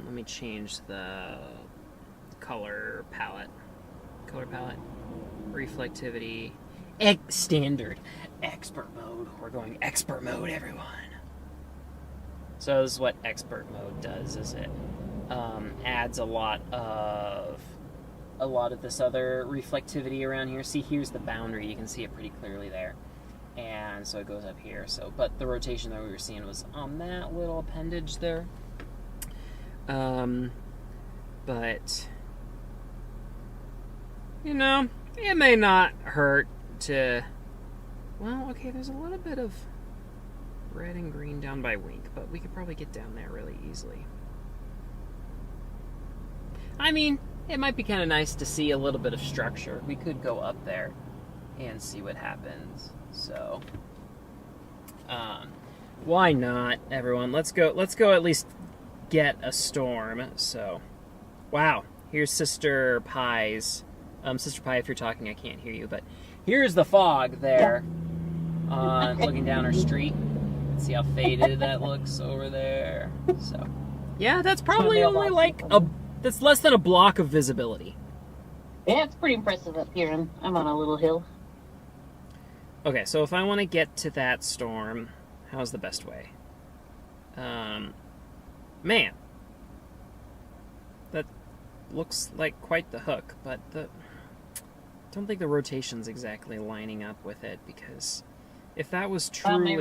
Let me change the color palette. Reflectivity. Standard. Expert mode. We're going expert mode, everyone. So this is what expert mode does, is it adds a lot of this other reflectivity around here. See, here's the boundary. You can see it pretty clearly there. And so it goes up here. So, but the rotation that we were seeing was on that little appendage there. But, you know, it may not hurt to, well, okay, there's a little bit of red and green down by Wink, but we could probably get down there really easily. I mean, it might be kind of nice to see a little bit of structure. We could go up there and see what happens. So, why not, everyone? Let's go at least get a storm. So, wow, here's Sister Pie's. Sister Pie, if you're talking, I can't hear you, but here's the fog there, looking down our street. Let's see how faded that looks over there. So, yeah, that's probably only like that's less than a block of visibility. Yeah, it's pretty impressive up here. I'm on a little hill. Okay, so if I want to get to that storm, how's the best way? Man, that looks like quite the hook, but I don't think the rotation's exactly lining up with it, because if that was truly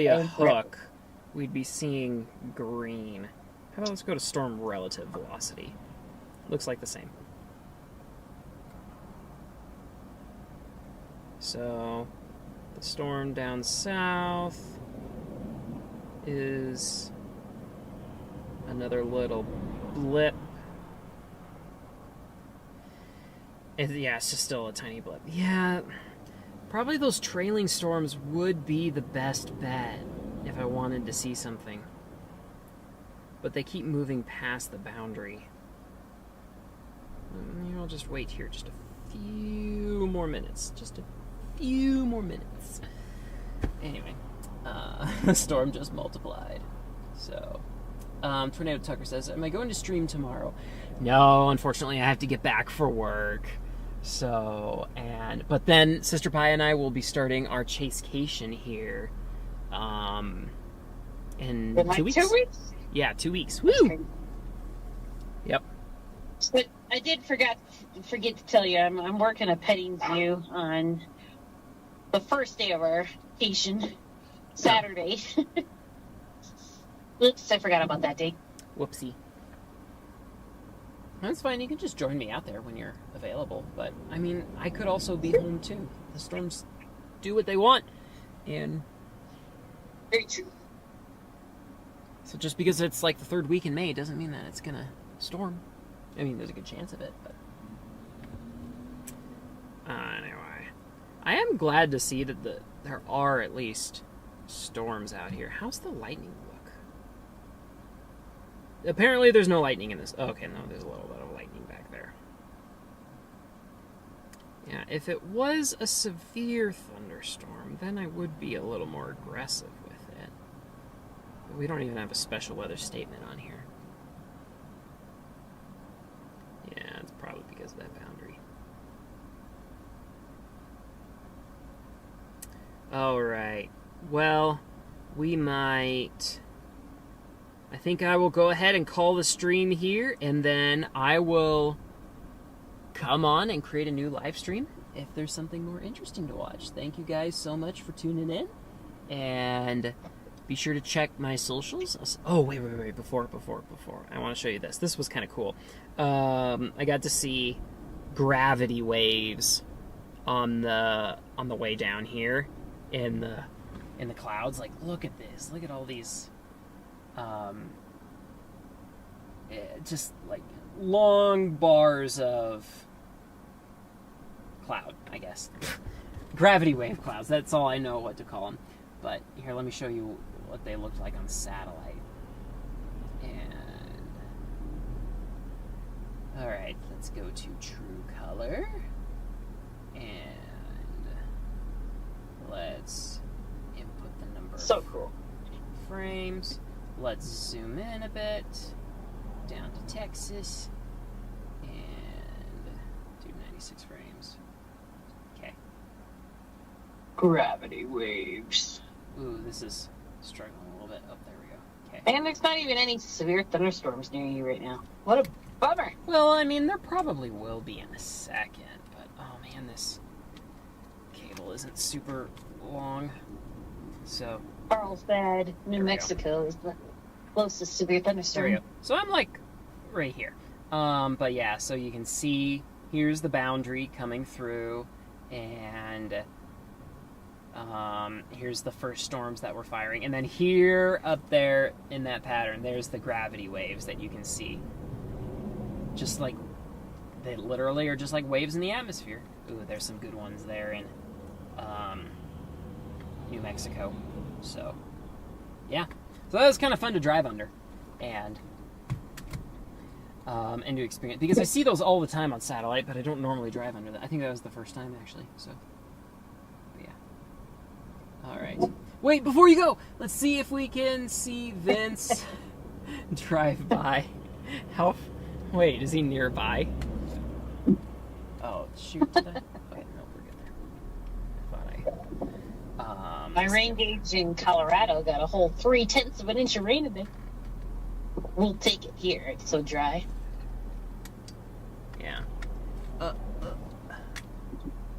a hook, we'd be seeing green. How about let's go to storm relative velocity? Looks like the same. So the storm down south is another little blip. Yeah, it's just still a tiny blip. Yeah, probably those trailing storms would be the best bet if I wanted to see something. But they keep moving past the boundary. I'll just wait here just a few more minutes. Just a few more minutes. Anyway, the storm just multiplied. So, Tornado Tucker says, am I going to stream tomorrow? No, unfortunately, I have to get back for work. So, but then Sister Pie and I will be starting our Chasecation here in 2 weeks. 2 weeks? Yeah, 2 weeks. Woo! Yep. But I did forget to tell you, I'm working a petting zoo on the first day of our vacation, Saturday. Oops, I forgot about that day. Whoopsie. That's fine. You can just join me out there when you're available. But, I mean, I could also be home, too. The storms do what they want. And Very true. so just because it's like the third week in May doesn't mean that it's going to storm. I mean, there's a good chance of it, but... Anyway. I am glad to see that there are at least storms out here. How's the lightning look? Apparently there's no lightning in this. Okay, no, there's a little bit of lightning back there. Yeah, if it was a severe thunderstorm, then I would be a little more aggressive with it. But we don't even have a special weather statement on here. Yeah, it's probably because of that boundary. Alright, well, we might... I think I will go ahead and call the stream here, and then I will come on and create a new live stream if there's something more interesting to watch. Thank you guys so much for tuning in, and be sure to check my socials. Oh, wait, before. I want to show you this. This was kind of cool. I got to see gravity waves on the way down here in the clouds. Like, look at this. Look at all these... just like long bars of cloud, I guess. Gravity wave clouds, that's all I know what to call them. But here, let me show you what they looked like on satellite. And alright, let's go to true color. And let's input the number So cool. of frames. Let's zoom in a bit, down to Texas, and do 96 frames. Okay. Gravity waves. Ooh, this is struggling a little bit. Oh, there we go. Okay. And there's not even any severe thunderstorms near you right now. What a bummer. Well, I mean, there probably will be in a second, but oh man, this cable isn't super long, so... Carlsbad, New Mexico is the closest severe There thunderstorm. we go. So I'm like right here. But yeah, so you can see here's the boundary coming through, and here's the first storms that we're firing. And then here up there in that pattern, there's the gravity waves that you can see. Just like, they literally are just like waves in the atmosphere. Ooh, there's some good ones there in New Mexico. So, yeah. So that was kind of fun to drive under and to experience. Because I see those all the time on satellite, but I don't normally drive under that. I think that was the first time, actually. So, but yeah. All right. Wait, before you go, let's see if we can see Vince drive by. Wait, is he nearby? Oh, shoot. Okay, no, we're good there. I thought My rain gauge in Colorado got a whole 0.3 of an inch of rain in it. We'll take it here. It's so dry. Yeah.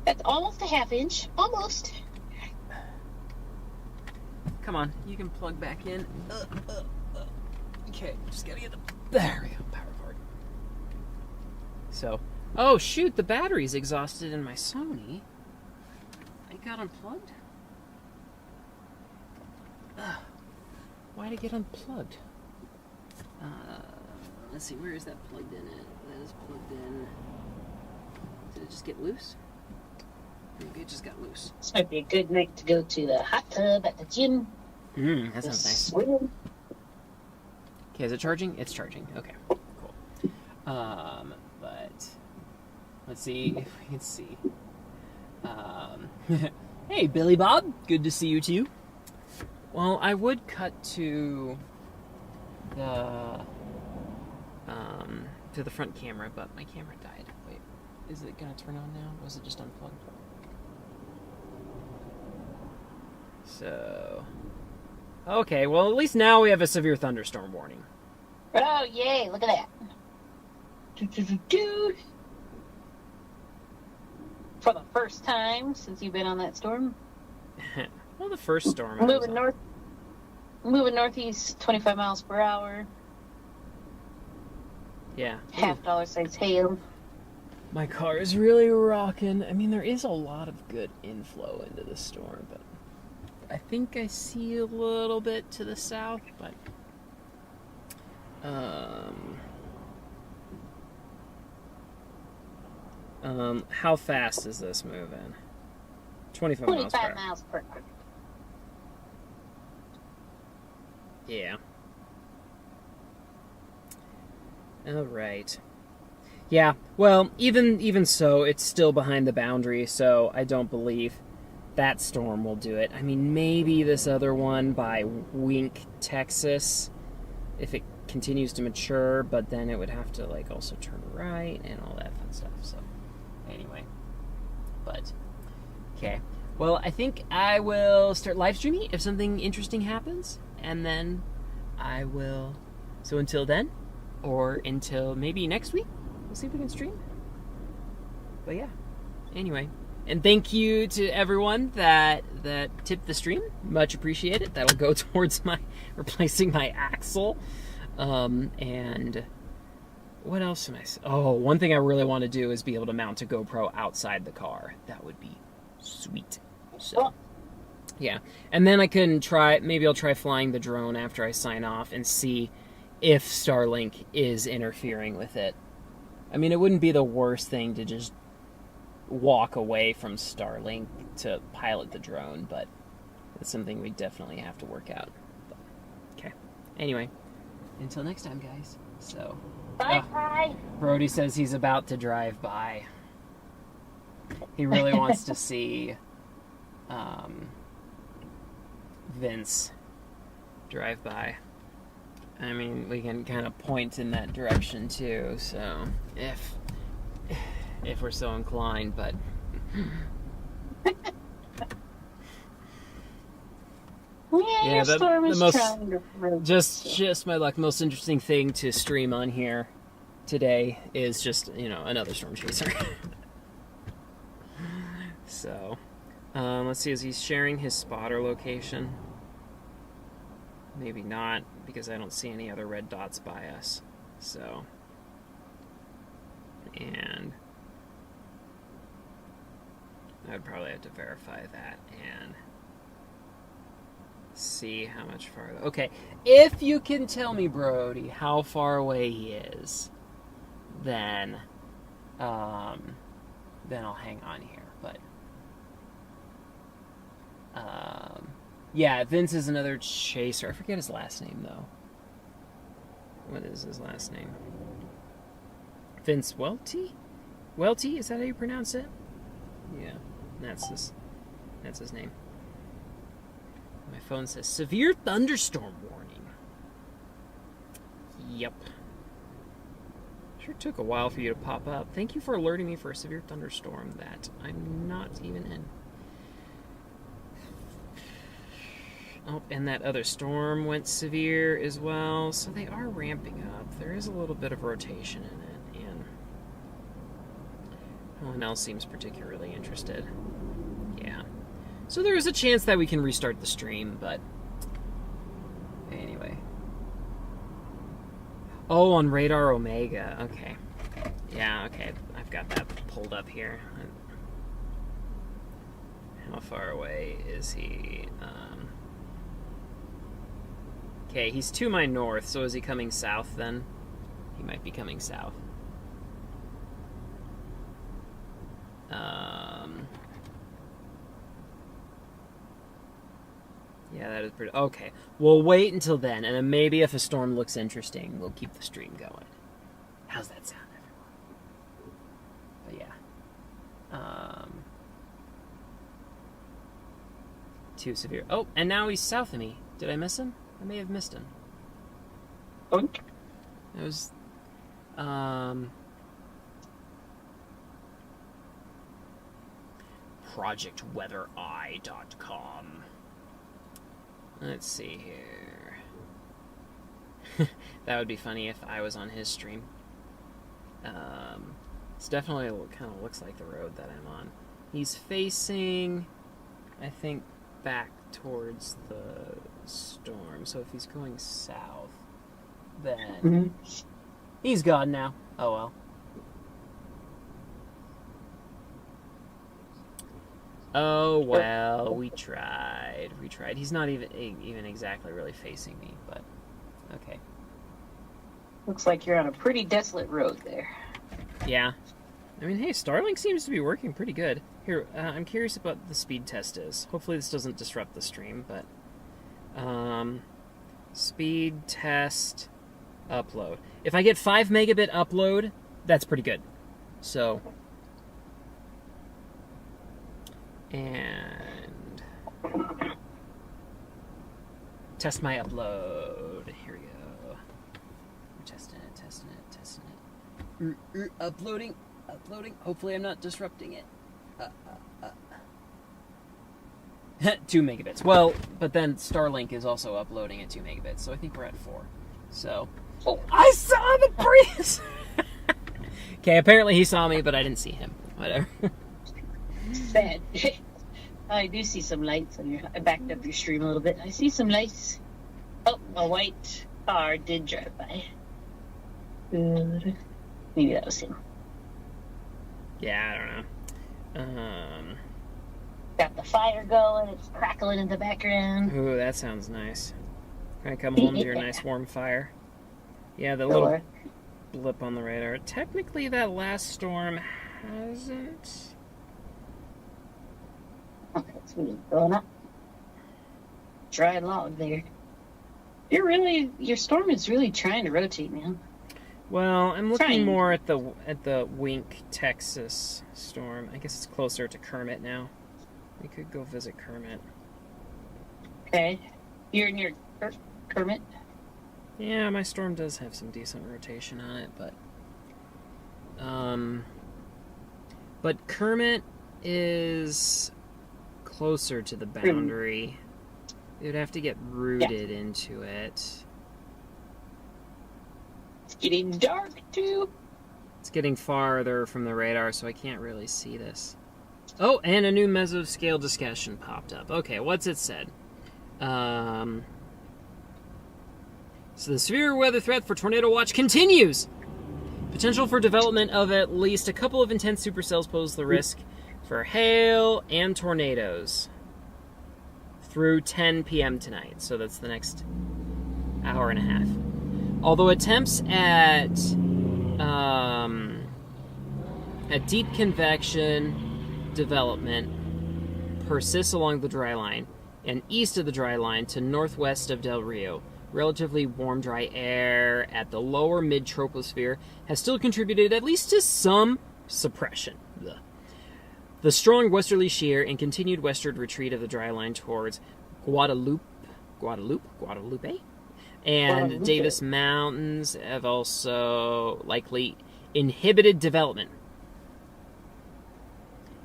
That's almost a half inch. Almost. Come on, you can plug back in. Okay, just gotta get the... There we go, power cord. So, oh shoot, the battery's exhausted in my Sony. I got unplugged? Why'd it get unplugged? Let's see, where is that plugged in at? That is plugged in. Did it just get loose? Maybe it just got loose. This might be a good night to go to the hot tub at the gym. That sounds nice. Swim. Okay, is it charging? It's charging. Okay, cool. But let's see if we can see. Hey, Billy Bob. Good to see you too. Well, I would cut to the front camera, but my camera died. Wait, is it gonna turn on now? Was it just unplugged? So, okay. Well, at least now we have a severe thunderstorm warning. Oh, yay. Look at that. For the first time since you've been on that storm. Well, the first storm. I was on. Moving northeast, 25 miles per hour. Yeah. Half dollar size hail. My car is really rocking. I mean, there is a lot of good inflow into the storm, but I think I see a little bit to the south, but how fast is this moving? 25 miles per hour. 25 miles per hour. Yeah. All right. Yeah, well, even so, it's still behind the boundary, so I don't believe that storm will do it. I mean, maybe this other one by Wink, Texas, if it continues to mature, but then it would have to, like, also turn right and all that fun stuff, so anyway. But, okay. Well, I think I will start live streaming if something interesting happens, and then I will... So until then, or until maybe next week, we'll see if we can stream. But yeah, anyway. And thank you to everyone that tipped the stream. Much appreciated. That'll go towards my replacing my axle. And what else am I... Oh, one thing I really want to do is be able to mount a GoPro outside the car. That would be sweet. So, yeah. And then I can try... Maybe I'll try flying the drone after I sign off and see if Starlink is interfering with it. I mean, it wouldn't be the worst thing to just walk away from Starlink to pilot the drone, but it's something we definitely have to work out. But, okay. Anyway, until next time, guys. So, Bye. Brody says he's about to drive by. He really wants to see Vince drive by. I mean, we can kind of point in that direction too, so if we're so inclined, but Yeah, storm is trying to just my luck. Most interesting thing to stream on here today is just, another storm chaser. So, let's see, is he sharing his spotter location? Maybe not, because I don't see any other red dots by us. So, and I'd probably have to verify that and see how much farther. Okay, if you can tell me, Brody, how far away he is, then I'll hang on here. But yeah, Vince is another chaser. I forget his last name though. What is his last name? Vince Welty? Welty, is that how you pronounce it? Yeah, that's his name. My phone says severe thunderstorm warning. Yep. Sure took a while for you to pop up. Thank you for alerting me for a severe thunderstorm that I'm not even in. Oh, and that other storm went severe as well, so they are ramping up. There is a little bit of rotation in it, and no one else seems particularly interested. Yeah. So there is a chance that we can restart the stream, but anyway. Oh, on Radar Omega. Okay. Yeah, okay. I've got that pulled up here. How far away is he? Okay, he's to my north, so is he coming south then? He might be coming south. Yeah, that is pretty... Okay, we'll wait until then, and then maybe if a storm looks interesting, we'll keep the stream going. How's that sound, everyone? But yeah. Too severe. Oh, and now he's south of me. Did I miss him? I may have missed him. Okay. It was... ProjectWeatherEye.com. Let's see here. That would be funny if I was on his stream. It's definitely kind of looks like the road that I'm on. He's facing, I think, back towards the storm. So if he's going south, then he's gone now. Oh well. Oh well, we tried. He's not even exactly really facing me, but okay. Looks like you're on a pretty desolate road there. Yeah. I mean, hey, Starlink seems to be working pretty good. Here, I'm curious about what the speed test is. Hopefully this doesn't disrupt the stream, but... speed test upload. If I get 5 megabit upload, that's pretty good. So... And... Test my upload. Here we go. We're testing it. Uploading. Hopefully I'm not disrupting it. 2 megabits. Well, but then Starlink is also uploading at 2 megabits, so I think we're at 4. So, I saw the breeze! Okay, apparently he saw me, but I didn't see him. Whatever. Bad. I do see some lights on your... I backed up your stream a little bit. I see some lights. Oh, a white car did drive by. Maybe that was him. Yeah, I don't know. Got the fire going. It's crackling in the background. Ooh, that sounds nice. Can I come home to your nice warm fire? Yeah, the little blip on the radar. Technically, that last storm hasn't... Okay, it's really going up. Dry log there. Your storm is really trying to rotate, man. Well, I'm looking more at the Wink, Texas storm. I guess it's closer to Kermit now. We could go visit Kermit. Okay. You're near Kermit? Yeah, my storm does have some decent rotation on it, but Kermit is closer to the boundary. It would have to get rooted into it. It's getting dark, too. It's getting farther from the radar, so I can't really see this. Oh, and a new mesoscale discussion popped up. Okay, what's it said? So the severe weather threat for tornado watch continues. Potential for development of at least a couple of intense supercells pose the risk for hail and tornadoes through 10 p.m. tonight. So that's the next hour and a half. Although attempts at deep convection development persists along the dry line and east of the dry line to northwest of Del Rio. Relatively warm, dry air at the lower mid-troposphere has still contributed at least to some suppression. The strong westerly shear and continued westward retreat of the dry line towards Guadalupe, and Davis Mountains have also likely inhibited development.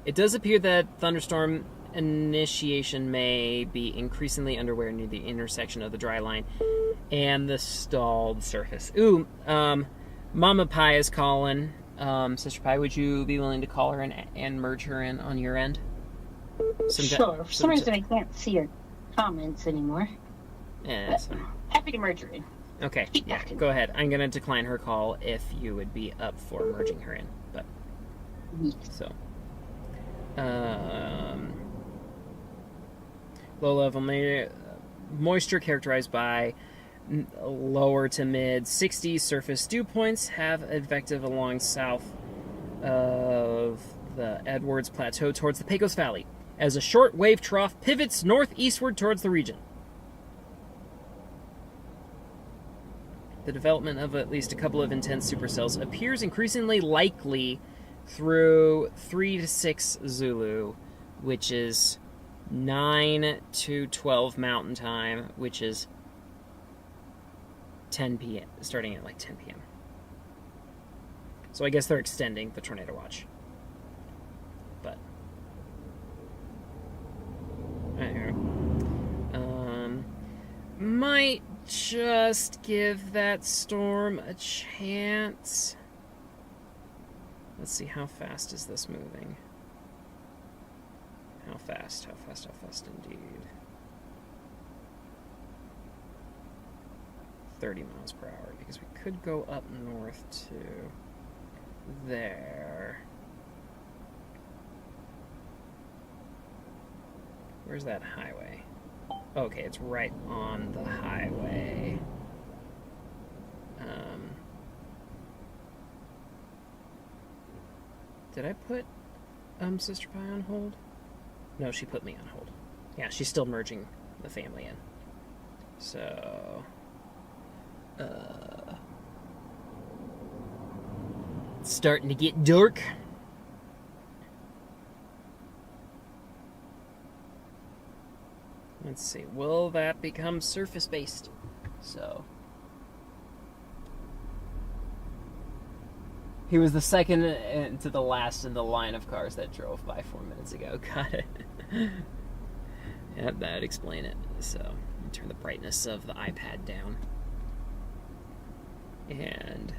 It does appear that thunderstorm initiation may be increasingly underway near the intersection of the dry line and the stalled surface. Ooh, Mama Pie is calling. Sister Pie, would you be willing to call her and merge her in on your end? Sure. For some reason I can't see her comments anymore. Yeah, happy to merge her in. Okay, yeah, go ahead. I'm going to decline her call if you would be up for merging her in. But so, low level moisture characterized by lower to mid 60s surface dew points have effective along south of the Edwards Plateau towards the Pecos Valley as a short wave trough pivots northeastward towards the region. The development of at least a couple of intense supercells appears increasingly likely through 3 to 6 Zulu, which is 9 to 12 Mountain Time, which is 10 p.m., starting at like 10 p.m. So I guess they're extending the tornado watch. But anyway, might just give that storm a chance. Let's see, how fast is this moving? How fast indeed. 30 miles per hour because we could go up north to there. Where's that highway? Okay, it's right on the highway. Did I put Sister Pie on hold? No, she put me on hold. Yeah, she's still merging the family in. So, it's starting to get dark. Let's see, will that become surface-based? So, he was the second to the last in the line of cars that drove by 4 minutes ago. Got it. Yeah, that'd explain it. So, turn the brightness of the iPad down. And,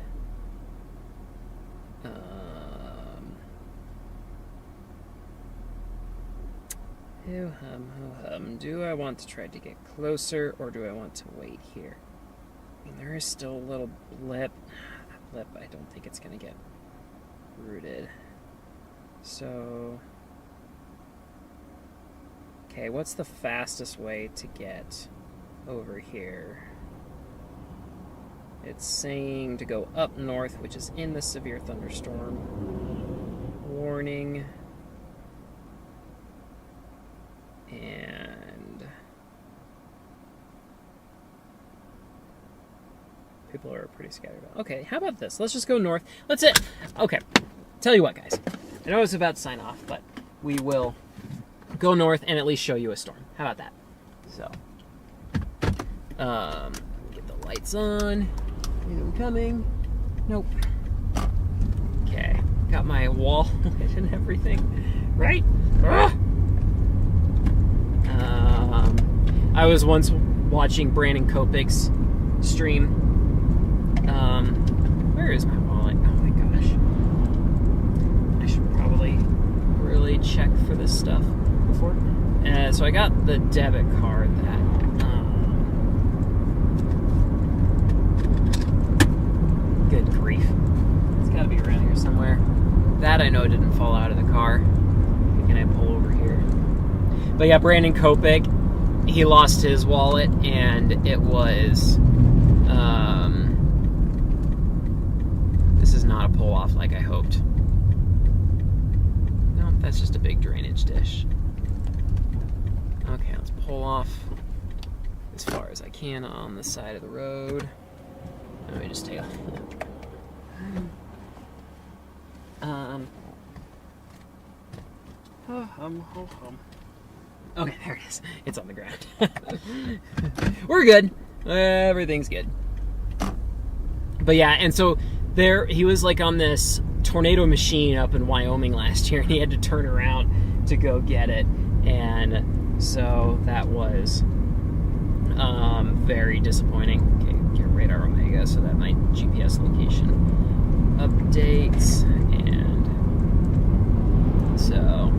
do I want to try to get closer, or do I want to wait here? I mean, there is still a little blip. That blip, I don't think it's going to get rooted. So, okay, what's the fastest way to get over here? It's saying to go up north, which is in the severe thunderstorm warning. And people are pretty scattered out. Okay, how about this? Let's just go north. Let's it. Okay, tell you what, guys. I know I was about to sign off, but we will go north and at least show you a storm. How about that? So, get the lights on. Is it coming? Nope. Okay, got my wall lit and everything. Right? Ugh. I was once watching Brandon Kopic's stream. Where is my wallet? Oh my gosh. I should probably really check for this stuff before. So I got the debit card that good grief. It's gotta be around here somewhere. That I know didn't fall out of the car. Can I pull over here? But yeah, Brandon Kopic, he lost his wallet, and it was, this is not a pull-off like I hoped. No, that's just a big drainage dish. Okay, let's pull off as far as I can on the side of the road. Let me just take a Okay, there it is. It's on the ground. We're good. Everything's good. But yeah, and so there he was like on this tornado machine up in Wyoming last year, and he had to turn around to go get it. And so that was very disappointing. Okay, get radar Omega so that my GPS location updates, and so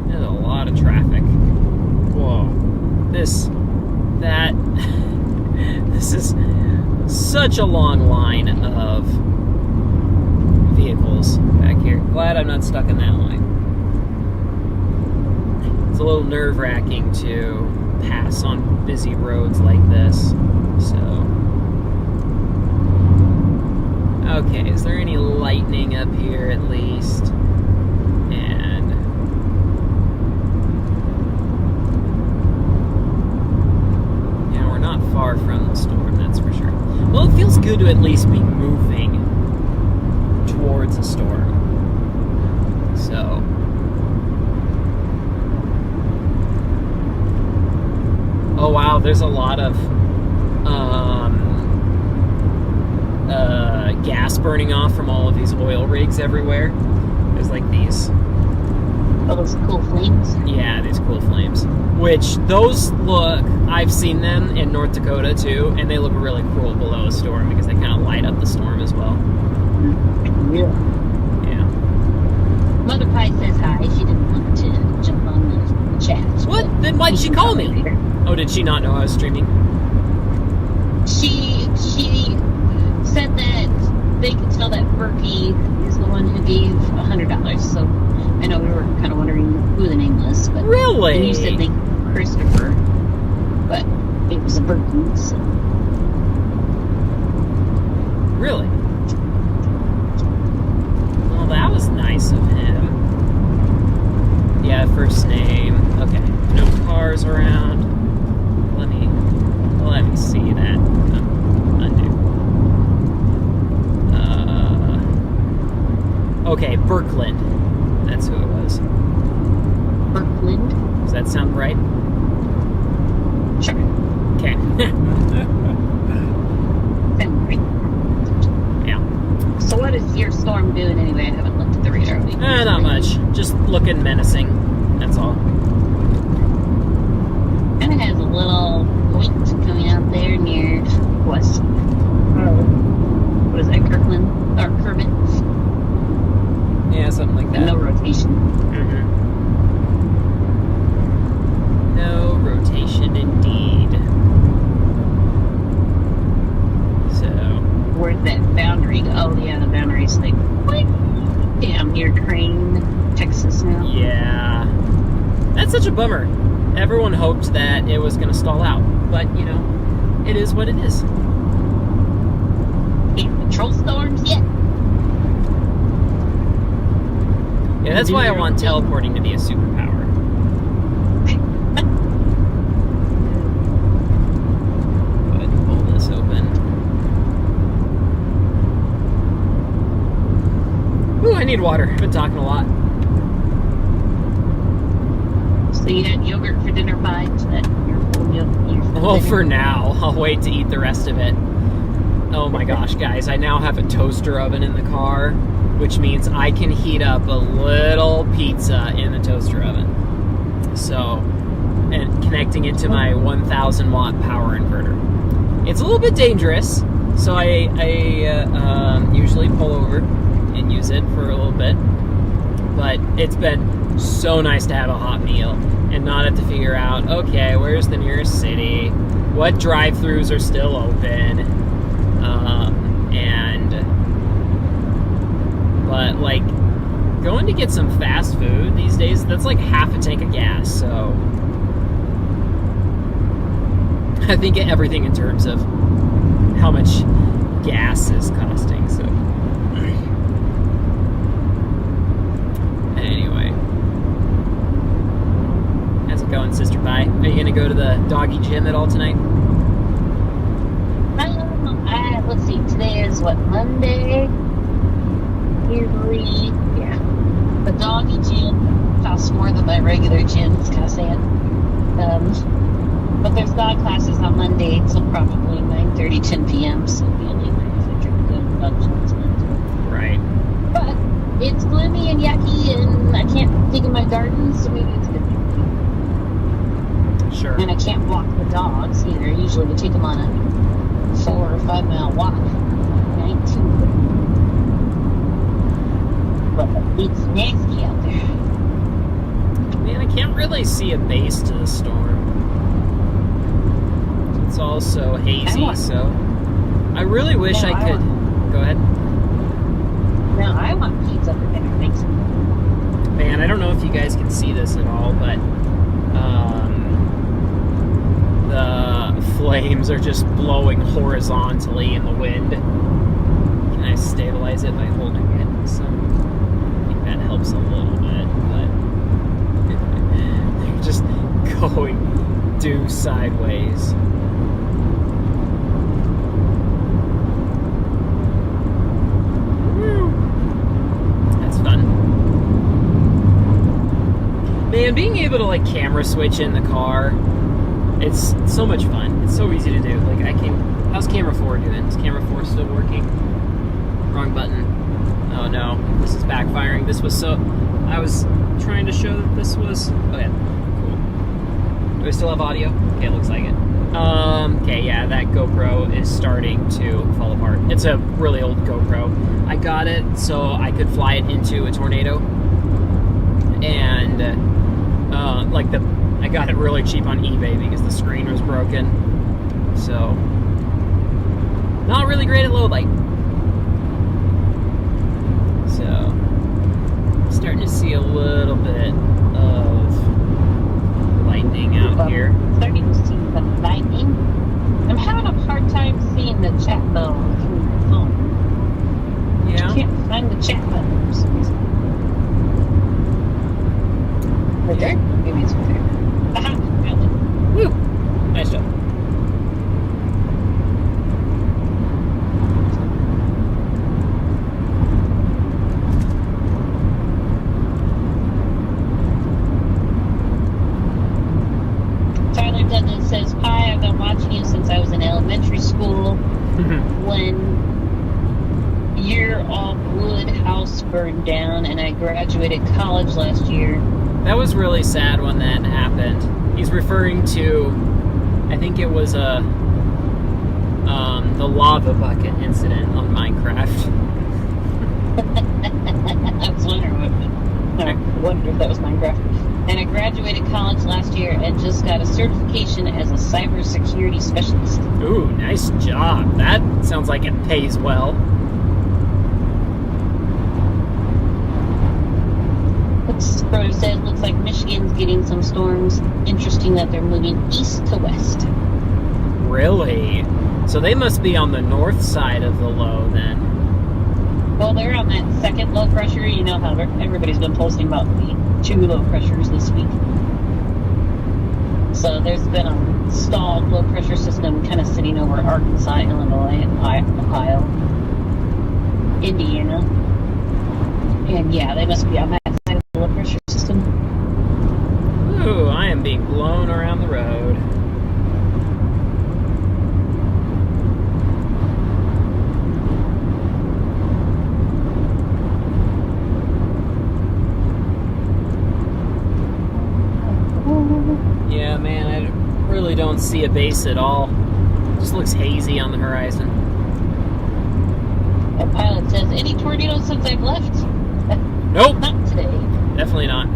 there's a lot of traffic. Whoa, this is such a long line of vehicles back here. Glad I'm not stuck in that line. It's a little nerve-wracking to pass on busy roads like this. So, okay, is there any lightning up here at least? And yeah, we're not far from the storm, that's for sure. Well, it feels good to at least be moving towards a storm. So, oh wow, there's a lot of gas burning off from all of these oil rigs everywhere. There's like these. Oh, those cool flames? Yeah, these cool flames. Which, those look, I've seen them in North Dakota too, and they look really cool below a storm because they kind of light up the storm as well. Yeah. Yeah. Mother Pie says hi. She didn't want to jump on the chat. What? Then why'd she call me? Oh, did she not know I was streaming? She said that they could tell that Berkey is the one who gave $100. So I know we were kind of wondering who the name was, but Really? and you said they Christopher, but it was a Berkey. So. Really? Well, that was nice of him. Yeah, first name. Okay. No cars around. Let me see that. Undo. Okay, Birkland. That's who it was. Birkland? Does that sound right? Sure. Okay. Yeah. So what is your storm doing anyway? I haven't looked at the radar. Not much. Just looking menacing. That's all. Kind of has a little point coming out there near West. What is that, Kirkland? Or Kermit? Yeah, something like that. No rotation. Mm-hmm. No rotation indeed. So. Where's that boundary? Oh, yeah, the boundary's like way down near Crane, Texas now. Yeah. That's such a bummer. Everyone hoped that it was going to stall out. But, you know, it is what it is. Can't control storms yet. Yeah, that's why I want teleporting to be a superpower. Go ahead and pull this open. Ooh, I need water. I've been talking a lot. So you had yogurt for dinner, Pie? That your full Well, for now. I'll wait to eat the rest of it. Oh my gosh, guys. I now have a toaster oven in the car, which means I can heat up a little pizza in the toaster oven. So, and connecting it to my 1,000 watt power inverter. It's a little bit dangerous, so I usually pull over and use it for a little bit. But it's been so nice to have a hot meal and not have to figure out, okay, where's the nearest city? What drive-thrus are still open? But like going to get some fast food these days, that's like half a tank of gas. So I think everything in terms of how much gas is costing. So anyway, how's it going, Sister Pie? Are you gonna go to the doggy gym at all tonight? Let's see. Today is what, Monday? Usually, yeah. The doggy gym costs more than my regular gym. It's kind of sad. But there's dog classes on Monday until probably 9:30, 10 p.m. So it'll be a late night if I drink good dog gym tonight. Right. But it's gloomy and yucky, and I can't dig in my garden, so maybe it's good. Sure. And I can't walk the dogs either. Usually we take them on a 4 or 5 mile walk. Night too. But it's nasty out there. Man, I can't really see a base to the storm. It's all so hazy, so I really wish I could. Go ahead. Now I want pizza for dinner. Thanks. Man, I don't know if you guys can see this at all, but the flames are just blowing horizontally in the wind. Can I stabilize it by holding it? So I think that helps a little bit, but they're just going due sideways. That's fun. Man, being able to like camera switch in the car, it's so much fun. It's so easy to do. Like how's camera 4 doing? Is camera 4 still working? Wrong button. Oh no, this is backfiring. I was trying to show that this was, oh yeah, cool. Do I still have audio? Okay, it looks like it. Okay, yeah, that GoPro is starting to fall apart. It's a really old GoPro. I got it so I could fly it into a tornado, and I got it really cheap on eBay because the screen was broken. So, not really great at low light. So, starting to see a little bit of lightning out here. Starting to see the lightning. I'm having a hard time seeing the chat though through my phone. Yeah. I can't find the chat button for some reason. Right there? Maybe it's right there. Aha! Found it. Woo! Nice job. Tyler Douglas says, "Hi, I've been watching you since I was in elementary school when your all-wood house burned down, and I graduated college last year." That was really sad when that happened. He's referring to, I think it was the lava bucket incident on Minecraft. I was wondering I wondered if that was Minecraft. And I graduated college last year and just got a certification as a cybersecurity specialist. Ooh, nice job. That sounds like it pays well. Schroeder says, looks like Michigan's getting some storms. Interesting that they're moving east to west. Really? So they must be on the north side of the low then. Well, they're on that second low pressure. You know how everybody's been posting about the 2 low pressures this week. So there's been a stalled low pressure system kind of sitting over Arkansas, Illinois, Ohio, Indiana. And yeah, they must be on that side of the low pressure system. Ooh, I am being blown around the road. Yeah, man, I really don't see a base at all. Just looks hazy on the horizon. A pilot says, any tornadoes since I've left? Nope. Not today. Definitely not.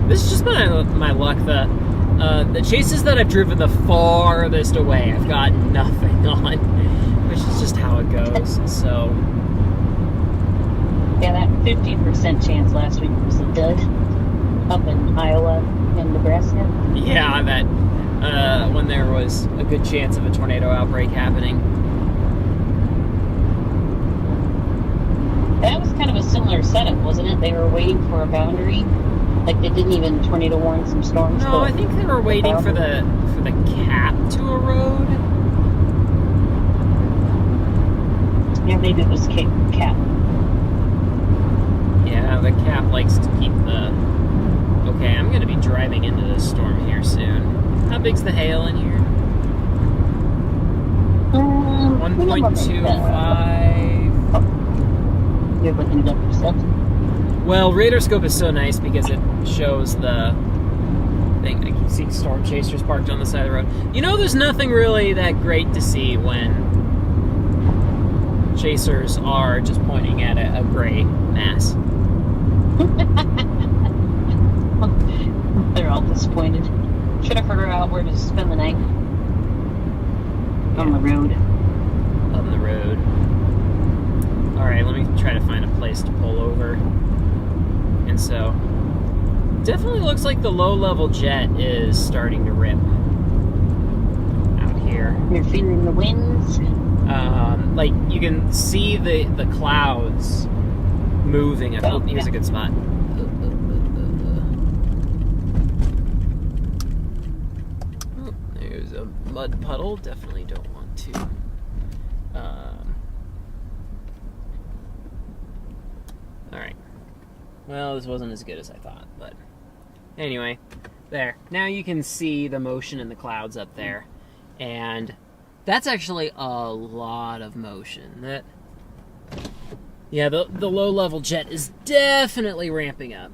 This has just been my luck. The chases that I've driven the farthest away, I've got nothing on, which is just how it goes. So, yeah, that 50% chance last week was a dud up in Iowa and Nebraska. yeah, that when there was a good chance of a tornado outbreak happening. That was kind of a similar setup, wasn't it? They were waiting for a boundary. Like they didn't even tornado warn some storms. No, I think they were waiting for the cap to erode. Yeah, maybe it was cap. Yeah, the cap likes to keep the... Okay, I'm going to be driving into this storm here soon. How big's the hail in here? 1.25. You're looking it up yourself. Well, Radarscope is so nice because it shows the thing. I keep seeing storm chasers parked on the side of the road. You know, there's nothing really that great to see when chasers are just pointing at a gray mass. They're all disappointed. Should have figured out where to spend the night. On the road. On the road. Alright, let me try to find a place to pull over. And so, definitely looks like the low-level jet is starting to rip out here. You're feeling the winds. Like, you can see the clouds moving. Oh, here's a good spot. Oh, there's a mud puddle. Definitely don't want to. Alright. Well, this wasn't as good as I thought, but anyway, there. Now you can see the motion in the clouds up there, and that's actually a lot of motion. Yeah, the low-level jet is definitely ramping up.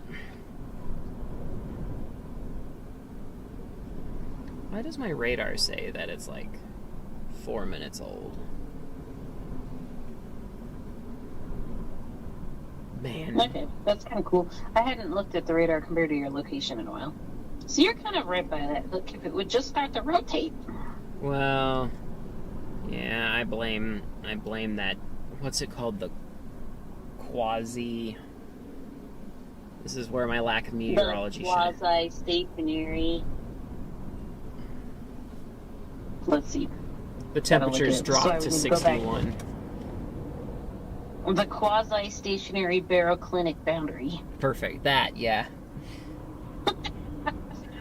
Why does my radar say that it's like 4 minutes old? Man. Okay, that's kind of cool. I hadn't looked at the radar compared to your location in a while. So you're kind of right by that. Look, if it would just start to rotate. Well, yeah, I blame that. What's it called? The quasi. This is where my lack of meteorology. The quasi-stationary. Let's see. The temperatures So dropped to we go back. 61. The quasi-stationary baroclinic boundary. Perfect. That, yeah.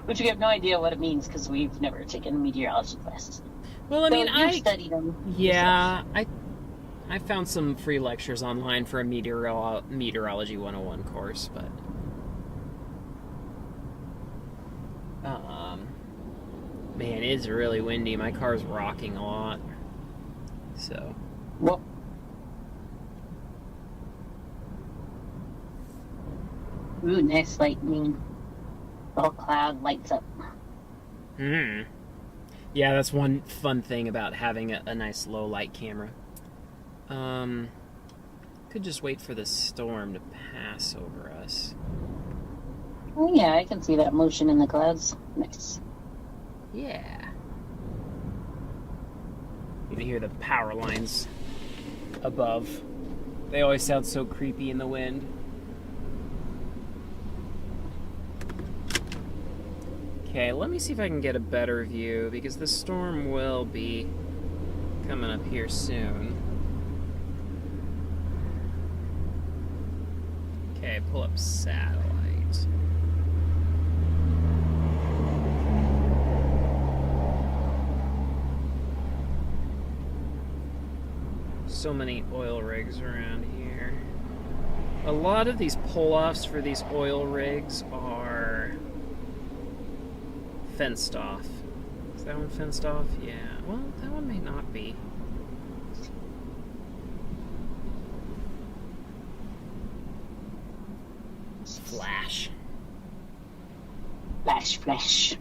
Which we have no idea what it means because we've never taken meteorology classes. Well, I So mean, you've studied them. Yeah, I found some free lectures online for a meteorology 101 course, but man, it's really windy. My car's rocking a lot. So, Well, ooh, nice lightning. The whole cloud lights up. yeah, that's one fun thing about having a nice low light camera. Could just wait for the storm to pass over us. Oh yeah, I can see that motion in the clouds. Nice. Yeah. You can hear the power lines above. They always sound so creepy in the wind. Okay, let me see if I can get a better view, because the storm will be coming up here soon. Okay, pull up satellite. So many oil rigs around here. A lot of these pull-offs for these oil rigs are fenced off. Is that one fenced off? Yeah. Well, that one may not be. Flash. Flash, flash.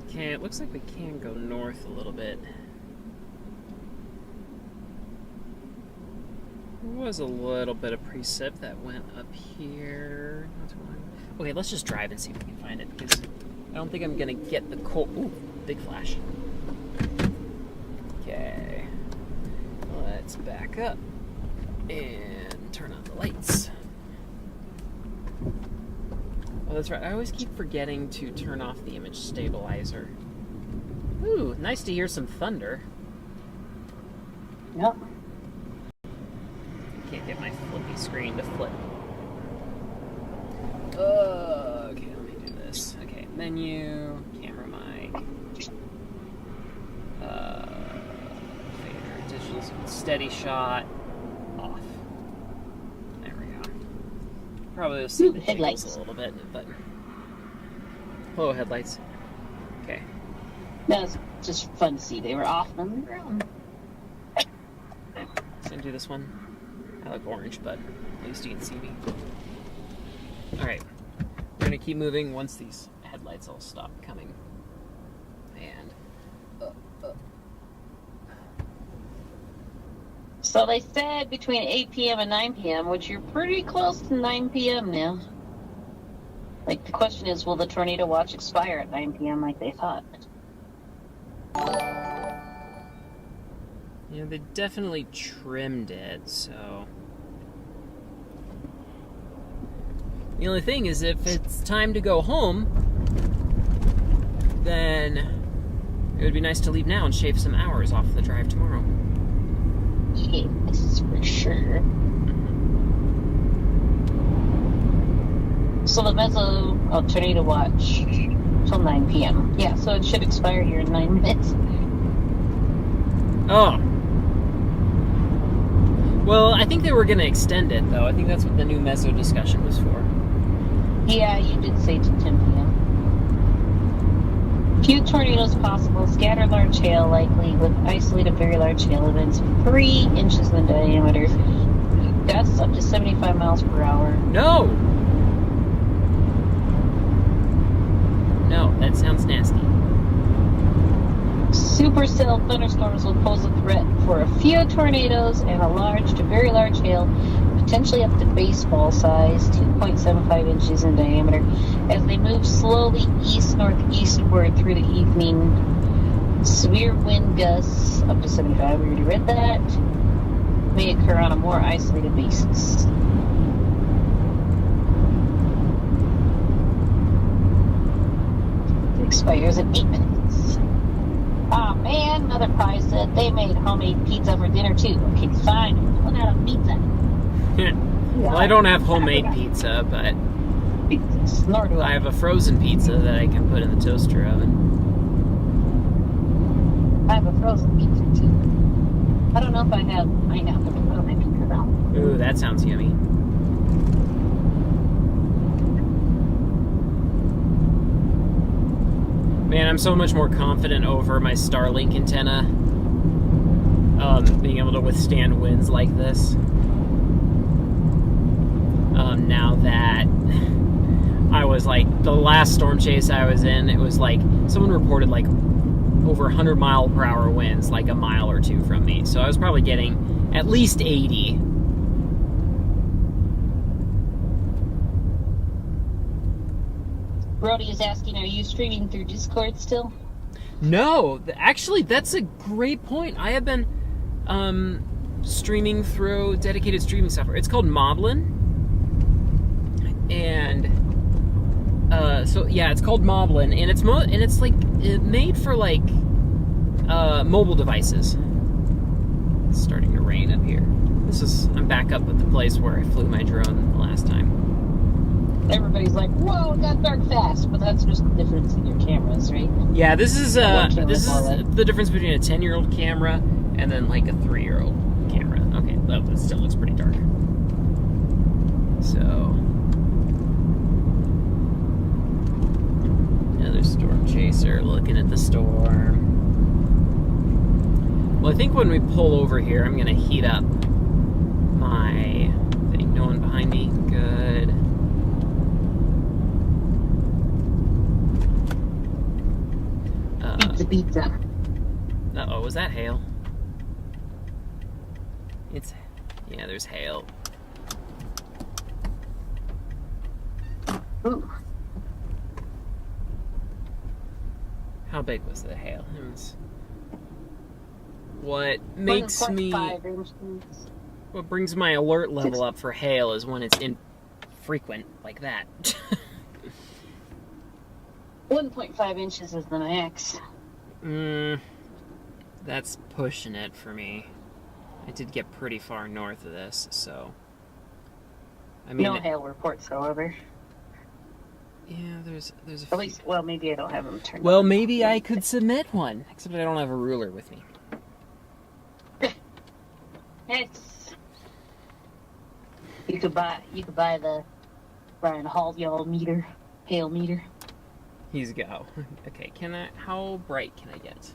Okay, it looks like we can go north a little bit. There was a little bit of precip that went up here. Not too long. Okay, let's just drive and see if we can find it, because I don't think I'm gonna get the cold. Ooh, big flash. Okay, let's back up and turn on the lights. Oh, that's right. I always keep forgetting to turn off the image stabilizer. Ooh, nice to hear some thunder. Yep. Can't get my flippy screen to flip. Okay, let me do this. Okay, menu, camera mic, fader, digital steady shot, off. There we go. Probably will see the headlights jiggles a little bit, but hello, headlights. Okay. That was just fun to see. They were off on the ground. Gonna do this one. I look orange, but at least you can see me. Alright. We're gonna keep moving once these headlights all stop coming. And So they said between 8 p.m. and 9 p.m., which you're pretty close to 9 p.m. now. Like, the question is, will the tornado watch expire at 9 p.m. like they thought? yeah, they definitely trimmed it, so the only thing is, if it's time to go home, then it would be nice to leave now and shave some hours off the drive tomorrow. Yes, for sure. So the tornado watch till 9 p.m. Yeah, so it should expire here in 9 minutes. Oh. Well, I think they were going to extend it, though. I think that's what the new meso discussion was for. Yeah, you did say to 10 p.m. Few tornadoes possible, scattered large hail likely, with isolated very large hail events 3 inches in diameter. Gusts up to 75 miles per hour. No! No, that sounds nasty. Supercell thunderstorms will pose a threat for a few tornadoes and a large to very large hail, potentially up to baseball size, 2.75 inches in diameter, as they move slowly east-northeastward through the evening. Severe wind gusts up to 75, we already read that, may occur on a more isolated basis. It expires in 8 minutes. Oh man, Mother Pie said they made homemade pizza for dinner too. Okay, fine, I'm pulling out a pizza. Well, I don't have homemade pizza, but Nor do I have a frozen pizza that I can put in the toaster oven. I have a frozen pizza too. I don't know if I have pineapple to put on my pizza though. Ooh, that sounds yummy. Man, I'm so much more confident over my Starlink antenna. Being able to withstand winds like this. Now that I was like, the last storm chase I was in, it was like, someone reported like over 100 mile per hour winds, like a mile or two from me. So I was probably getting at least 80. Brody is asking, are you streaming through Discord still? No, actually, that's a great point. I have been streaming through dedicated streaming software. It's called Moblin. And so yeah, it's called Moblin, and it's like made for like mobile devices. It's starting to rain up here. I'm back up at the place where I flew my drone the last time. Everybody's like, whoa, it got dark fast, but that's just the difference in your cameras, right? Yeah, this is the difference between a 10-year-old camera and then like a 3-year-old camera. Okay, that still looks pretty dark. So another storm chaser looking at the storm. Well, I think when we pull over here, I'm gonna heat up my thing. No one behind me. Good. Pizza. Uh-oh, was that hail? Yeah, there's hail. Ooh. How big was the hail? It was... What makes me... 1.5 inches. What brings my alert level up for hail is when it's infrequent like that. 1.5 inches is the max. That's pushing it for me. I did get pretty far north of this, so... I mean, no hail reports, however. Yeah, there's a At few. least, well, maybe I don't have them turned Well, on. maybe I could submit one, except I don't have a ruler with me. You could buy the Brian Hall y'all meter, hail meter. He's go. Okay, how bright can I get?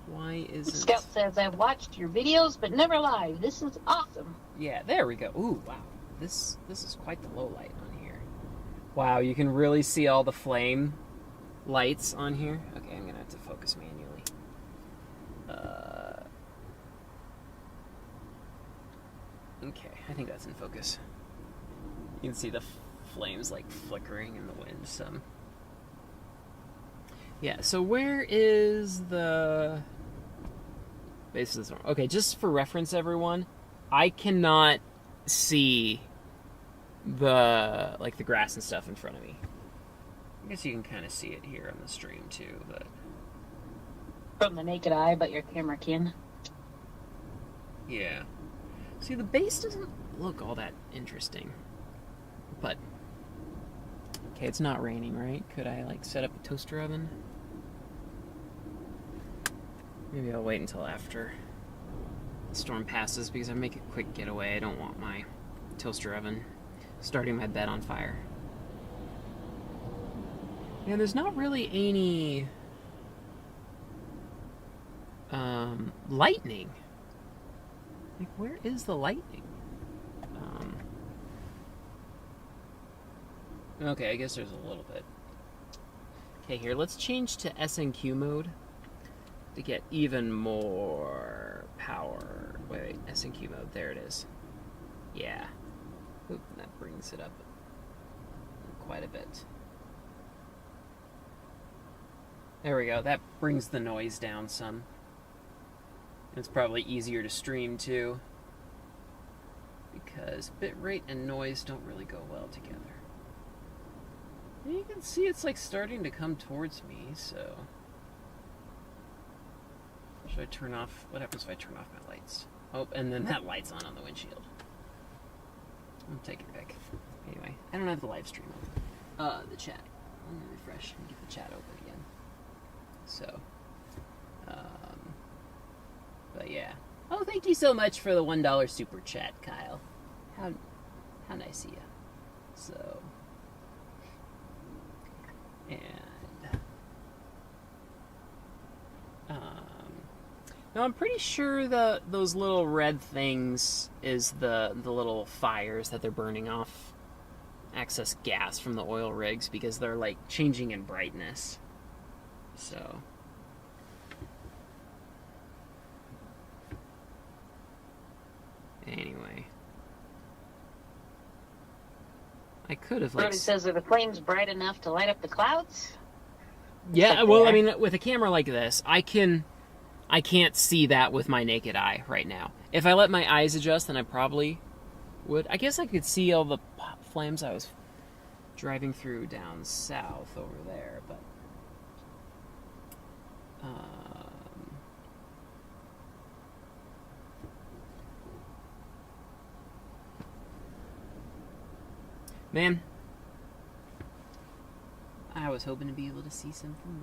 Why isn't... Scout says, I've watched your videos, but never live. This is awesome. Yeah, there we go. Ooh, wow. This is quite the low light on here. Wow, you can really see all the flame lights on here. Okay, I'm gonna have to focus manually. Okay, I think that's in focus. You can see the flames like flickering in the wind some. Yeah, so where is the base of the storm? Okay, just for reference, everyone, I cannot see the grass and stuff in front of me. I guess you can kind of see it here on the stream too, but From the naked eye, but your camera can. yeah. See, the base doesn't look all that interesting. But okay, it's not raining, right? Could I set up a toaster oven? Maybe I'll wait until after the storm passes because I make a quick getaway. I don't want my toaster oven starting my bed on fire. And there's not really any lightning. Where is the lightning? Okay, I guess there's a little bit. Okay, here, let's change to SNQ mode to get even more power. Wait, SNQ mode, there it is. Yeah. Oop, that brings it up quite a bit. There we go, that brings the noise down some. It's probably easier to stream too, because bitrate and noise don't really go well together. And you can see it's like starting to come towards me, so... Should I turn off? What happens if I turn off my lights? Oh, and then that light's on the windshield. I'll take your pick. Anyway, I don't have the live stream open. The chat. I'm gonna refresh and get the chat open again. So, but yeah. Oh, thank you so much for the $1 super chat, Kyle. How nice of you. So, and now I'm pretty sure those little red things is the little fires that they're burning off excess gas from the oil rigs, because they're like changing in brightness. So anyway, I could have Brody says, are the flames bright enough to light up the clouds? Yeah, well, I mean, with a camera like this, I can't see that with my naked eye right now. If I let my eyes adjust, then I probably would. I guess I could see all the flames I was driving through down south over there, but man, I was hoping to be able to see something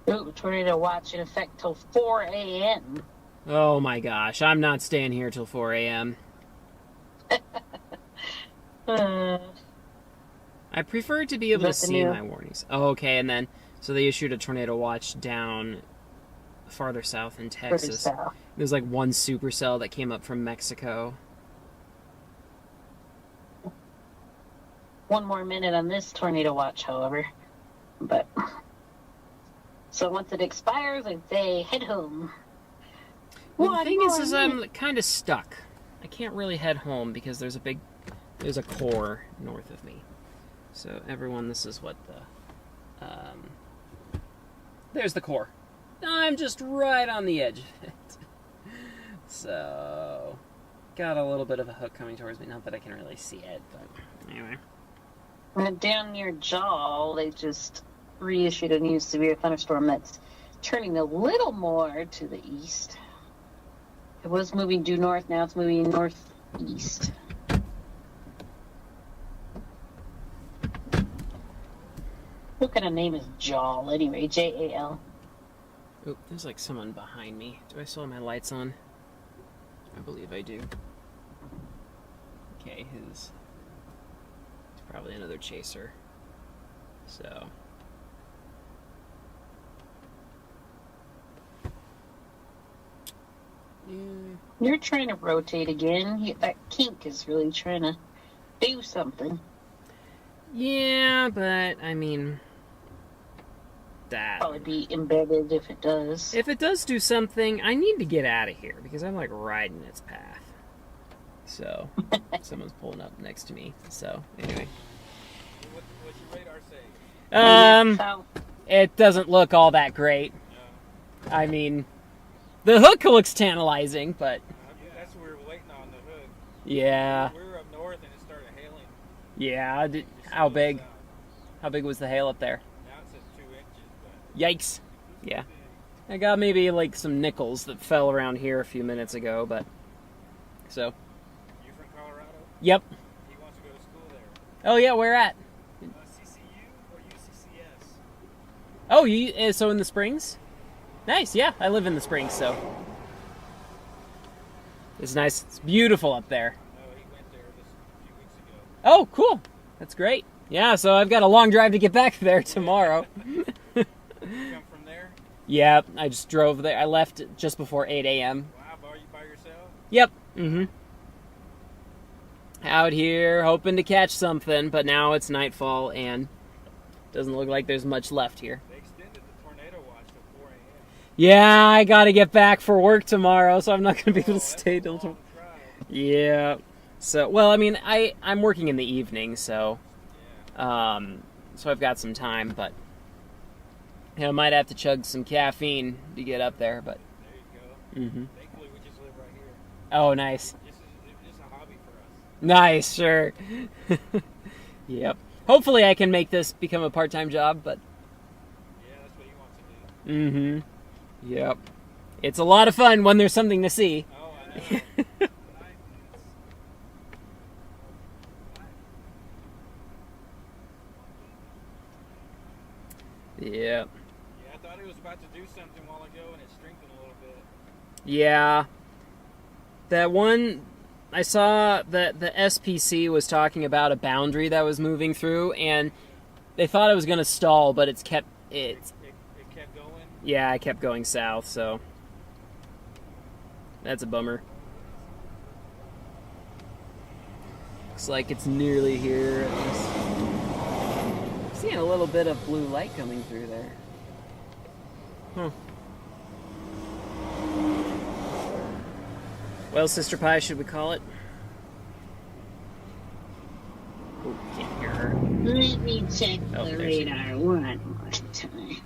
more. Ooh, tornado watch in effect till 4 a.m. Oh my gosh, I'm not staying here till 4 a.m. I prefer to be able to see my warnings. Oh, okay, and then, so they issued a tornado watch down farther south in Texas. There's like one supercell that came up from Mexico. One more minute on this tornado watch, however. But, so once it expires, I'd say head home. Well, the thing is I'm kind of stuck. I can't really head home because there's a core north of me. So everyone, this is what there's the core. I'm just right on the edge of it. So, got a little bit of a hook coming towards me. Not that I can really see it, but anyway. And down near Jaw, they just reissued a new severe thunderstorm that's turning a little more to the east. It was moving due north, now it's moving northeast. What kind of name is Jal anyway? Jal. Oop, there's like someone behind me. Do I still have my lights on? I believe I do. Okay, it's probably another chaser. So. Yeah. You're trying to rotate again. That kink is really trying to do something. Yeah, but I mean, that probably be embedded if it does. If it does do something, I need to get out of here because I'm like riding its path. So someone's pulling up next to me. So anyway, what's your radar say? It doesn't look all that great. No. I mean, the hook looks tantalizing, but that's what we were waiting on, the hook. Yeah. We were up north and it started hailing. Yeah. How big? How big was the hail up there? Now it's at 2 inches. But... Yikes. Yeah. I got maybe like some nickels that fell around here a few minutes ago, but so. You from Colorado? Yep. He wants to go to school there. Oh yeah, where at? CCU or UCCS? Oh, you so in the Springs? Nice. Yeah, I live in the Springs, so it's nice. It's beautiful up there. No, he went there a few weeks ago. Oh, cool. That's great. Yeah, so I've got a long drive to get back there tomorrow. You come from there? Yeah, I just drove there. I left just before 8 a.m. Wow, are you by yourself? Yep. Mm-hmm. out here hoping to catch something, but now it's nightfall and doesn't look like there's much left here. They extended the tornado watch till 4 a.m. Yeah, I gotta get back for work tomorrow, so I'm not gonna be able to stay till tomorrow. Yeah. So, well, I mean, I'm working in the evening, so so I've got some time, but I might have to chug some caffeine to get up there, but There you go. Thankfully, we just live right here. Oh, nice. This is a hobby for us. Nice, sure. Yep. Hopefully I can make this become a part-time job, but Yeah, that's what he wants to do. Yep. It's a lot of fun when there's something to see. Oh, I know. Yep. Yeah, I thought he was about to do something a while ago, and it strengthened a little bit. Yeah. That one, I saw that the SPC was talking about a boundary that was moving through, and they thought it was going to stall, but it kept going. Yeah, it kept going south, so that's a bummer. Looks like it's nearly here. At least. Seeing a little bit of blue light coming through there. Huh. Well, Sister Pie, should we call it? Oh, can't hear her. Let me check Oh, the there she radar one more time.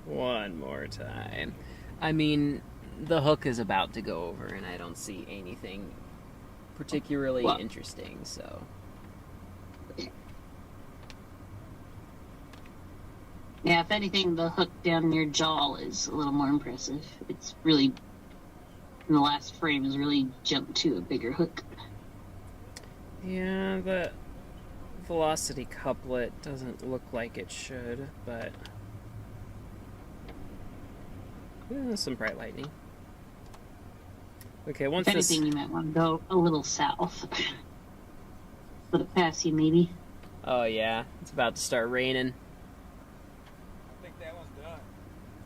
One more time. I mean, the hook is about to go over, and I don't see anything particularly interesting, so. Yeah, if anything, the hook down your jaw is a little more impressive. It's really, in the last frame, has really jumped to a bigger hook. Yeah, the velocity couplet doesn't look like it should, but some bright lightning. Okay, once If anything, you might want to go a little south. Let it pass you, maybe. Oh yeah, it's about to start raining. I think that one's done.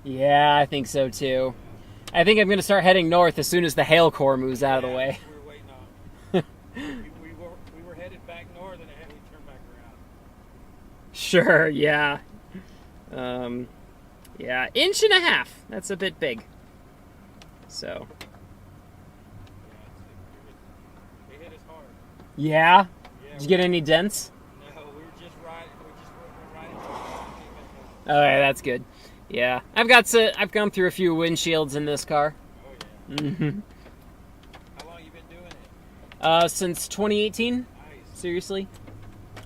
Yeah, I think so too. I think I'm gonna start heading north as soon as the hail core moves out of the way. We were waiting on. we were headed back north, and we turned back around. Sure, yeah. Yeah, 1.5 inches. That's a bit big. So. It hit us hard. Yeah? Yeah, Did you get any dents? No, we were just riding. Okay, that's good. Yeah, I've gone through a few windshields in this car. Oh yeah. Mm-hmm. How long you been doing it? Since 2018. Nice. Seriously,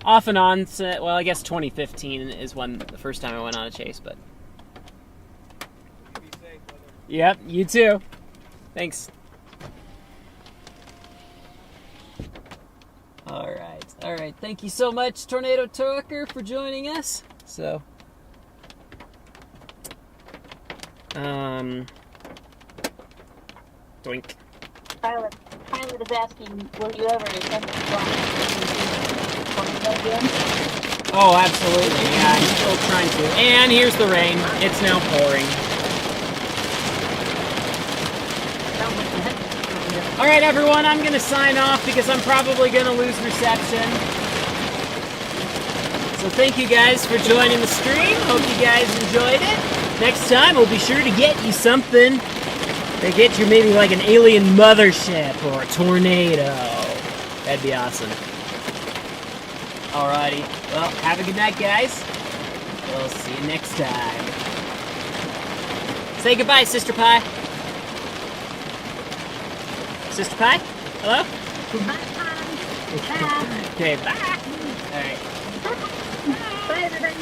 off and on. Well, I guess 2015 is when the first time I went on a chase. But You be safe, brother. yep, you too. Thanks. All right. Thank you so much, Tornado Trucker, for joining us. So. Doink. Pilot is asking, will you ever attempt to fly again? Oh, absolutely. Yeah, I'm still trying to. And here's the rain. It's now pouring. All right, everyone, I'm going to sign off because I'm probably going to lose reception. So thank you guys for joining the stream. Hope you guys enjoyed it. Next time, we'll be sure to get you something to get you maybe like an alien mothership or a tornado. That'd be awesome. Alrighty. Well, have a good night, guys. We'll see you next time. Say goodbye, Sister Pie. Sister Pie? Hello? Bye. Okay, bye. Alright. Bye, everybody.